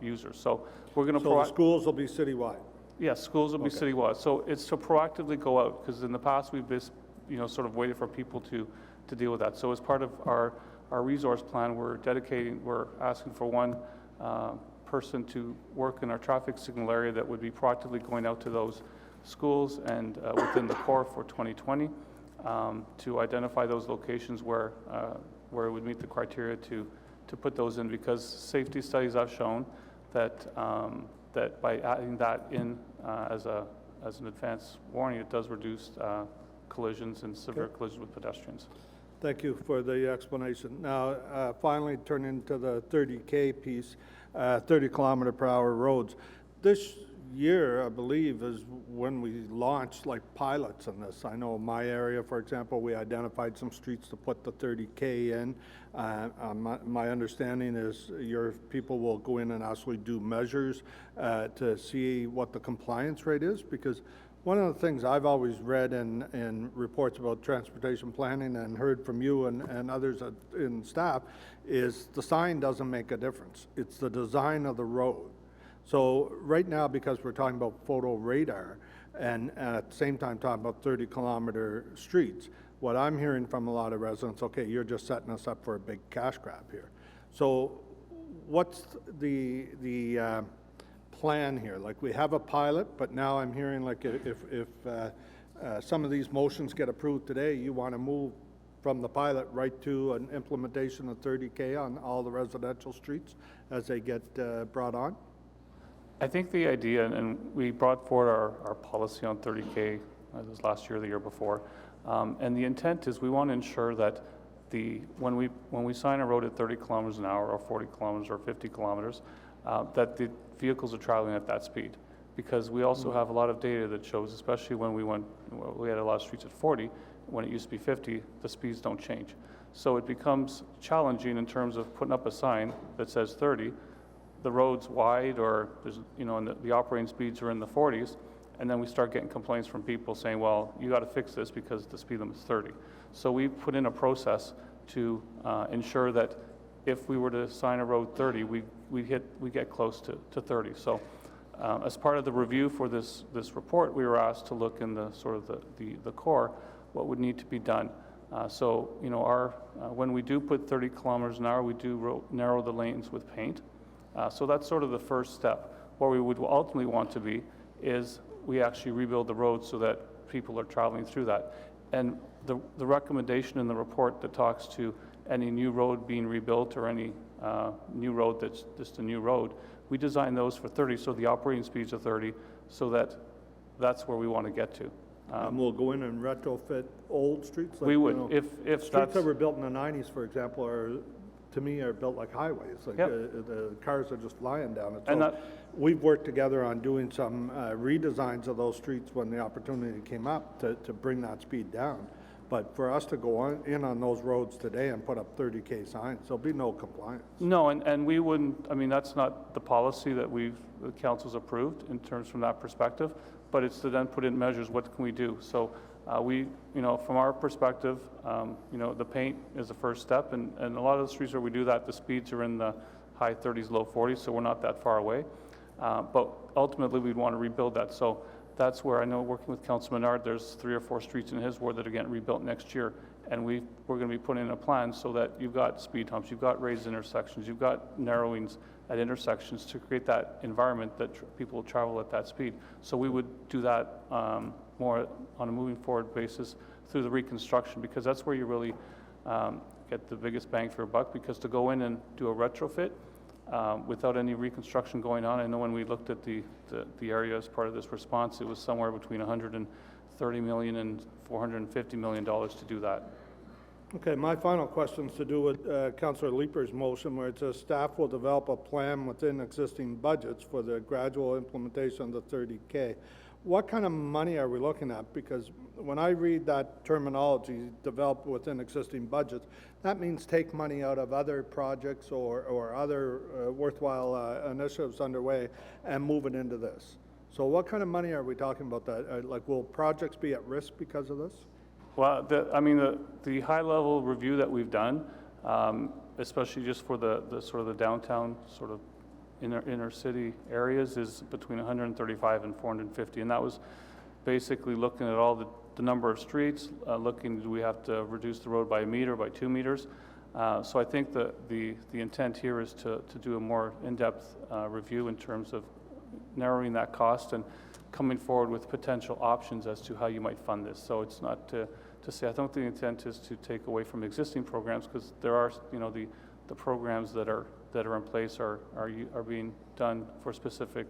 users. So we're going to... So the schools will be citywide? Yes, schools will be citywide. So it's to proactively go out, because in the past we've just, sort of waited for people to deal with that. So as part of our resource plan, we're asking for one person to work in our traffic signal area that would be proactively going out to those schools and within the core for 2020 to identify those locations where it would meet the criteria to put those in, because safety studies have shown that that by adding that in as an advance warning, it does reduce collisions and severe collisions with pedestrians. Thank you for the explanation. Now, finally, turning to the 30K piece, 30 kilometer per hour roads. This year, I believe, is when we launched like pilots in this. I know in my area, for example, we identified some streets to put the 30K in. My understanding is your people will go in and actually do measures to see what the compliance rate is, because one of the things I've always read in reports about transportation planning and heard from you and others in staff is the sign doesn't make a difference. It's the design of the road. So right now, because we're talking about photo radar, and at the same time talking about 30-kilometer streets. What I'm hearing from a lot of residents, okay, you're just setting us up for a big cash grab here. So what's the plan here? Like, we have a pilot, but now I'm hearing like if some of these motions get approved today, you want to move from the pilot right to an implementation of 30K on all the residential streets as they get brought on? I think the idea, and we brought forward our policy on 30K, it was last year or the year before, and the intent is we want to ensure that when we sign a road at 30 kilometers an hour or 40 kilometers or 50 kilometers, that the vehicles are traveling at that speed. Because we also have a lot of data that shows, especially when we had a lot of streets at 40, when it used to be 50, the speeds don't change. So it becomes challenging in terms of putting up a sign that says 30, the road's wide, or there's, and the operating speeds are in the 40s, and then we start getting complaints from people saying, well, you got to fix this because the speed limit is 30. So we put in a process to ensure that if we were to sign a road 30, we get close to 30. So as part of the review for this report, we were asked to look in the sort of the core, what would need to be done. When we do put 30 kilometers an hour, we do narrow the lanes with paint. So that's sort of the first step. Where we would ultimately want to be is we actually rebuild the road so that people are traveling through that. And the recommendation in the report that talks to any new road being rebuilt or any new road that's just a new road, we design those for 30, so the operating speeds are 30, so that's where we want to get to. And we'll go in and retrofit old streets? Like, we would, if streets that were built in the 90s, for example, to me, are built like highways. Like, the cars are just flying down it. So we've worked together on doing some redesigns of those streets when the opportunity came up to bring that speed down. But for us to go in on those roads today and put up 30K signs, there'll be no compliance. No, and we wouldn't, that's not the policy that the council's approved in terms from that perspective, but it's to then put in measures, what can we do? So from our perspective, the paint is the first step, and a lot of the streets where we do that, the speeds are in the high 30s, low 40s, so we're not that far away. But ultimately, we'd want to rebuild that. So that's where I know, working with Councilor Menard, there's 3 or 4 streets in his ward that are getting rebuilt next year, and we're going to be putting in a plan so that you've got speed humps, you've got raised intersections, you've got narrowings at intersections to create that environment that people will travel at that speed. So we would do that more on a moving forward basis through the reconstruction, because that's where you really get the biggest bang for your buck, because to go in and do a retrofit without any reconstruction going on, I know when we looked at the area as part of this response, it was somewhere between $130 million and $450 million to do that. Okay, my final question is to do with Councillor Leeper's motion, where it says staff will develop a plan within existing budgets for the gradual implementation of the 30K. What kind of money are we looking at? Because when I read that terminology, develop within existing budgets, that means take money out of other projects or other worthwhile initiatives underway and move it into this. So what kind of money are we talking about that? Like, will projects be at risk because of this? Well, the high-level review that we've done, especially just for the sort of the downtown sort of inner city areas, is between 135 and 450, and that was basically looking at all the number of streets, looking, do we have to reduce the road by a meter, by 2 meters? So I think the intent here is to do a more in-depth review in terms of narrowing that cost and coming forward with potential options as to how you might fund this. So it's not to say, I don't think the intent is to take away from existing programs, because there are, the programs that are in place are being done for specific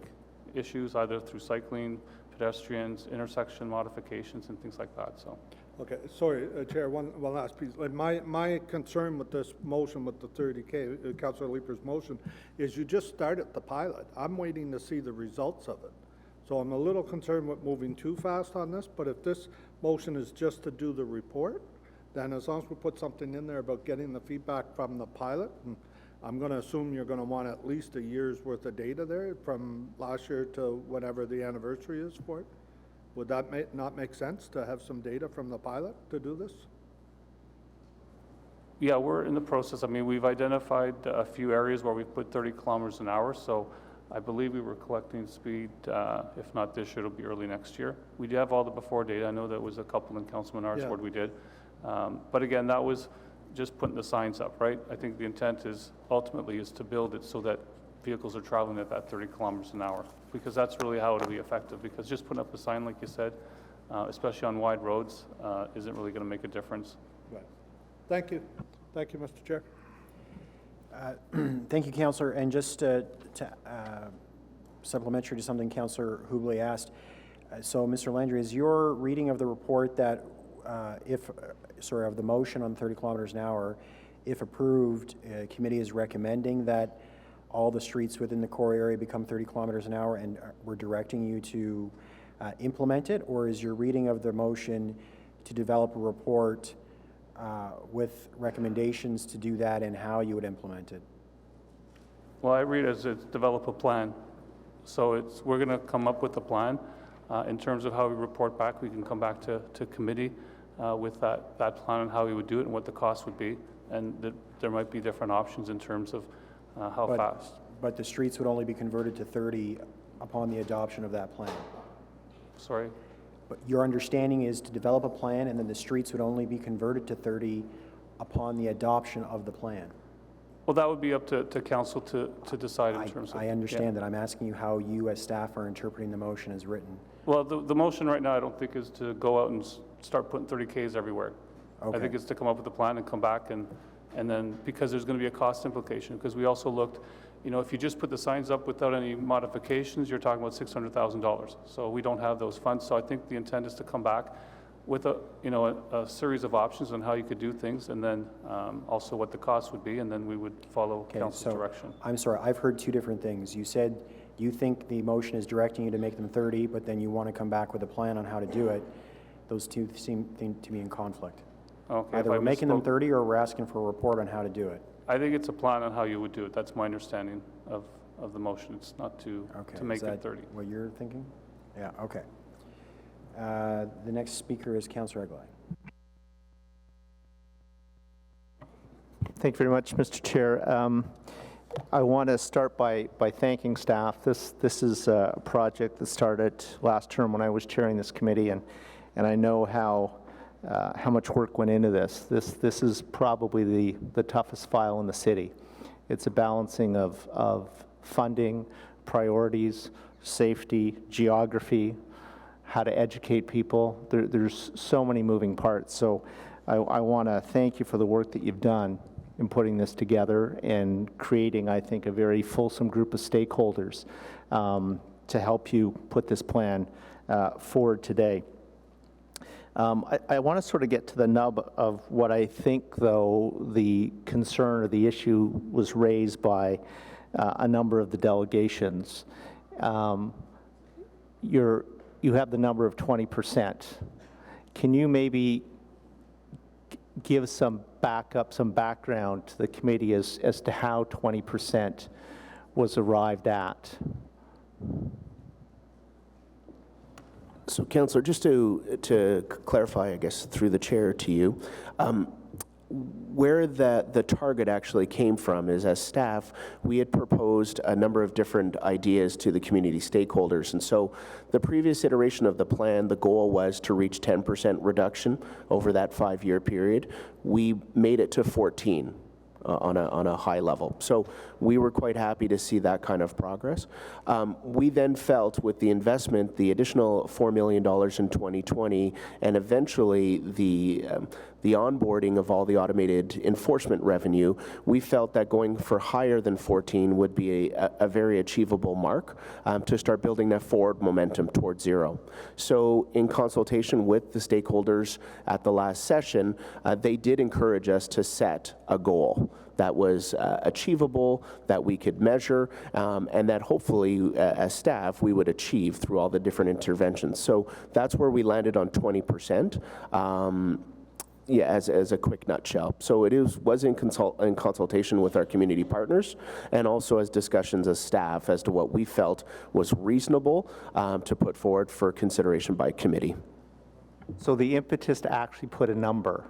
issues, either through cycling, pedestrians, intersection modifications, and things like that. So. Okay, sorry, Chair, one last piece. Like, my concern with this motion, with the 30K, Councillor Leeper's motion, is you just started the pilot. I'm waiting to see the results of it. So I'm a little concerned with moving too fast on this, but if this motion is just to do the report, then as long as we put something in there about getting the feedback from the pilot, and I'm going to assume you're going to want at least a year's worth of data there from last year to whatever the anniversary is for it. Would that not make sense to have some data from the pilot to do this? Yeah, we're in the process. We've identified a few areas where we've put 30 kilometers an hour, so I believe we were collecting speed, if not this year, it'll be early next year. We do have all the before data. I know there was a couple in Councilman R's ward we did. But again, that was just putting the signs up, right? I think the intent is ultimately is to build it so that vehicles are traveling at that 30 kilometers an hour, because that's really how it'll be effective. Because just putting up a sign, like you said, especially on wide roads, isn't really going to make a difference. Right. Thank you. Thank you, Mr. Chair. Thank you, Councillor. And just supplementary to something Councillor Hubley asked, so Mr. Landry, is your reading of the report that of the motion on 30 kilometers an hour, if approved, committee is recommending that all the streets within the core area become 30 kilometers an hour, and we're directing you to implement it? Or is your reading of the motion to develop a report with recommendations to do that and how you would implement it? Well, I read it as it's develop a plan. So we're going to come up with a plan. In terms of how we report back, we can come back to committee with that plan on how we would do it and what the cost would be. And there might be different options in terms of how fast. But the streets would only be converted to 30 upon the adoption of that plan. Sorry? But your understanding is to develop a plan and then the streets would only be converted to 30 upon the adoption of the plan. Well, that would be up to council to decide in terms of... I understand that. I'm asking you how you as staff are interpreting the motion as written. Well, the motion right now, I don't think is to go out and start putting 30Ks everywhere. Okay. I think it's to come up with a plan and come back and then, because there's going to be a cost implication, because we also looked, you know, if you just put the signs up without any modifications, you're talking about $600,000. So we don't have those funds. So I think the intent is to come back with a series of options on how you could do things, and then also what the cost would be, and then we would follow council's direction. I'm sorry, I've heard two different things. You said you think the motion is directing you to make them 30, but then you want to come back with a plan on how to do it. Those two seem to be in conflict. Okay, Either we're making them 30 or we're asking for a report on how to do it. I think it's a plan on how you would do it. That's my understanding of the motion. It's not to make it 30. What you're thinking? Yeah, okay. The next speaker is Councillor Egley. Thank you very much, Mr. Chair. I want to start by thanking staff. This is a project that started last term when I was chairing this committee, and I know how much work went into this. This is probably the toughest file in the city. It's a balancing of funding, priorities, safety, geography, how to educate people. There's so many moving parts. So I want to thank you for the work that you've done in putting this together and creating, I think, a very fulsome group of stakeholders to help you put this plan forward today. I want to sort of get to the nub of what I think, though, the concern or the issue was raised by a number of the delegations. You have the number of 20%. Can you maybe give some background to the committee as to how 20% was arrived at? So, Councillor, just to clarify, I guess, through the chair to you, where the target actually came from is, as staff, we had proposed a number of different ideas to the community stakeholders. And so the previous iteration of the plan, the goal was to reach 10% reduction over that 5-year period. We made it to 14 on a high level. So we were quite happy to see that kind of progress. We then felt with the investment, the additional $4 million in 2020, and eventually the onboarding of all the automated enforcement revenue, we felt that going for higher than 14 would be a very achievable mark to start building that forward momentum towards zero. So in consultation with the stakeholders at the last session, they did encourage us to set a goal that was achievable, that we could measure, and that hopefully as staff we would achieve through all the different interventions. So that's where we landed on 20%. Yeah, as a quick nutshell. So it was in consultation with our community partners, and also as discussions as staff as to what we felt was reasonable to put forward for consideration by committee. So the impetus to actually put a number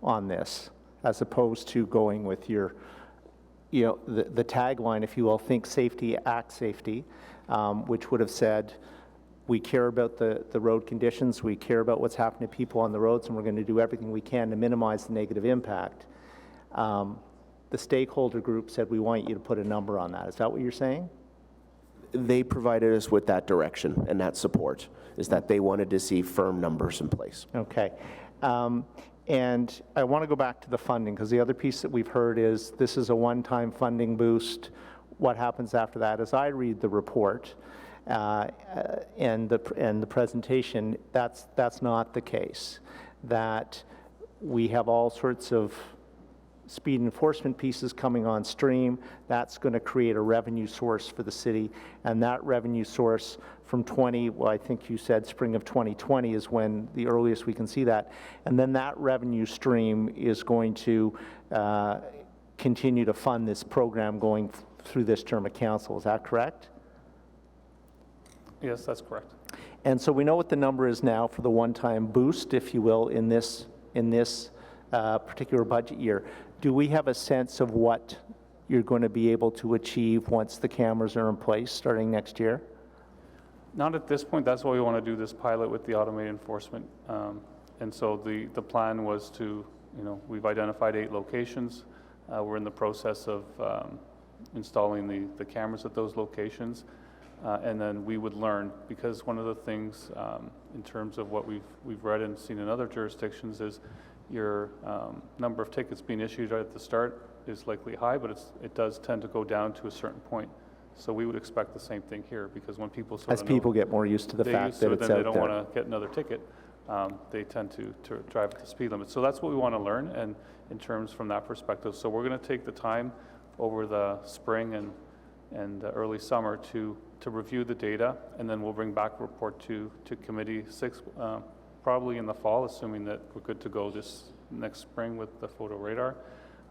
on this, as opposed to going with your you know, the tagline, if you will, think safety, act safety, which would have said, we care about the road conditions, we care about what's happening to people on the roads, and we're going to do everything we can to minimize the negative impact. The stakeholder group said, we want you to put a number on that. Is that what you're saying? They provided us with that direction and that support, is that they wanted to see firm numbers in place. Okay. And I want to go back to the funding, because the other piece that we've heard is this is a one-time funding boost. What happens after that? As I read the report and the presentation, that's not the case. That we have all sorts of speed enforcement pieces coming on stream. That's going to create a revenue source for the city, and that revenue source from I think you said spring of 2020 is when the earliest we can see that, and then that revenue stream is going to continue to fund this program going through this term of council. Is that correct? Yes, that's correct. And so we know what the number is now for the one-time boost, if you will, in this particular budget year. Do we have a sense of what you're going to be able to achieve once the cameras are in place starting next year? Not at this point. That's why we want to do this pilot with the automated enforcement. And so the plan was to, you know, we've identified 8 locations. We're in the process of installing the cameras at those locations. And then we would learn, because one of the things in terms of what we've read and seen in other jurisdictions is your number of tickets being issued right at the start is likely high, but it does tend to go down to a certain point. So we would expect the same thing here, because when people as people get more used to the fact that it's out there, they don't want to get another ticket. They tend to drive at the speed limit. So that's what we want to learn, and in terms from that perspective. So we're going to take the time over the spring and early summer to review the data, and then we'll bring back a report to Committee 6, probably in the fall, assuming that we're good to go this next spring with the photo radar.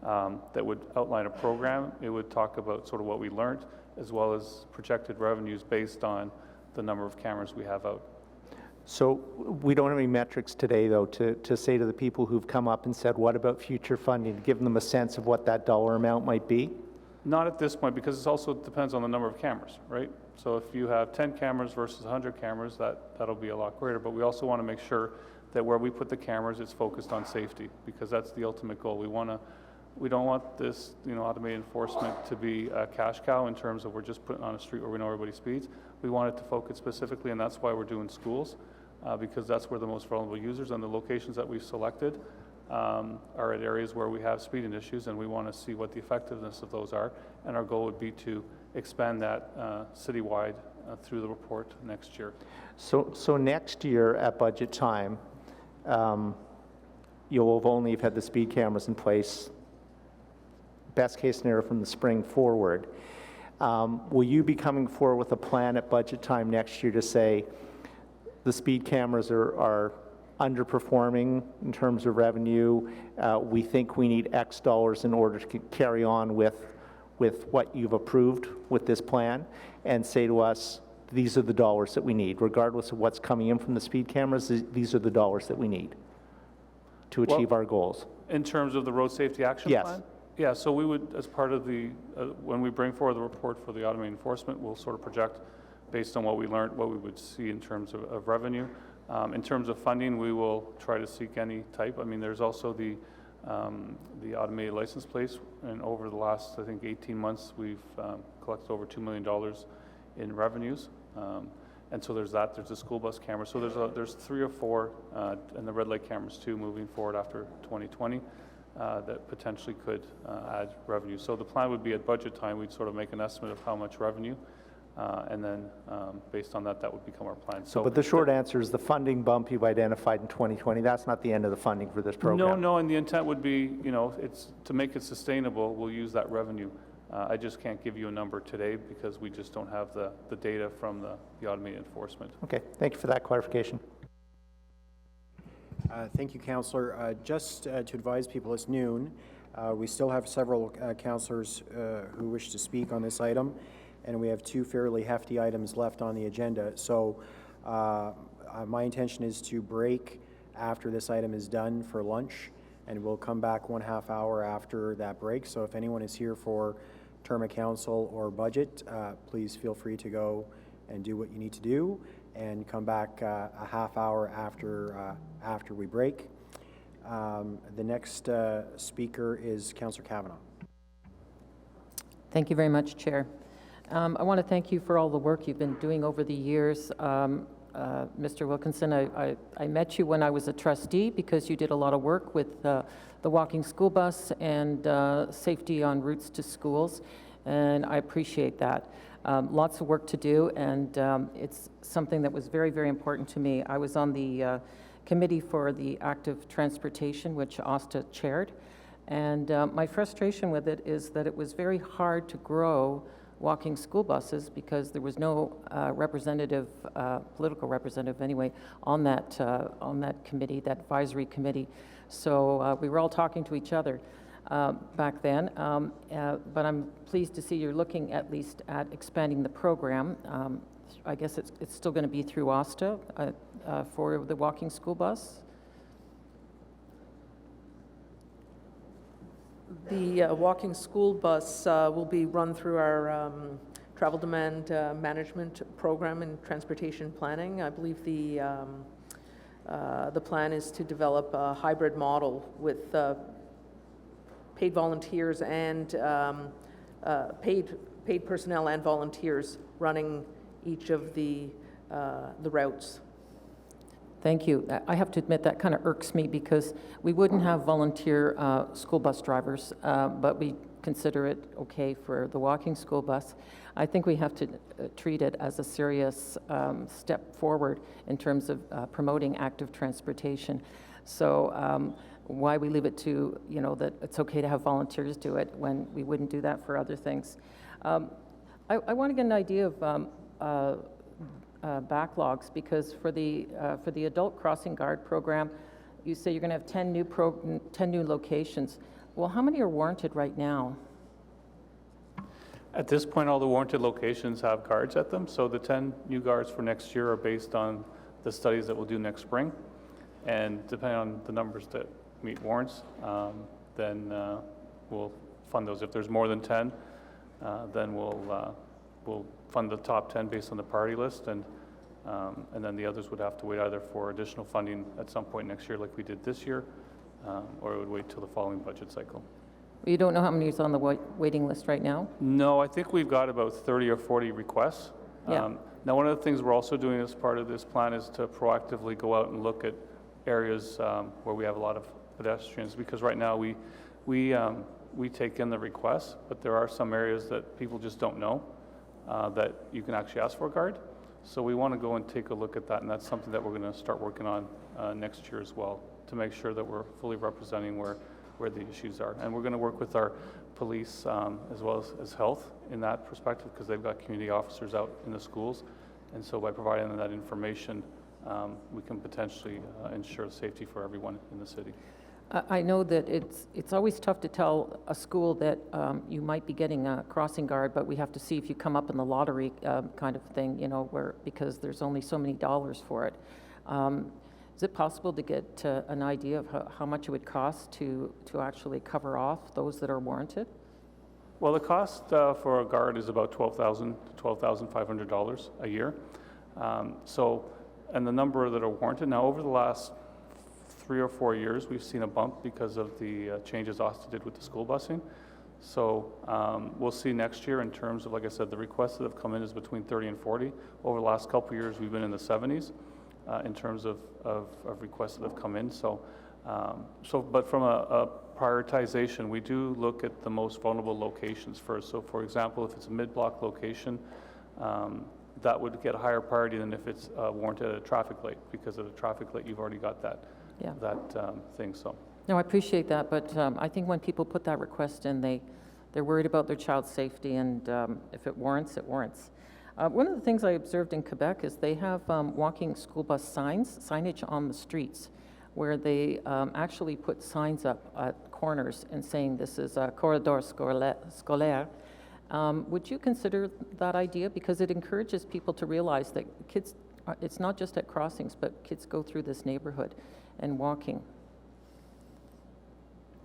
That would outline a program. It would talk about sort of what we learned, as well as projected revenues based on the number of cameras we have out. So we don't have any metrics today, though, to say to the people who've come up and said, what about future funding, to give them a sense of what that dollar amount might be? Not at this point, because it also depends on the number of cameras, right? So if you have 10 cameras versus 100 cameras, that'll be a lot greater. But we also want to make sure that where we put the cameras, it's focused on safety, because that's the ultimate goal. We don't want this, you know, automated enforcement to be a cash cow in terms of we're just putting on a street where we know everybody speeds. We want it to focus specifically, and that's why we're doing schools, because that's where the most vulnerable users, and the locations that we've selected are at areas where we have speeding issues, and we want to see what the effectiveness of those are. And our goal would be to expand that citywide through the report next year. So next year at budget time, you'll have only had the speed cameras in place, best case scenario from the spring forward. Will you be coming forward with a plan at budget time next year to say the speed cameras are underperforming in terms of revenue? We think we need X dollars in order to carry on with what you've approved with this plan, and say to us, these are the dollars that we need. Regardless of what's coming in from the speed cameras, these are the dollars that we need to achieve our goals. In terms of the road safety action plan? Yeah, so we would, as part of the, when we bring forward the report for the automated enforcement, we'll sort of project based on what we learned, what we would see in terms of revenue. In terms of funding, we will try to seek any type. I mean, there's also the automated license plates, and over the last, I think, 18 months, we've collected over $2 million in revenues. And so there's that. There's the school bus camera. So there's 3 or 4, and the red light cameras too, moving forward after 2020. That potentially could add revenue. So the plan would be at budget time, we'd sort of make an estimate of how much revenue, and then based on that, that would become our plan. So, but the short answer is the funding bump you've identified in 2020, that's not the end of the funding for this program. No, and the intent would be, you know, it's to make it sustainable, we'll use that revenue. I just can't give you a number today because we just don't have the data from the automated enforcement. Okay, thank you for that clarification. Thank you, Councillor. Just to advise people, it's noon. We still have several councillors who wish to speak on this item, and we have 2 fairly hefty items left on the agenda. So my intention is to break after this item is done for lunch, and we'll come back 1/2 hour after that break. So if anyone is here for term of council or budget, please feel free to go and do what you need to do and come back a half hour after we break. The next speaker is Councillor Kavanagh. Thank you very much, Chair. I want to thank you for all the work you've been doing over the years. Mr. Wilkinson, I met you when I was a trustee because you did a lot of work with the walking school bus and safety on routes to schools, and I appreciate that. Lots of work to do, and it's something that was very, very important to me. I was on the committee for the active transportation, which Asta chaired, and my frustration with it is that it was very hard to grow walking school buses because there was no representative, political representative anyway, on that committee, that advisory committee. So we were all talking to each other back then. But I'm pleased to see you're looking at least at expanding the program. I guess it's still going to be through Asta for the walking school bus. The walking school bus will be run through our travel demand management program and transportation planning. I believe the plan is to develop a hybrid model with paid volunteers and paid personnel and volunteers running each of the routes. Thank you. I have to admit that kind of irks me because we wouldn't have volunteer school bus drivers, but we consider it okay for the walking school bus. I think we have to treat it as a serious step forward in terms of promoting active transportation. So why we leave it to, that it's okay to have volunteers do it when we wouldn't do that for other things. I want to get an idea of backlogs, because for the adult crossing guard program, you say you're going to have 10 new locations. Well, how many are warranted right now? At this point, all the warranted locations have guards at them, so the 10 new guards for next year are based on the studies that we'll do next spring, and depending on the numbers that meet warrants, then we'll fund those. If there's more than 10, then we'll fund the top 10 based on the priority list, and then the others would have to wait either for additional funding at some point next year like we did this year, or it would wait till the following budget cycle. You don't know how many is on the waiting list right now? No, I think we've got about 30 or 40 requests. Yeah. Now, one of the things we're also doing as part of this plan is to proactively go out and look at areas where we have a lot of pedestrians, because right now we take in the requests, but there are some areas that people just don't know that you can actually ask for a guard. So we want to go and take a look at that, and that's something that we're going to start working on next year as well, to make sure that we're fully representing where the issues are. And we're going to work with our police as well as health in that perspective, because they've got community officers out in the schools. And so by providing them that information, we can potentially ensure safety for everyone in the city. I know that it's always tough to tell a school that you might be getting a crossing guard, but we have to see if you come up in the lottery kind of thing, because there's only so many dollars for it. Is it possible to get an idea of how much it would cost to actually cover off those that are warranted? Well, the cost for a guard is about $12,000 to $12,500 a year. And the number that are warranted, now over the last 3 or 4 years, we've seen a bump because of the changes Asta did with the school busing. So we'll see next year in terms of, like I said, the requests that have come in is between 30 and 40. Over the last couple of years, we've been in the 70s in terms of requests that have come in. But from a prioritization, we do look at the most vulnerable locations first. So for example, if it's a mid-block location, that would get a higher priority than if it's warranted at a traffic light, because at a traffic light, you've already got that thing. So. No, I appreciate that, but I think when people put that request in, they're worried about their child's safety, and if it warrants, it warrants. One of the things I observed in Quebec is they have walking school bus signage on the streets, where they actually put signs up at corners and saying this is a corridor scolaire. Would you consider that idea? Because it encourages people to realize that kids, it's not just at crossings, but kids go through this neighborhood and walking.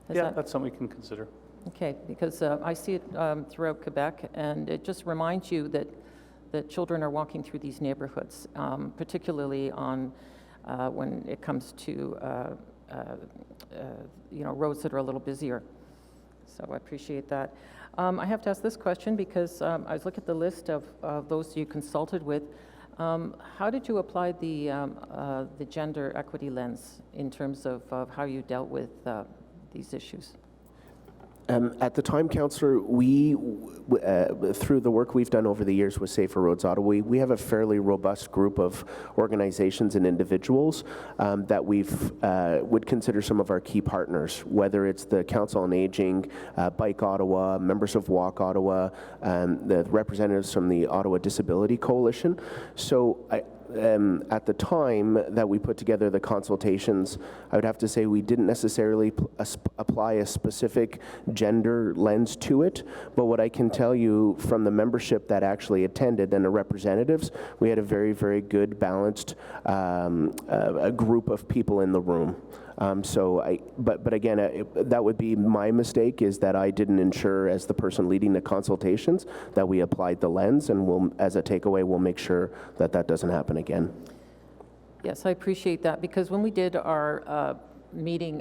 That's something we can consider. Okay, because I see it throughout Quebec, and it just reminds you that children are walking through these neighborhoods, particularly on when it comes to roads that are a little busier. So I appreciate that. I have to ask this question because I was looking at the list of those you consulted with. How did you apply the gender equity lens in terms of how you dealt with these issues? At the time, Councillor, we, through the work we've done over the years with Safer Roads Ottawa, we have a fairly robust group of organizations and individuals that would consider some of our key partners, whether it's the Council on Aging, Bike Ottawa, members of Walk Ottawa, the representatives from the Ottawa Disability Coalition. So at the time that we put together the consultations, I would have to say we didn't necessarily apply a specific gender lens to it, but what I can tell you from the membership that actually attended and the representatives, we had a very, very good balanced a group of people in the room. But again, that would be my mistake, is that I didn't ensure, as the person leading the consultations, that we applied the lens, and as a takeaway, we'll make sure that that doesn't happen again. Yes, I appreciate that, because when we did our meeting,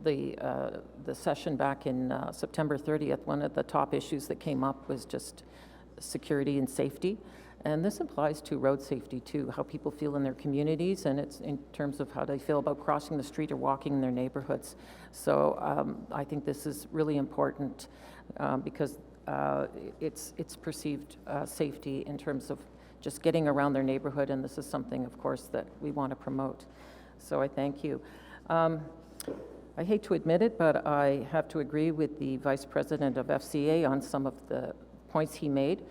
the session back in September 30th, one of the top issues that came up was just security and safety. And this applies to road safety too, how people feel in their communities, and it's in terms of how they feel about crossing the street or walking in their neighborhoods. So I think this is really important because it's perceived safety in terms of just getting around their neighborhood, and this is something, of course, that we want to promote. So I thank you. I hate to admit it, but I have to agree with the Vice President of FCA on some of the points he made.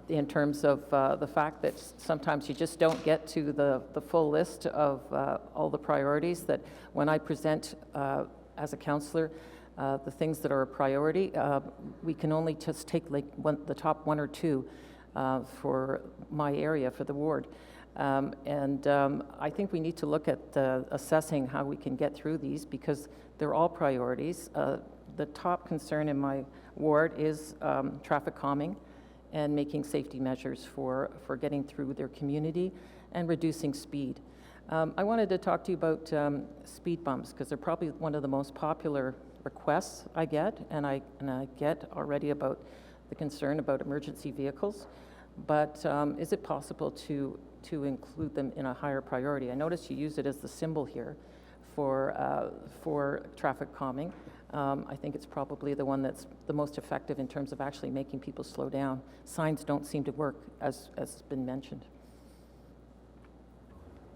In terms of the fact that sometimes you just don't get to the full list of all the priorities, that when I present as a councillor the things that are a priority, we can only just take like the top one or two for my area, for the ward. I think we need to look at assessing how we can get through these, because they're all priorities. The top concern in my ward is traffic calming and making safety measures for getting through their community and reducing speed. I wanted to talk to you about speed bumps, because they're probably one of the most popular requests I get, and I get already about the concern about emergency vehicles. But is it possible to include them in a higher priority? I noticed you use it as the symbol here for traffic calming. I think it's probably the one that's the most effective in terms of actually making people slow down. Signs don't seem to work, as has been mentioned.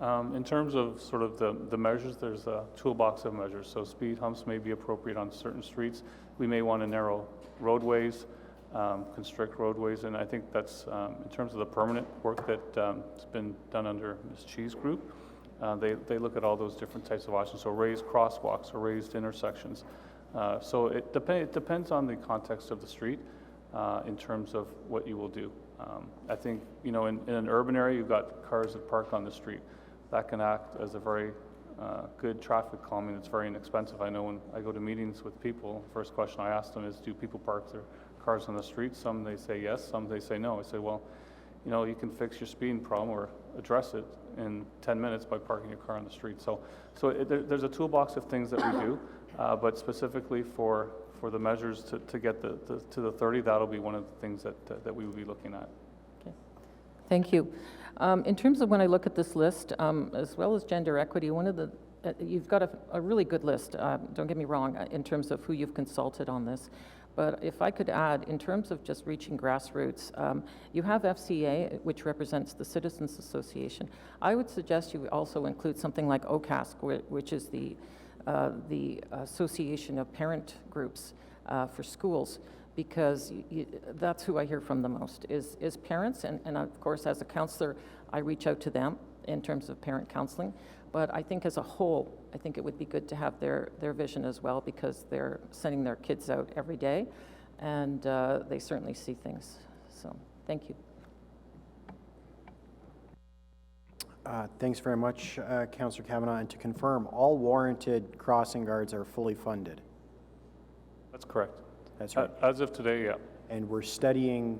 In terms of sort of the measures, there's a toolbox of measures. So speed humps may be appropriate on certain streets. We may want to narrow roadways, constrict roadways, and I think that's, in terms of the permanent work that's been done under Ms. Chee's group, they look at all those different types of options, so raised crosswalks or raised intersections. So it depends on the context of the street in terms of what you will do. I think, in an urban area, you've got cars that park on the street. That can act as a very good traffic calming. It's very inexpensive. I know when I go to meetings with people, the first question I ask them is, do people park their cars on the street? Some they say yes, some they say no. I say, well, you can fix your speeding problem or address it in 10 minutes by parking your car on the street. So there's a toolbox of things that we do. But specifically for the measures to get to the 30, that'll be one of the things that we will be looking at. Okay. Thank you. In terms of when I look at this list, as well as gender equity, you've got a really good list, don't get me wrong, in terms of who you've consulted on this. But if I could add, in terms of just reaching grassroots, you have FCA, which represents the Citizens Association. I would suggest you also include something like OCASC, which is the Association of Parent Groups for schools, because that's who I hear from the most, is parents, and of course, as a counselor, I reach out to them in terms of parent counseling, but I think as a whole, I think it would be good to have their vision as well, because they're sending their kids out every day, and they certainly see things. So, thank you. Thanks very much, Councillor Kavanagh. And to confirm, all warranted crossing guards are fully funded. That's correct. That's right. As of today, yeah. And we're studying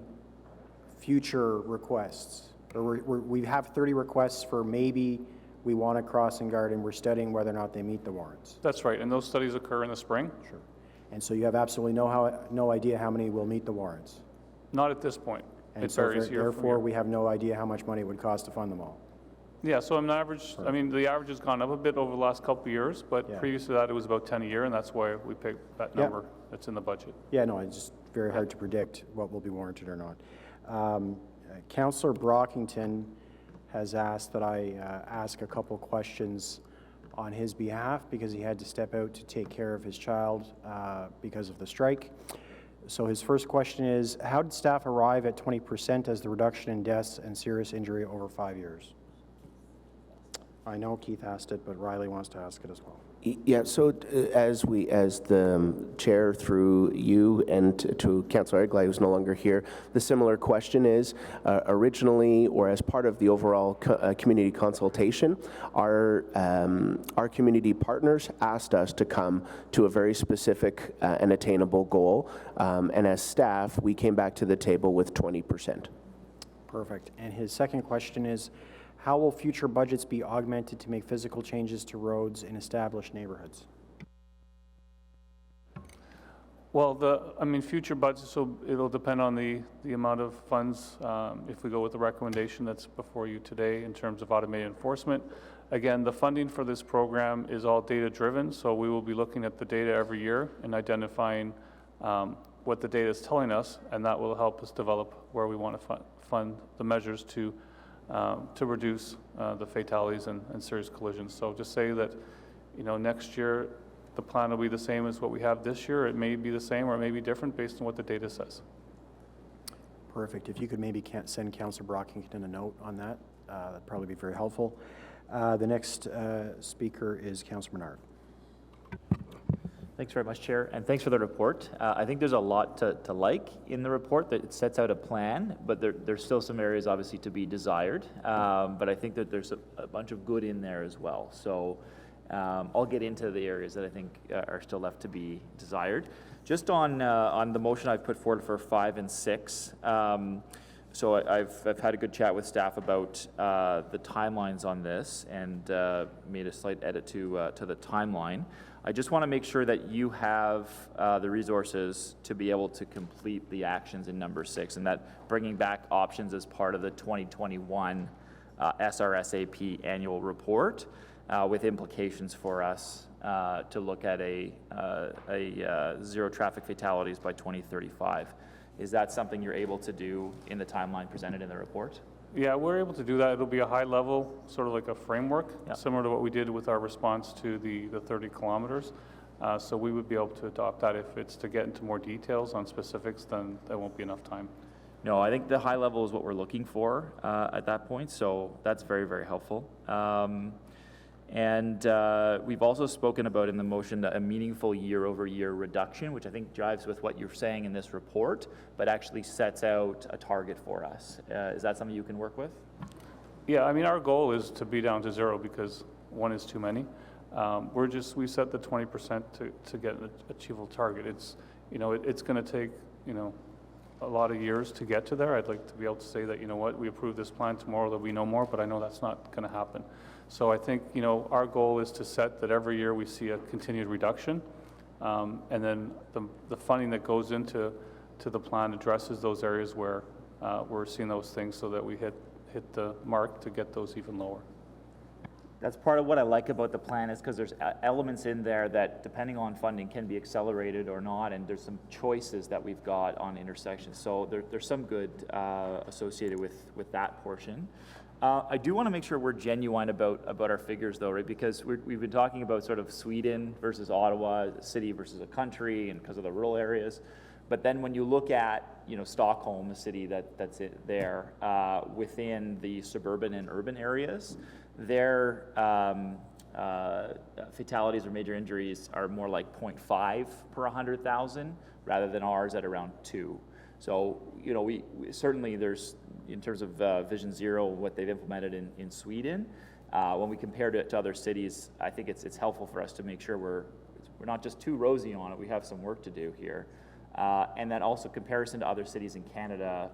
future requests. Or we have 30 requests for maybe we want a crossing guard, and we're studying whether or not they meet the warrants. That's right, and those studies occur in the spring? Sure. And so you have absolutely no idea how many will meet the warrants? Not at this point. And It so varies year from therefore, year. we have no idea how much money it would cost to fund them all. Yeah, so on average, I mean, the average has gone up a bit over the last couple of years, but Yeah. previous to that, it was about 10 a year, and that's why we picked that Yeah. number that's in the budget. Yeah, no, it's just very hard to predict what will be warranted or not. Councillor Brockington has asked that I ask a couple questions on his behalf because he had to step out to take care of his child because of the strike. So his first question is, how did staff arrive at 20% as the reduction in deaths and serious injury over 5 years? I know Keith asked it, but Riley wants to ask it as well. Yeah, so as the chair through you and to Councillor Eglai, who's no longer here, the similar question is, originally or as part of the overall community consultation, our community partners asked us to come to a very specific and attainable goal, and as staff, we came back to the table with 20%. Perfect. And his second question is, how will future budgets be augmented to make physical changes to roads in established neighborhoods? Well, I mean, future budgets, so it'll depend on the amount of funds, if we go with the recommendation that's before you today in terms of automated enforcement. Again, the funding for this program is all data-driven, so we will be looking at the data every year and identifying what the data is telling us, and that will help us develop where we want to fund the measures to reduce the fatalities and serious collisions. So just say that, next year the plan will be the same as what we have this year. It may be the same or it may be different based on what the data says.ฦPerfect. If you could maybe send Councillor Brockington a note on that, that'd probably be very helpful. The next speaker is Councillor Menard. Thanks very much, Chair, and thanks for the report. I think there's a lot to like in the report, that it sets out a plan, but there's still some areas obviously to be desired. But I think that there's a bunch of good in there as well. So I'll get into the areas that I think are still left to be desired. Just on the motion I've put forward for 5 and 6. So I've had a good chat with staff about the timelines on this, and made a slight edit to the timeline. I just want to make sure that you have the resources to be able to complete the actions in number 6, and that bringing back options as part of the 2021 SRSAP annual report with implications for us to look at a zero traffic fatalities by 2035. Is that something you're able to do in the timeline presented in the report? Yeah, we're able to do that. It'll be a high level, sort of like a framework, Yep. similar to what we did with our response to the 30 kilometers. So we would be able to adopt that. If it's to get into more details on specifics, then there won't be enough time. No, I think the high level is what we're looking for at that point, so that's very, very helpful. And we've also spoken about in the motion that a meaningful year-over-year reduction, which I think jives with what you're saying in this report, but actually sets out a target for us. Is that something you can work with? Yeah, I mean, our goal is to be down to 0 because 1 is too many. We set the 20% to get an achievable target. It's, it's going to take, a lot of years to get to there. I'd like to be able to say that, we approve this plan tomorrow, that we know more, but I know that's not going to happen. So I think, our goal is to set that every year we see a continued reduction, and then the funding that goes into the plan addresses those areas where we're seeing those things, so that we hit the mark to get those even lower. That's part of what I like about the plan, is because there's elements in there that, depending on funding, can be accelerated or not, and there's some choices that we've got on intersections. So there's some good associated with that portion. I do want to make sure we're genuine about our figures, though, right? Because we've been talking about sort of Sweden versus Ottawa, a city versus a country, and because of the rural areas. But then when you look at, Stockholm, a city that's there within the suburban and urban areas, their fatalities or major injuries are more like 0.5 per 100,000 rather than ours at around 2. So, we certainly, there's, in terms of Vision Zero, what they've implemented in Sweden, when we compare it to other cities, I think it's helpful for us to make sure we're not just too rosy on it, we have some work to do here. And then also comparison to other cities in Canada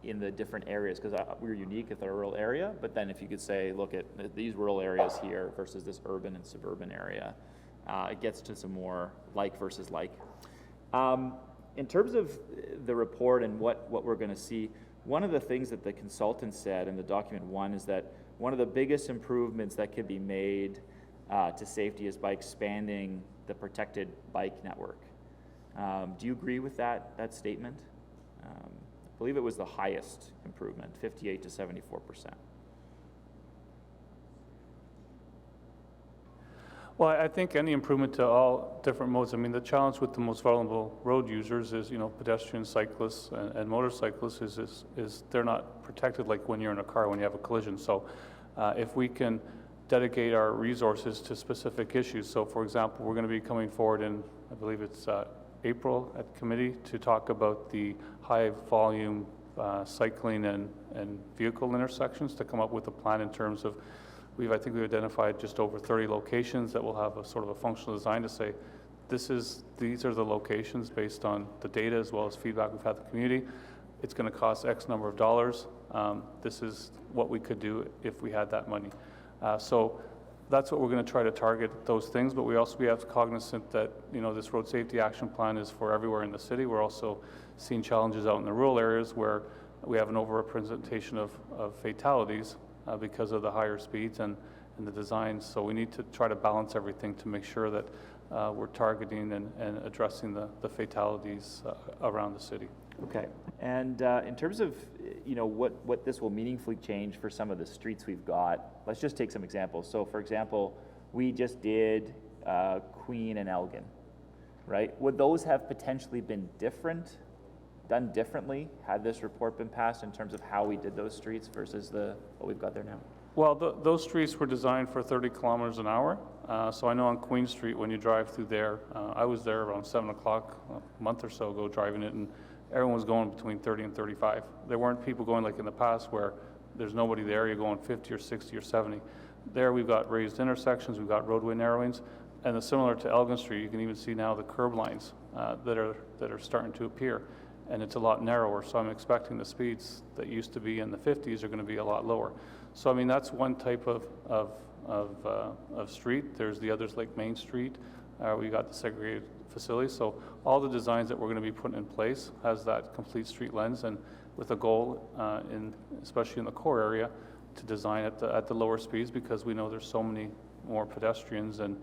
in the different areas, because we're unique with our rural area, but then if you could say, look at these rural areas here versus this urban and suburban area, it gets to some more like versus like. In terms of the report and what we're going to see, one of the things that the consultant said in the document one is that one of the biggest improvements that could be made to safety is by expanding the protected bike network. Do you agree with that statement? I believe it was the highest improvement, 58 to 74%. Well, I think any improvement to all different modes. I mean, the challenge with the most vulnerable road users is, pedestrians, cyclists, and motorcyclists is they're not protected like when you're in a car when you have a collision. So if we can dedicate our resources to specific issues. So for example, we're going to be coming forward in, I believe it's April at committee to talk about the high volume cycling and vehicle intersections, to come up with a plan in terms of, I think we've identified just over 30 locations that will have a sort of a functional design to say, these are the locations based on the data as well as feedback we've had from the community. It's going to cost X number of dollars. This is what we could do if we had that money. So that's what we're going to try to target, those things, but we also have cognizant that this road safety action plan is for everywhere in the city. We're also seeing challenges out in the rural areas where we have an overrepresentation of fatalities because of the higher speeds and the designs. So we need to try to balance everything to make sure that we're targeting and addressing the fatalities around the city. Okay, and in terms of what this will meaningfully change for some of the streets we've got, let's just take some examples. So for example, we just did Queen and Elgin, right? Would those have potentially been done differently had this report been passed in terms of how we did those streets versus what we've got there now? Well, those streets were designed for 30 kilometers an hour. So I know on Queen Street, when you drive through there, I was there around 7 o'clock a month or so ago driving it, and everyone was going between 30 and 35. There weren't people going like in the past where there's nobody there, you're going 50 or 60 or 70. There we've got raised intersections, we've got roadway narrowings, and similar to Elgin Street, you can even see now the curb lines that are starting to appear, and it's a lot narrower. So I'm expecting the speeds that used to be in the 50s are going to be a lot lower. So I mean, that's one type of street. There's the others like Main Street. We got the segregated facilities. So all the designs that we're going to be putting in place has that complete street lens, and with a goal, especially in the core area, to design at the lower speeds, because we know there's so many more pedestrians and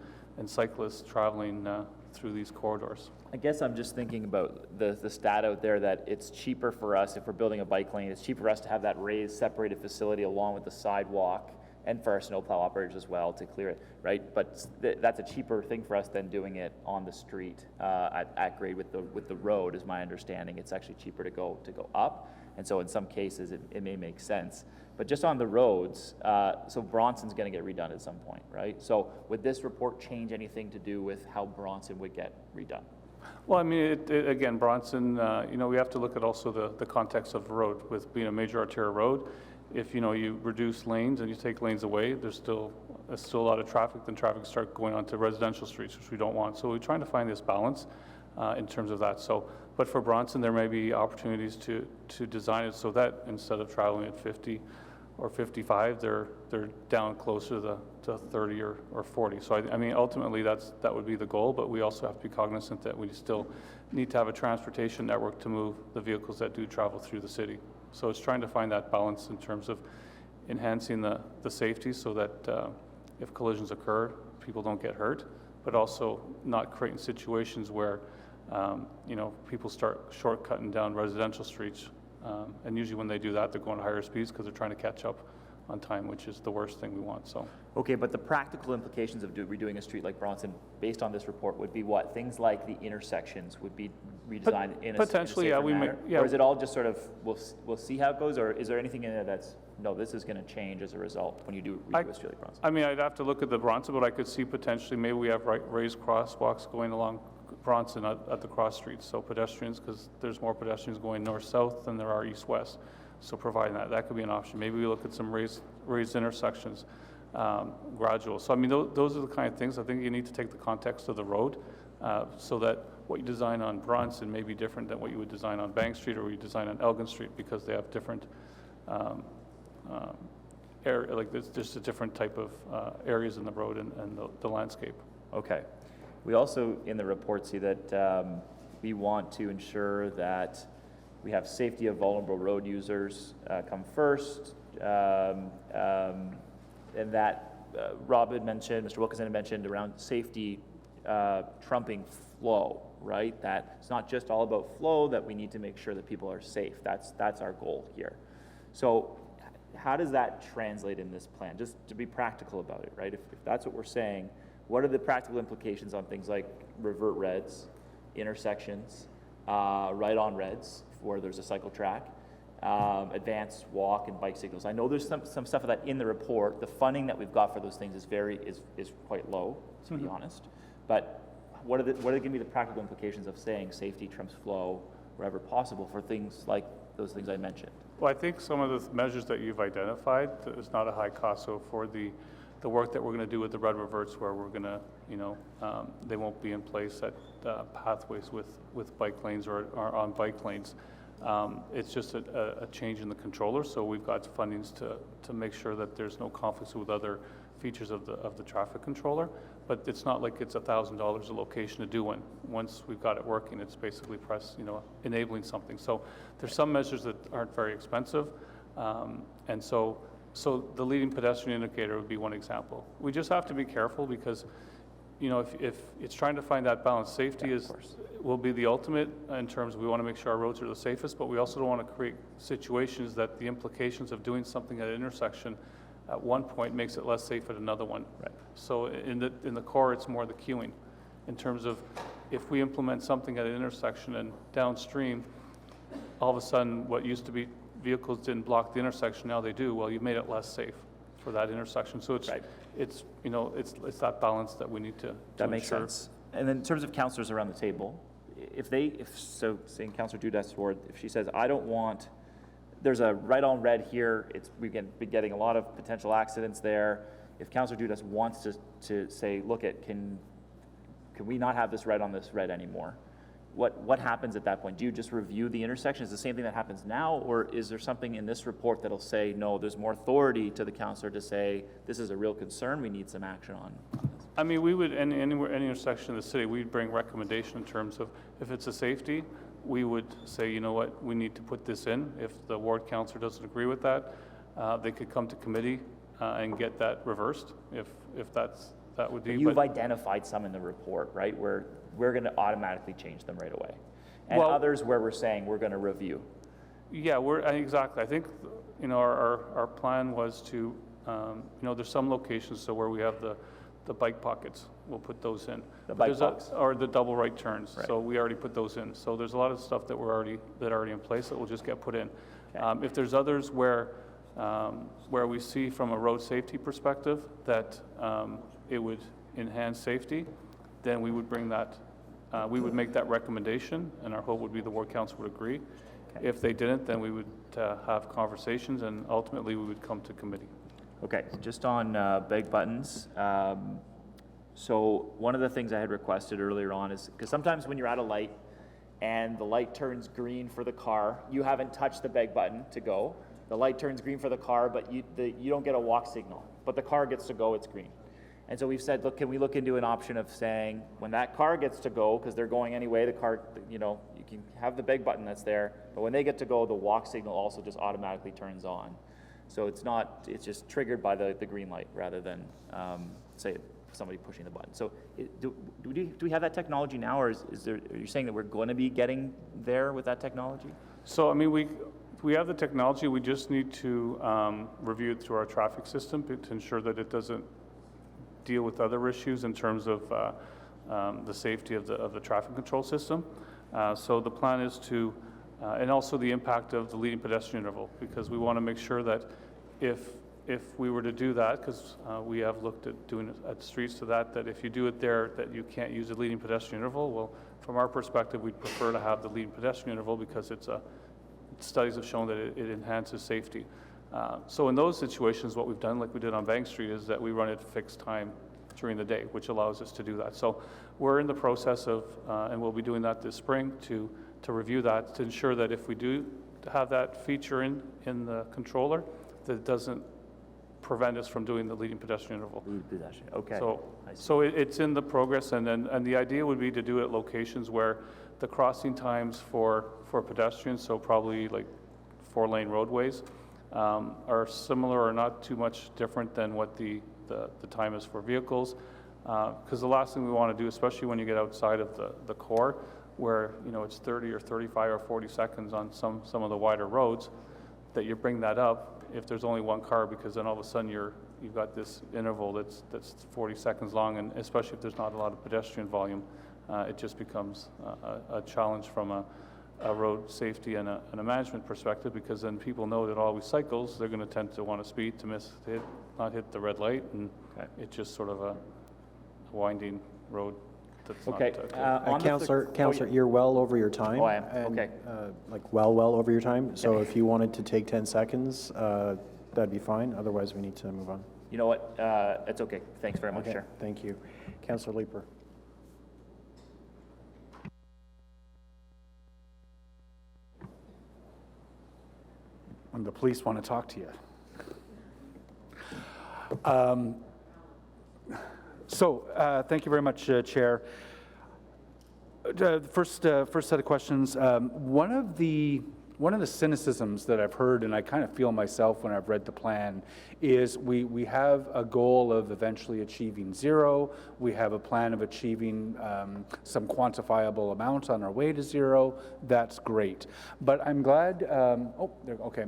cyclists traveling through these corridors. I guess I'm just thinking about the stat out there that it's cheaper for us, if we're building a bike lane, it's cheaper for us to have that raised, separated facility along with the sidewalk, and for our snowplow operators as well to clear it, right? But that's a cheaper thing for us than doing it on the street at grade with the road, is my understanding. It's actually cheaper to go up, and so in some cases it may make sense. But just on the roads, so Bronson's going to get redone at some point, right? So would this report change anything to do with how Bronson would get redone? Well, I mean, again, Bronson, we have to look at also the context of the road. With being a major arterial road, if you reduce lanes and you take lanes away, there's still a lot of traffic. Then traffic starts going onto residential streets, which we don't want. So we're trying to find this balance in terms of that. So, but for Bronson, there may be opportunities to design it so that instead of traveling at 50 or 55, they're down closer to 30 or 40. So I mean, ultimately that would be the goal, but we also have to be cognizant that we still need to have a transportation network to move the vehicles that do travel through the city. So it's trying to find that balance in terms of enhancing the safety so that if collisions occur, people don't get hurt, but also not creating situations where people start shortcutting down residential streets. And usually when they do that, they're going at higher speeds because they're trying to catch up on time, which is the worst thing we want. So. Okay, but the practical implications of redoing a street like Bronson, based on this report, would be what? Things like the intersections would be redesigned in a potentially, safer yeah, manner? Or is it all just sort of we'll see how it goes, or is there anything in there that's no, this is going to change as a result when you do redo a street like Bronson? I mean, I'd have to look at the Bronson, but I could see potentially maybe we have raised crosswalks going along Bronson at the cross streets, so pedestrians, because there's more pedestrians going north-south than there are east-west. So providing that could be an option. Maybe we look at some raised intersections. gradual. So I mean, those are the kind of things I think you need to take the context of the road, so that what you design on Bronson may be different than what you would design on Bank Street or what you design on Elgin Street, because they have different like there's just a different type of areas in the road and the landscape. Okay. We also, in the report, see that we want to ensure that we have safety of vulnerable road users come first, and that Rob had mentioned, Mr. Wilkinson had mentioned around safety trumping flow, right? That it's not just all about flow, that we need to make sure that people are safe. That's our goal here. So how does that translate in this plan? Just to be practical about it, right? If that's what we're saying, what are the practical implications on things like revert reds, intersections, right-on reds where there's a cycle track, advanced walk and bike signals? I know there's some stuff of that in the report. The funding that we've got for those things is quite low, to be honest. But what are going to be the practical implications of saying safety trumps flow wherever possible for things like those things I mentioned? Well, I think some of the measures that you've identified is not a high cost. So for the work that we're going to do with the red reverts, where we're going to, they won't be in place at pathways with bike lanes or on bike lanes. It's just a change in the controller. So we've got fundings to make sure that there's no conflicts with other features of the traffic controller. But it's not like it's $1,000 a location to do one. Once we've got it working, it's basically enabling something. So there's some measures that aren't very expensive, and so the leading pedestrian indicator would be one example. We just have to be careful because, if it's trying to find that balance. Safety will be the ultimate in terms of we want to make sure our roads are the safest, but we also don't want to create situations that the implications of doing something at an intersection at one point makes it less safe at another one. Right. So in the core, it's more the queuing. In terms of if we implement something at an intersection and downstream, all of a sudden what used to be vehicles didn't block the intersection, now they do. Well, you've made it less safe for that intersection. So it's that balance that we need to makes sense. And then in terms of councillors around the table, saying Councillor Dudas Ward, if she says, I don't want, there's a right on red here, we've been getting a lot of potential accidents there. If Councillor Dudas wants to say, look, can we not have this right on this red anymore? What happens at that point? Do you just review the intersection? Is the same thing that happens now, or is there something in this report that'll say, no, there's more authority to the councillor to say, this is a real concern, we need some action on this? I mean, we would, any intersection in the city, we'd bring recommendation in terms of if it's a safety, we would say, you know what, we need to put this in. If the ward councillor doesn't agree with that, they could come to committee and get that reversed, if that would be. You've identified some in the report, right, where we're going to automatically change them right away, and others where we're saying we're going to review. Yeah, exactly. I think our plan was to there's some locations where we have the bike pockets. We'll put those in. The bike pockets, or the double right turns. Right. So we already put those in. So there's a lot of stuff that are already in place that will just get put in. Okay. If there's others where we see from a road safety perspective that it would enhance safety, then we would bring that, we would make that recommendation, and our hope would be the ward council would agree. Okay. If they didn't, then we would have conversations, and ultimately we would come to committee. Okay, just on big buttons. So one of the things I had requested earlier on is, because sometimes when you're at a light and the light turns green for the car, you haven't touched the beg button to go. The light turns green for the car, but you don't get a walk signal, but the car gets to go, it's green. And so we've said, look, can we look into an option of saying when that car gets to go, because they're going anyway, the car, you can have the beg button that's there, but when they get to go, the walk signal also just automatically turns on. So it's just triggered by the green light rather than, say, somebody pushing the button. So do we have that technology now, or are you saying that we're going to be getting there with that technology? So, I mean, we have the technology. We just need to review it through our traffic system to ensure that it doesn't deal with other issues in terms of the safety of the traffic control system. So the plan is to, and also the impact of the leading pedestrian interval, because we want to make sure that if we were to do that, because we have looked at doing it at streets to that if you do it there, that you can't use a leading pedestrian interval. Well, from our perspective, we'd prefer to have the leading pedestrian interval because studies have shown that it enhances safety. So in those situations, what we've done, like we did on Bank Street, is that we run it fixed time during the day, which allows us to do that. So we're in the process of, and we'll be doing that this spring, to review that, to ensure that if we do have that feature in the controller, that it doesn't prevent us from doing the leading pedestrian interval. Okay. So it's in the progress, and the idea would be to do it at locations where the crossing times for pedestrians, so probably like 4-lane roadways, are similar or not too much different than what the time is for vehicles. Because the last thing we want to do, especially when you get outside of the core, where it's 30 or 35 or 40 seconds on some of the wider roads, that you bring that up if there's only one car, because then all of a sudden you've got this interval that's 40 seconds long, and especially if there's not a lot of pedestrian volume, it just becomes a challenge from a road safety and a management perspective, because then people know that always cycles, they're going to tend to want to speed to not hit the red light, and it's just sort of a winding road. That's Okay. Councillor, you're well over your time. Oh, I am. and, Okay. Like well over your time. So if you wanted to take 10 seconds, that'd be fine. Otherwise, we need to move on. You know what? It's okay. Thanks very much, Okay, Chair. thank you. Councillor Leeper. When the police want to talk to you. Thank you very much, Chair. First set of questions. One of the cynicisms that I've heard, and I kind of feel myself when I've read the plan, is we have a goal of eventually achieving zero. We have a plan of achieving some quantifiable amount on our way to zero. That's great. But I'm glad, okay.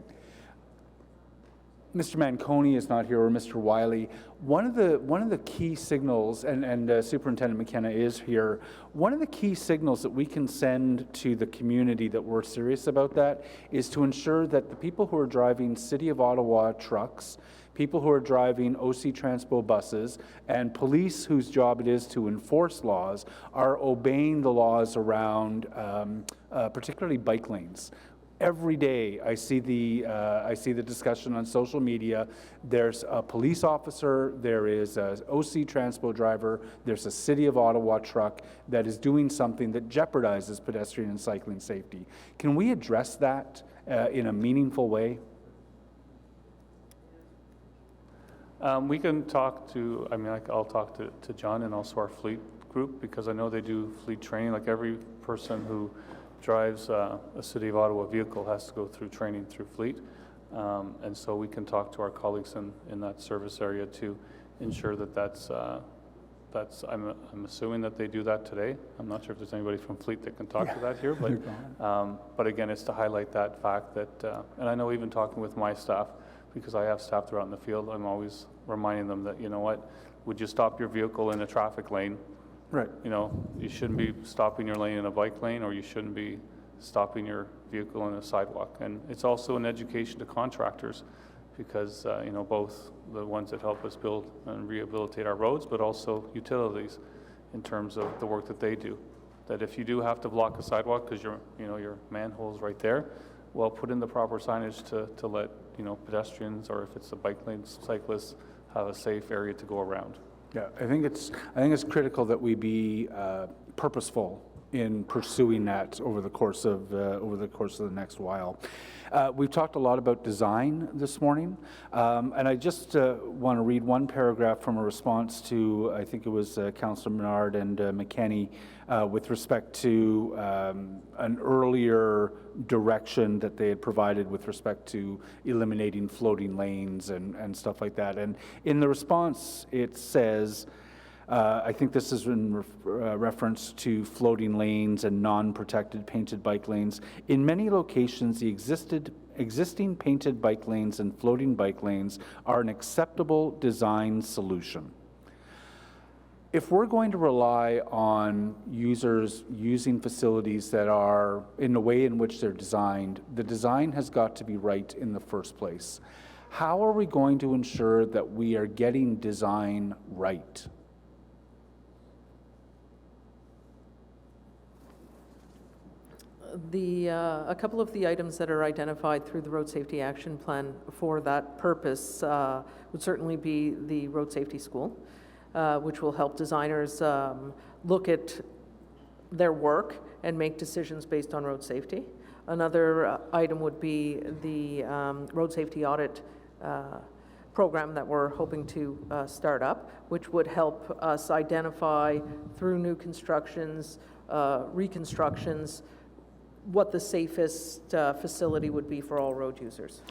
Mr. Manconi is not here, or Mr. Wiley. One of the key signals, and Superintendent McKenna is here, one of the key signals that we can send to the community that we're serious about that is to ensure that the people who are driving City of Ottawa trucks, people who are driving OC Transpo buses, and police whose job it is to enforce laws are obeying the laws around particularly bike lanes. Every day I see the discussion on social media. There's a police officer, there is a OC Transpo driver, there's a City of Ottawa truck that is doing something that jeopardizes pedestrian and cycling safety. Can we address that in a meaningful way? We can talk to, I'll talk to John and also our fleet group, because I know they do fleet training. Like every person who drives a City of Ottawa vehicle has to go through training through fleet. And so we can talk to our colleagues in that service area to ensure that's I'm assuming that they do that today. I'm not sure if there's anybody from fleet that can talk to that here, but again, it's to highlight that fact that, and I know even talking with my staff, because I have staff throughout in the field, I'm always reminding them that, you know what, would you stop your vehicle in a traffic lane? Right. You shouldn't be stopping your lane in a bike lane, or you shouldn't be stopping your vehicle in a sidewalk. And it's also an education to contractors, because both the ones that help us build and rehabilitate our roads, but also utilities in terms of the work that they do. That if you do have to block a sidewalk because your manhole's right there, well, put in the proper signage to let pedestrians, or if it's a bike lane, cyclists have a safe area to go around. Yeah, I think it's critical that we be purposeful in pursuing that over the course of the next while. We've talked a lot about design this morning, and I just want to read one paragraph from a response to, I think it was Councillor Menard and McKenney, with respect to an earlier direction that they had provided with respect to eliminating floating lanes and stuff like that. And in the response, it says, I think this is in reference to floating lanes and non-protected painted bike lanes. In many locations, the existing painted bike lanes and floating bike lanes are an acceptable design solution. If we're going to rely on users using facilities that are in the way in which they're designed, the design has got to be right in the first place. How are we going to ensure that we are getting design right? A couple of the items that are identified through the Road Safety Action Plan for that purpose would certainly be the Road Safety School, which will help designers look at their work and make decisions based on road safety. Another item would be the road safety audit program that we're hoping to start up, which would help us identify through new constructions, reconstructions, what the safest facility would be for all road users.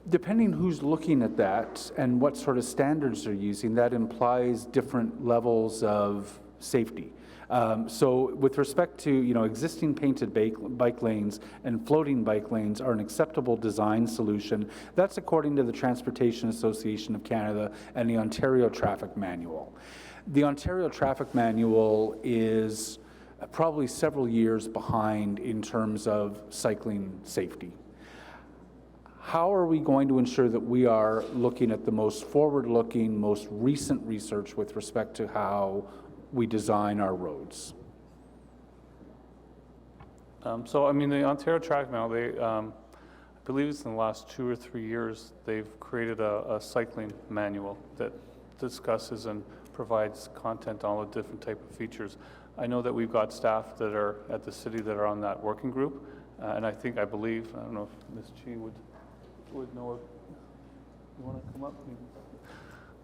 Depending who's looking at that and what sort of standards they're using, that implies different levels of safety. So with respect to, existing painted bike lanes and floating bike lanes are an acceptable design solution. That's according to the Transportation Association of Canada and the Ontario Traffic Manual. The Ontario Traffic Manual is probably several years behind in terms of cycling safety. How are we going to ensure that we are looking at the most forward-looking, most recent research with respect to how we design our roads? So, the Ontario Traffic Manual, I believe it's in the last 2 or 3 years, they've created a cycling manual that discusses and provides content on all the different type of features. I know that we've got staff that are at the city that are on that working group, and I believe, I don't know if Ms. Chi would know if you want to come up.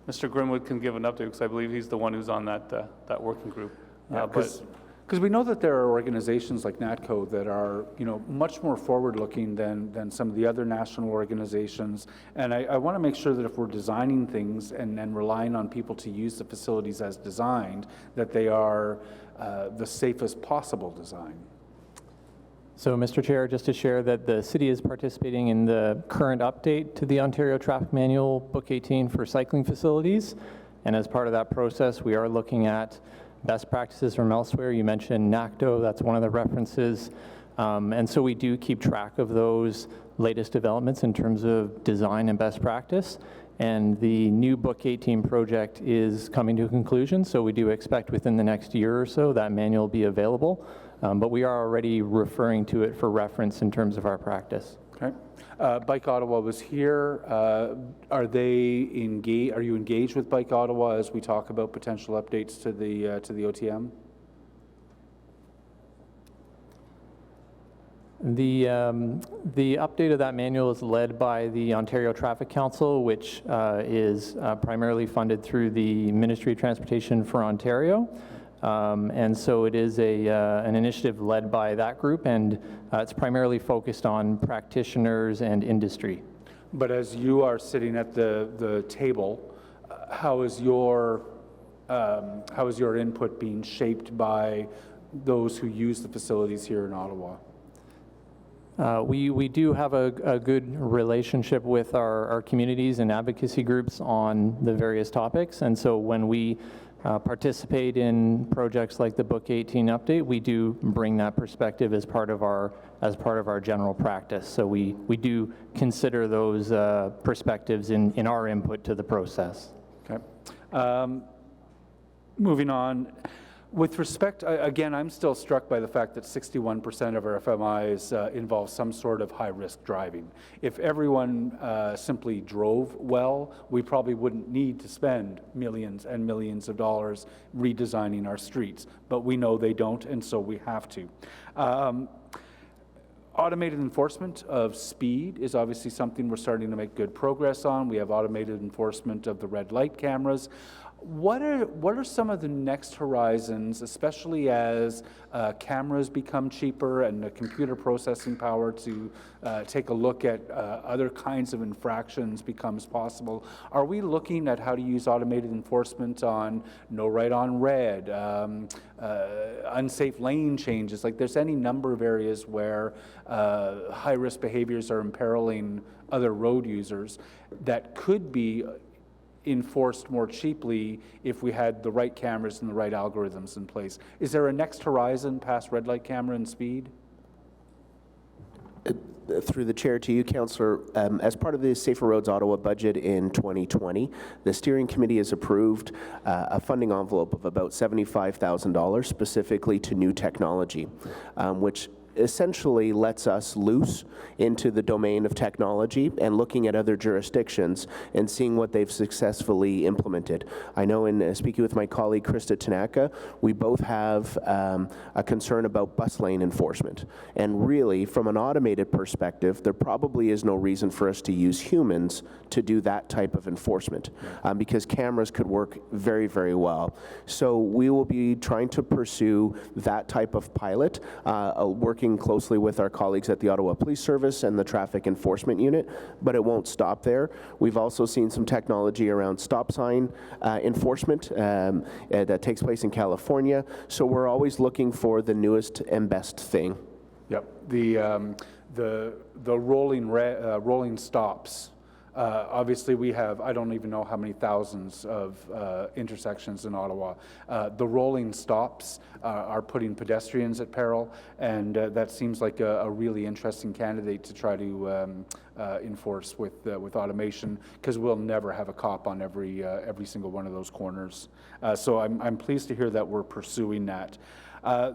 Mr. Grimwood can give an update because I believe he's the one who's on that working group. Because we know that there are organizations like NATCO that are, much more forward-looking than some of the other national organizations. And I want to make sure that if we're designing things and relying on people to use the facilities as designed, that they are the safest possible design. So, Mr. Chair, just to share that the city is participating in the current update to the Ontario Traffic Manual Book 18 for cycling facilities. And as part of that process, we are looking at best practices from elsewhere. You mentioned NACTO, that's one of the references. And so we do keep track of those latest developments in terms of design and best practice. And the new Book 18 project is coming to a conclusion, so we do expect within the next year or so that manual will be available. But we are already referring to it for reference in terms of our practice. Okay. Bike Ottawa was here. Are you engaged with Bike Ottawa as we talk about potential updates to the OTM? The update of that manual is led by the Ontario Traffic Council, which is primarily funded through the Ministry of Transportation for Ontario. And so it is an initiative led by that group, and it's primarily focused on practitioners and industry. But as you are sitting at the table, how is your input being shaped by those who use the facilities here in Ottawa? We do have a good relationship with our communities and advocacy groups on the various topics, and so when we participate in projects like the Book 18 update, we do bring that perspective as part of our general practice. So we do consider those perspectives in our input to the process. Okay. Moving on. With respect, again, I'm still struck by the fact that 61% of our FMIs involve some sort of high-risk driving. If everyone simply drove well, we probably wouldn't need to spend millions and millions of dollars redesigning our streets. But we know they don't, and so we have to. Automated enforcement of speed is obviously something we're starting to make good progress on. We have automated enforcement of the red light cameras. What are some of the next horizons, especially as cameras become cheaper and the computer processing power to take a look at other kinds of infractions becomes possible? Are we looking at how to use automated enforcement on no right on red, unsafe lane changes? Like, there's any number of areas where high-risk behaviors are imperiling other road users that could be enforced more cheaply if we had the right cameras and the right algorithms in place. Is there a next horizon past red light camera and speed? Through the chair to you, Councillor, as part of the Safer Roads Ottawa budget in 2020, the steering committee has approved a funding envelope of about $75,000 specifically to new technology, which essentially lets us loose into the domain of technology and looking at other jurisdictions and seeing what they've successfully implemented. I know in speaking with my colleague Krista Tanaka, we both have a concern about bus lane enforcement. And really, from an automated perspective, there probably is no reason for us to use humans to do that type of enforcement because cameras could work very, very well. So we will be trying to pursue that type of pilot, working closely with our colleagues at the Ottawa Police Service and the Traffic Enforcement Unit, but it won't stop there. We've also seen some technology around stop sign enforcement that takes place in California. So we're always looking for the newest and best thing. Yep. The rolling stops. Obviously, we have, I don't even know how many thousands of intersections in Ottawa. The rolling stops are putting pedestrians at peril, and that seems like a really interesting candidate to try to enforce with automation, because we'll never have a cop on every single one of those corners. So I'm pleased to hear that we're pursuing that.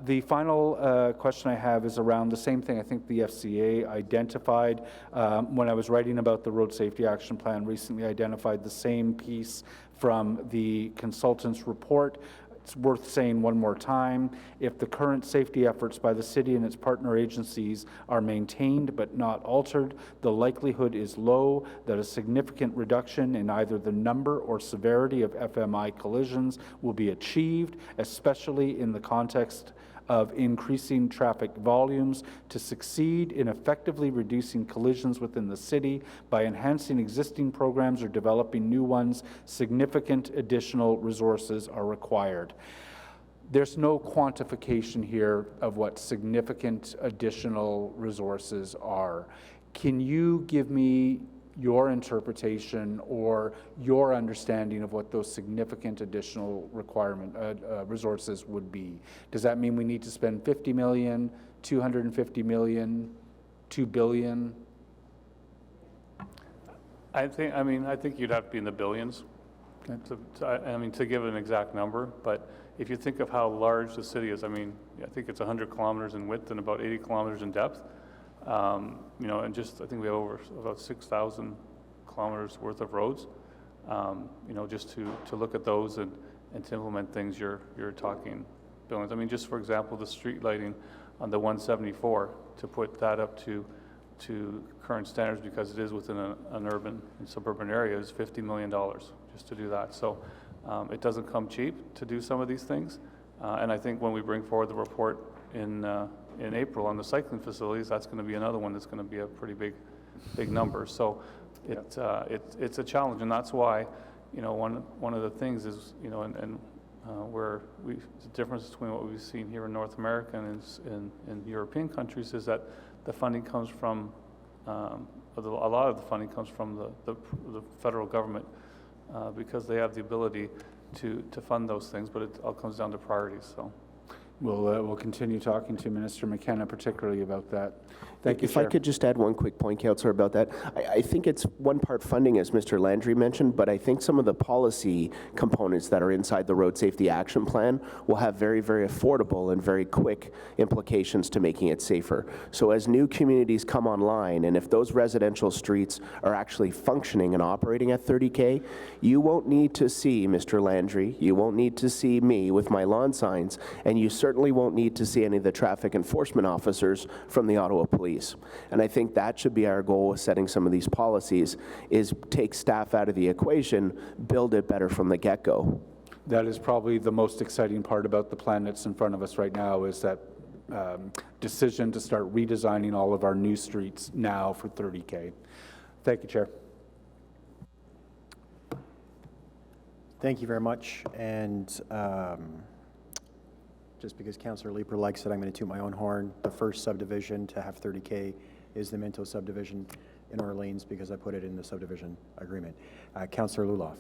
The final question I have is around the same thing I think the FCA identified when I was writing about the Road Safety Action Plan recently, identified the same piece from the consultant's report. It's worth saying one more time, if the current safety efforts by the city and its partner agencies are maintained but not altered, the likelihood is low that a significant reduction in either the number or severity of FMI collisions will be achieved, especially in the context of increasing traffic volumes. To succeed in effectively reducing collisions within the city by enhancing existing programs or developing new ones, significant additional resources are required. There's no quantification here of what significant additional resources are. Can you give me your interpretation or your understanding of what those significant additional resources would be? Does that mean we need to spend 50 million, 250 million, 2 billion? I think you'd have to be in the billions to give an exact number. But if you think of how large the city is, I think it's 100 kilometers in width and about 80 kilometers in depth. And just, I think we have over about 6,000 kilometers worth of roads. Just to look at those and to implement things, you're talking billions. Just for example, the street lighting on the 174, to put that up to current standards, because it is within an urban and suburban area, is $50 million just to do that. So it doesn't come cheap to do some of these things. And I think when we bring forward the report in April on the cycling facilities, that's going to be another one that's going to be a pretty big number. So it's a challenge, and that's why one of the things is where the difference between what we've seen here in North America and in European countries is that the funding comes from a lot of the funding comes from the federal government because they have the ability to fund those things, but it all comes down to priorities. So. We'll continue talking to Minister McKenna particularly about that. Thank you, If Chair. I could just add one quick point, Councillor, about that. I think it's one part funding, as Mr. Landry mentioned, but I think some of the policy components that are inside the Road Safety Action Plan will have very, very affordable and very quick implications to making it safer. So as new communities come online, and if those residential streets are actually functioning and operating at 30K, you won't need to see Mr. Landry, you won't need to see me with my lawn signs, and you certainly won't need to see any of the traffic enforcement officers from the Ottawa Police. And I think that should be our goal with setting some of these policies, is take staff out of the equation, build it better from the get-go. That is probably the most exciting part about the plan that's in front of us right now, is that decision to start redesigning all of our new streets now for 30K. Thank you, Chair. Thank you very much. And just because Councillor Leeper likes it, I'm going to toot my own horn. The first subdivision to have 30K is the Minto subdivision in Orleans, because I put it in the subdivision agreement. Councillor Luloff.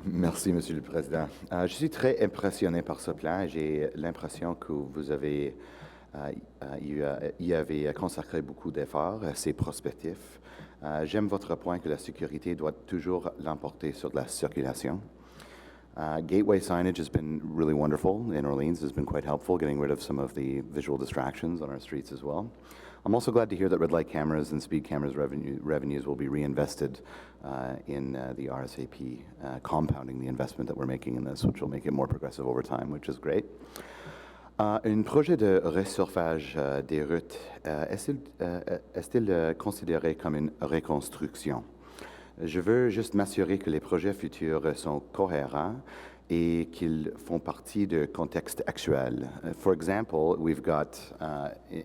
Merci, Monsieur le Président. Je suis très impressionné par ce plan. J'ai l'impression que vous avez y avez consacré beaucoup d'efforts. C'est prospectif. J'aime votre point que la sécurité doit toujours l'emporter sur la circulation. Gateway signage has been really wonderful in Orleans, has been quite helpful, getting rid of some of the visual distractions on our streets as well. I'm also glad to hear that red light cameras and speed cameras revenues will be reinvested in the RSAP, compounding the investment that we're making in this, which will make it more progressive over time, which is great. Un projet de resurfage des routes est-il considéré comme une reconstruction? Je veux juste m'assurer que les projets futurs sont cohérents et qu'ils font partie du contexte actuel. For example, we've got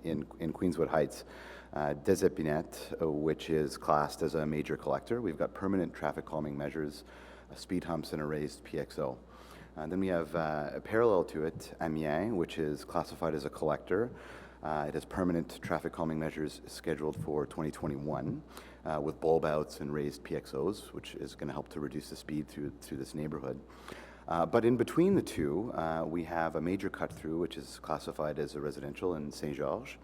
in Queenswood Heights, des Épinette, which is classed as a major collector. We've got permanent traffic calming measures, speed humps, and a raised PXO. Then we have parallel to it, Amiens, which is classified as a collector. It has permanent traffic calming measures scheduled for 2021 with bulb outs and raised PXOs, which is going to help to reduce the speed through this neighborhood. But in between the two, we have a major cut-through, which is classified as a residential in Saint-Georges.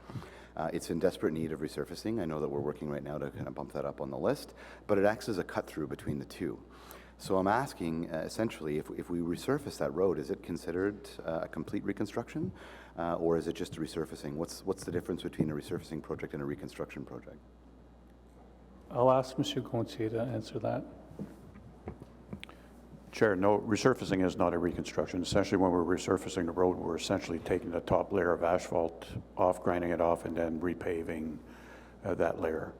It's in desperate need of resurfacing. I know that we're working right now to kind of bump that up on the list, but it acts as a cut-through between the two. So I'm asking, essentially, if we resurface that road, is it considered a complete reconstruction, or is it just a resurfacing? What's the difference between a resurfacing project and a reconstruction project? I'll ask Monsieur Gontier to answer that. Chair, no, resurfacing is not a reconstruction. Essentially, when we're resurfacing the road, we're essentially taking the top layer of asphalt off, grinding it off, and then repaving that layer.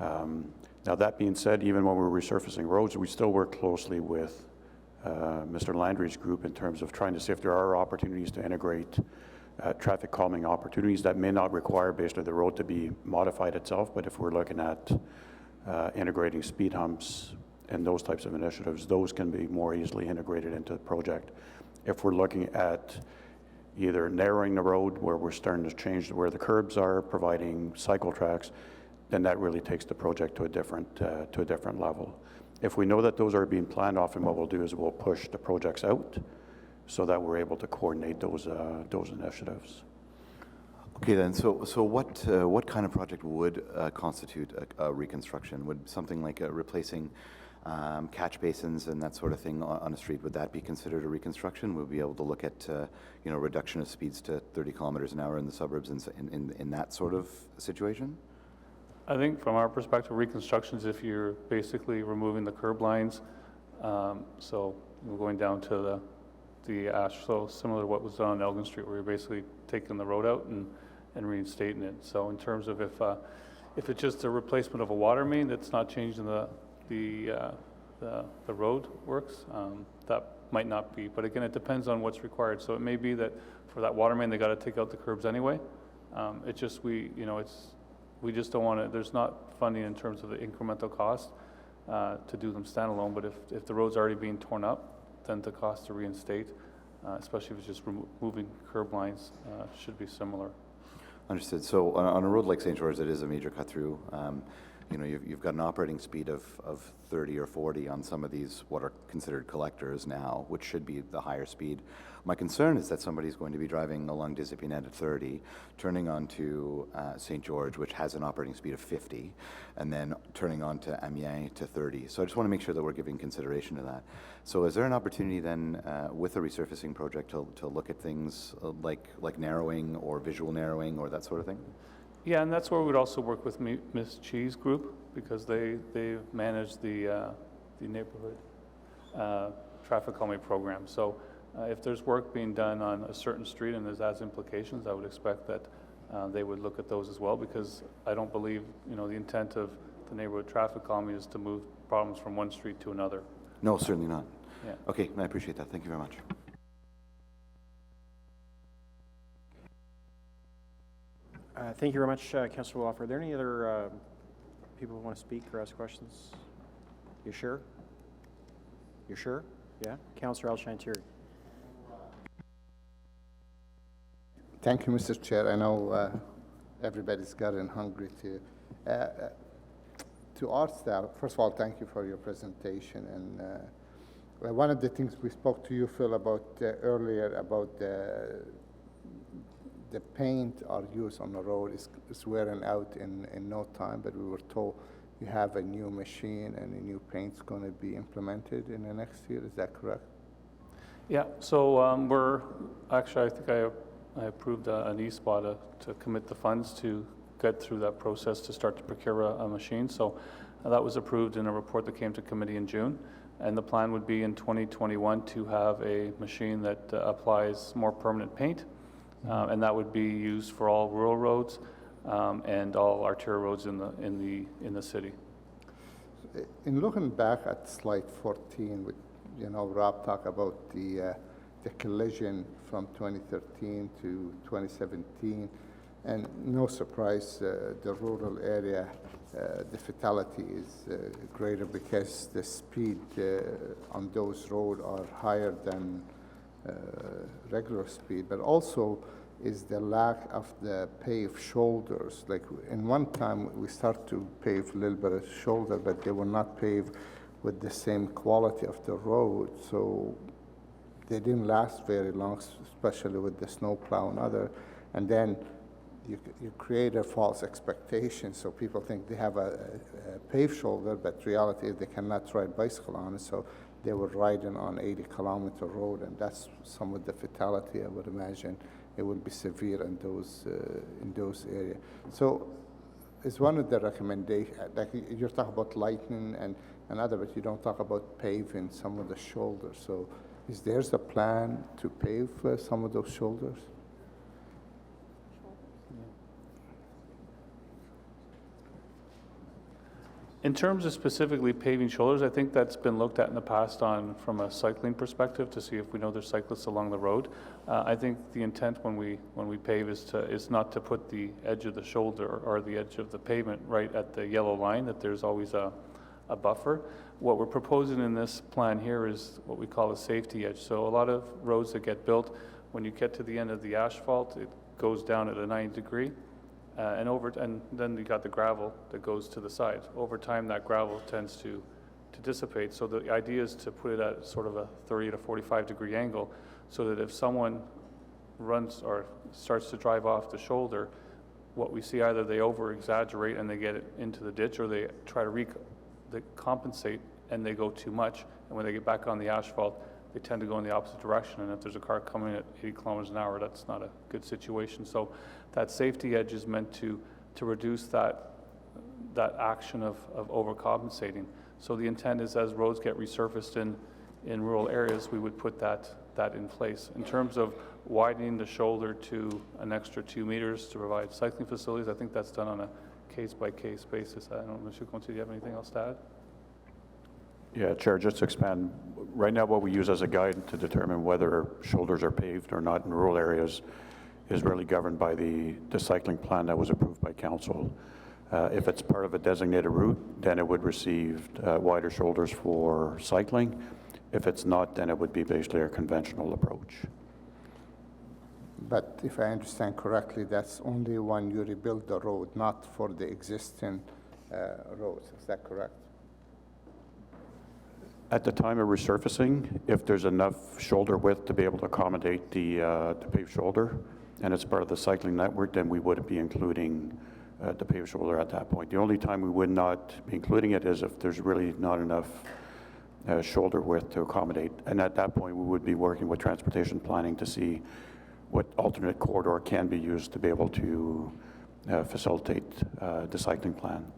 Now, that being said, even when we're resurfacing roads, we still work closely with Mr. Landry's group in terms of trying to see if there are opportunities to integrate traffic calming opportunities that may not require basically the road to be modified itself, but if we're looking at integrating speed humps and those types of initiatives, those can be more easily integrated into the project. If we're looking at either narrowing the road where we're starting to change where the curbs are, providing cycle tracks, then that really takes the project to a different level. If we know that those are being planned, often what we'll do is we'll push the projects out so that we're able to coordinate those initiatives. Okay, then. So what kind of project would constitute a reconstruction? Would something like replacing catch basins and that sort of thing on a street, would that be considered a reconstruction? We'll be able to look at reduction of speeds to 30 kilometers an hour in the suburbs in that sort of situation? I think from our perspective, reconstructions, if you're basically removing the curb lines, so we're going down to the ash, so similar to what was done on Elgin Street, where you're basically taking the road out and reinstating it. So in terms of if it's just a replacement of a water main that's not changing the road works, that might not be. But again, it depends on what's required. So it may be that for that water main, they got to take out the curbs anyway. It's just we just don't want to, there's not funding in terms of the incremental cost to do them standalone, but if the road's already being torn up, then the cost to reinstate, especially if it's just removing curb lines, should be similar. Understood. So on a road like St. George, it is a major cut through. You've got an operating speed of 30 or 40 on some of these what are considered collectors now, which should be the higher speed. My concern is that somebody's going to be driving along des Épinette at 30, turning onto St. George, which has an operating speed of 50, and then turning on to Amiens to 30. So I just want to make sure that we're giving consideration to that. So is there an opportunity then with a resurfacing project to look at things like narrowing or visual narrowing or that sort of thing? Yeah, and that's where we'd also work with Ms. Chee's group, because they manage the neighborhood traffic calming program. So if there's work being done on a certain street and there's as implications, I would expect that they would look at those as well, because I don't believe the intent of the neighborhood traffic calming is to move problems from one street to another. No, certainly not. Yeah. Okay, I appreciate that. Thank you very much. Thank you very much, Councillor Woff. Are there any other people who want to speak or ask questions? You sure? You're sure? Yeah? Councillor Al-Shantieri. Thank you, Mr. Chair. I know everybody's gotten hungry to our staff. First of all, thank you for your presentation. And one of the things we spoke to you, Phil, about earlier about the paint or use on the road is wearing out in no time, but we were told you have a new machine and a new paint's going to be implemented in the next year. Is that correct? Yeah, so actually, I think I approved an e-spot to commit the funds to get through that process to start to procure a machine. So that was approved in a report that came to committee in June. And the plan would be in 2021 to have a machine that applies more permanent paint. And that would be used for all rural roads and all arterial roads in the city. In looking back at slide 14, with, Rob talked about the collision from 2013 to 2017, and no surprise, the rural area, the fatality is greater because the speed on those roads are higher than regular speed, but also is the lack of the paved shoulders. Like in one time we start to pave a little bit of shoulder, but they were not paved with the same quality of the road, so they didn't last very long, especially with the snow plow and other. And then you create a false expectation, so people think they have a paved shoulder, but reality is they cannot ride bicycle on it, so they were riding on 80-kilometer road, and that's some of the fatality. I would imagine it will be severe in those areas. So it's one of the recommendations, like you're talking about lightning and other, but you don't talk about paving some of the shoulders. So is there a plan to pave some of those shoulders? In terms of specifically paving shoulders, I think that's been looked at in the past from a cycling perspective to see if we know there's cyclists along the road. I think the intent when we pave is not to put the edge of the shoulder or the edge of the pavement right at the yellow line, that there's always a buffer. What we're proposing in this plan here is what we call a safety edge. So a lot of roads that get built, when you get to the end of the asphalt, it goes down at a 90-degree. And then you got the gravel that goes to the side. Over time, that gravel tends to dissipate. So the idea is to put it at sort of a 30 to 45-degree angle, so that if someone runs or starts to drive off the shoulder, what we see, either they over-exaggerate and they get it into the ditch, or they try to they compensate and they go too much. And when they get back on the asphalt, they tend to go in the opposite direction. And if there's a car coming at 80 kilometers an hour, that's not a good situation. So that safety edge is meant to reduce that action of overcompensating. So the intent is, as roads get resurfaced in rural areas, we would put that in place. In terms of widening the shoulder to an extra 2 meters to provide cycling facilities, I think that's done on a case-by-case basis. I don't know, Mr. Conti, do you have anything else to add? Yeah, Chair, just to expand, right now what we use as a guide to determine whether shoulders are paved or not in rural areas is really governed by the cycling plan that was approved by council. If it's part of a designated route, then it would receive wider shoulders for cycling. If it's not, then it would be basically a conventional approach. But if I understand correctly, that's only when you rebuild the road, not for the existing roads. Is that correct? At the time of resurfacing, if there's enough shoulder width to be able to accommodate the paved shoulder, and it's part of the cycling network, then we would be including the paved shoulder at that point. The only time we would not be including it is if there's really not enough shoulder width to accommodate. And at that point, we would be working with transportation planning to see what alternate corridor can be used to be able to facilitate the cycling plan.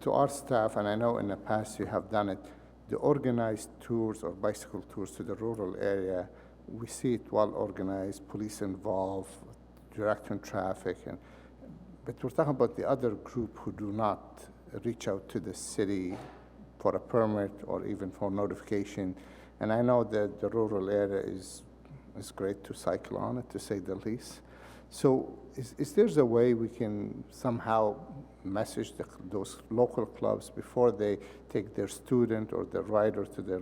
To our staff, and I know in the past you have done it, the organized tours or bicycle tours to the rural area, we see it well organized, police involved, directing traffic, but we're talking about the other group who do not reach out to the city for a permit or even for notification. And I know that the rural area is great to cycle on it, to say the least. So is there a way we can somehow message those local clubs before they take their student or their rider to their,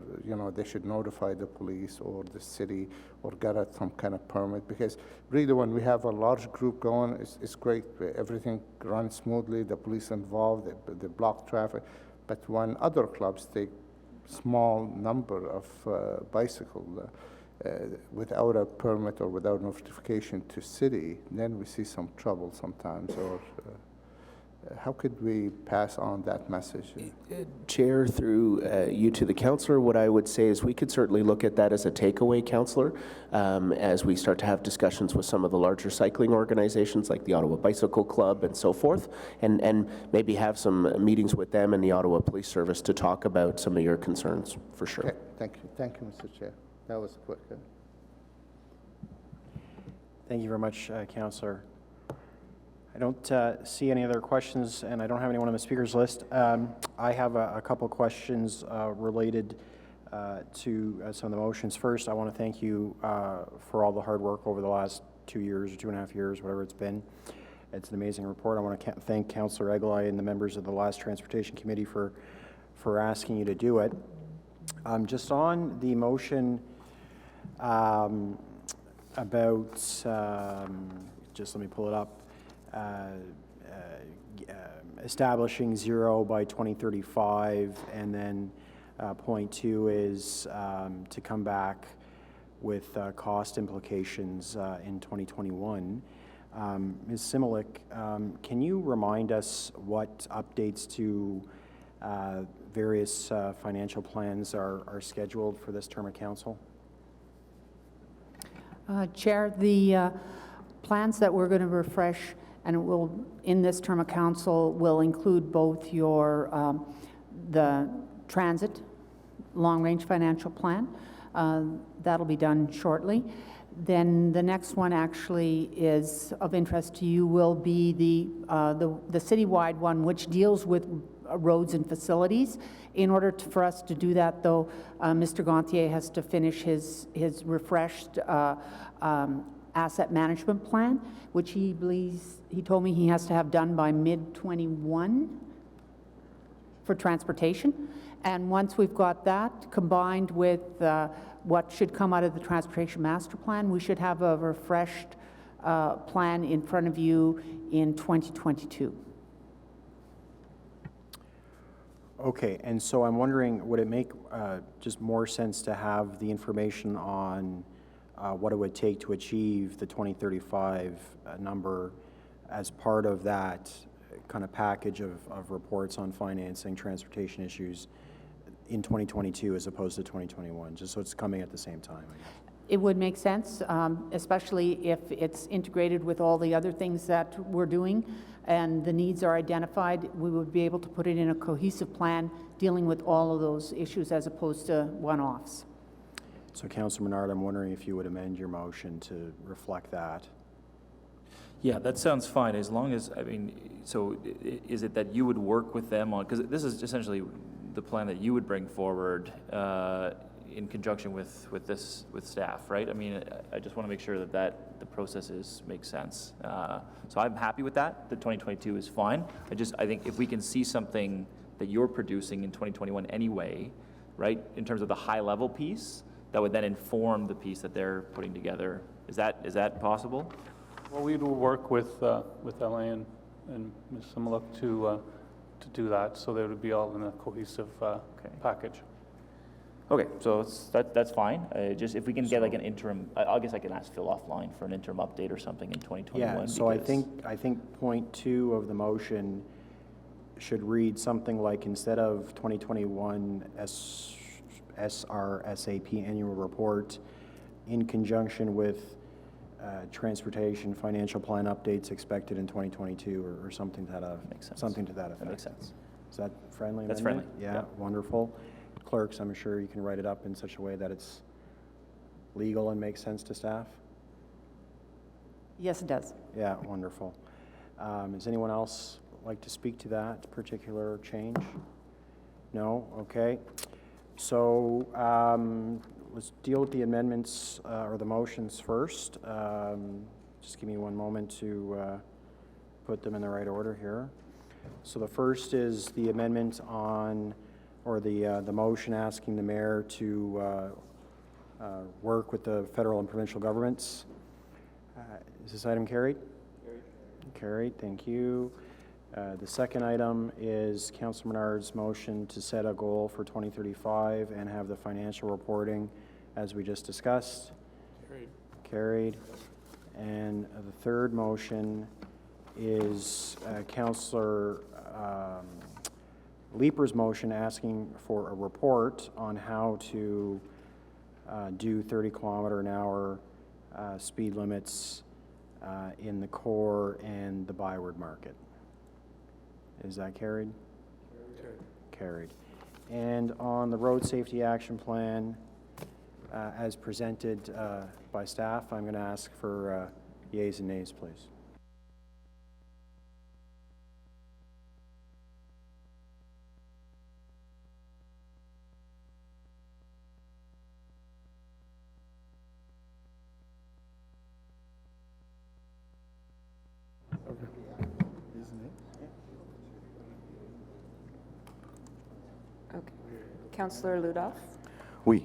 they should notify the police or the city or get some kind of permit? Because really when we have a large group going, it's great. Everything runs smoothly, the police involved, they block traffic. But when other clubs take small number of bicycle without a permit or without notification to city, then we see some trouble sometimes. Or how could we pass on that message? Chair, through you to the councillor, what I would say is we could certainly look at that as a takeaway, councillor, as we start to have discussions with some of the larger cycling organizations like the Ottawa Bicycle Club and so forth, and maybe have some meetings with them and the Ottawa Police Service to talk about some of your concerns, for sure. Okay, thank you. Thank you, Mr. Chair. That was quick. Thank you very much, Councillor. I don't see any other questions, and I don't have anyone on the speakers list. I have a couple questions related to some of the motions. First, I want to thank you for all the hard work over the last 2 years or 2.5 years, whatever it's been. It's an amazing report. I want to thank Councillor Eglai and the members of the last Transportation Committee for asking you to do it. Just on the motion about, just let me pull it up, establishing zero by 2035, and then point 2 is to come back with cost implications in 2021. Ms. Similik, can you remind us what updates to various financial plans are scheduled for this term of council? Chair, the plans that we're going to refresh and it will, in this term of council, will include both your the transit long-range financial plan. That'll be done shortly. Then the next one actually is of interest to you will be the citywide one, which deals with roads and facilities. In order for us to do that, though, Mr. Gontier has to finish his refreshed asset management plan, which he believes, he told me he has to have done by mid-21 for transportation. And once we've got that, combined with what should come out of the Transportation Master Plan, we should have a refreshed plan in front of you in 2022. Okay, and so I'm wondering, would it make just more sense to have the information on what it would take to achieve the 2035 number as part of that kind of package of reports on financing, transportation issues in 2022 as opposed to 2021, just so it's coming at the same time, I guess? It would make sense, especially if it's integrated with all the other things that we're doing and the needs are identified. We would be able to put it in a cohesive plan dealing with all of those issues as opposed to one-offs. So, Councillor Menard, I'm wondering if you would amend your motion to reflect that. Yeah, that sounds fine, as long as, I mean, so is it that you would work with them on, because this is essentially the plan that you would bring forward in conjunction with staff, right? I mean, I just want to make sure that the processes make sense. So I'm happy with that. The 2022 is fine. I think if we can see something that you're producing in 2021 anyway, right, in terms of the high level piece, that would then inform the piece that they're putting together. Is that possible? Well, we will work with LA and Ms. Similik to do that, so they would be all in a cohesive package. Okay, so that's fine. Just if we can get like an interim, I guess I can ask Phil offline for an interim update or something in 2021. Yeah, so I think point 2 of the motion should read something like, instead of 2021 SRSAP annual report, in conjunction with transportation financial plan updates expected in 2022 or something to that effect. Something to that effect. That makes sense. Is that friendly? That's amendment? friendly. Yeah, Yep. Wonderful. Clerks, I'm sure you can write it up in such a way that it's legal and makes sense to staff? Yes, it does. Yeah, wonderful. Does anyone else like to speak to that particular change? No? Okay. So let's deal with the amendments or the motions first. Just give me one moment to put them in the right order here. So the first is the amendment on, or the motion asking the mayor to work with the federal and provincial governments. Is this item carried? Carried, thank you. The second item is Councillor Menard's motion to set a goal for 2035 and have the financial reporting as we just discussed. Carried. Carried. And the third motion is Councillor Leaper's motion asking for a report on how to do 30-kilometer-an-hour speed limits in the core and the Byward Market. Is that carried? Carried. And on the road safety action plan, as presented by staff, I'm going to ask for yeas and nays, please. Okay. Councillor Ludoff, Oui.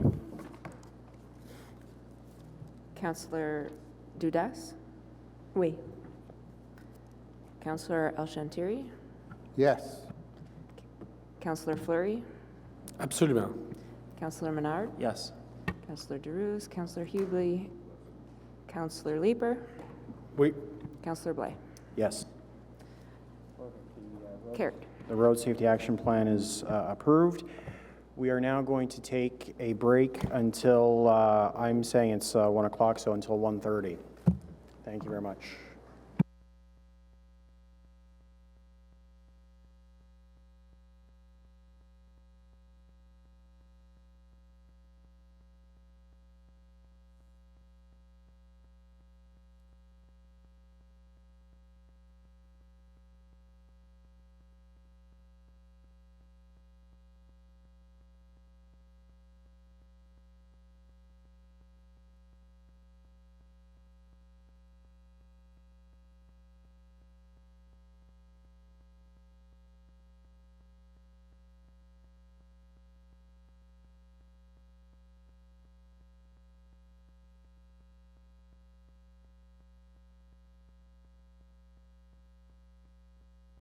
Councillor Dudas, Oui. Councillor El-Shantiri, Yes. Councillor Fleury, Absolument. Councillor Menard, Yes. Councillor Deroux, Councillor Hughley, Councillor Leaper, Oui. Councillor Blais. Yes. Carried. The road safety action plan is approved. We are now going to take a break until, I'm saying it's 1 o'clock, so until 1:30. Thank you very much.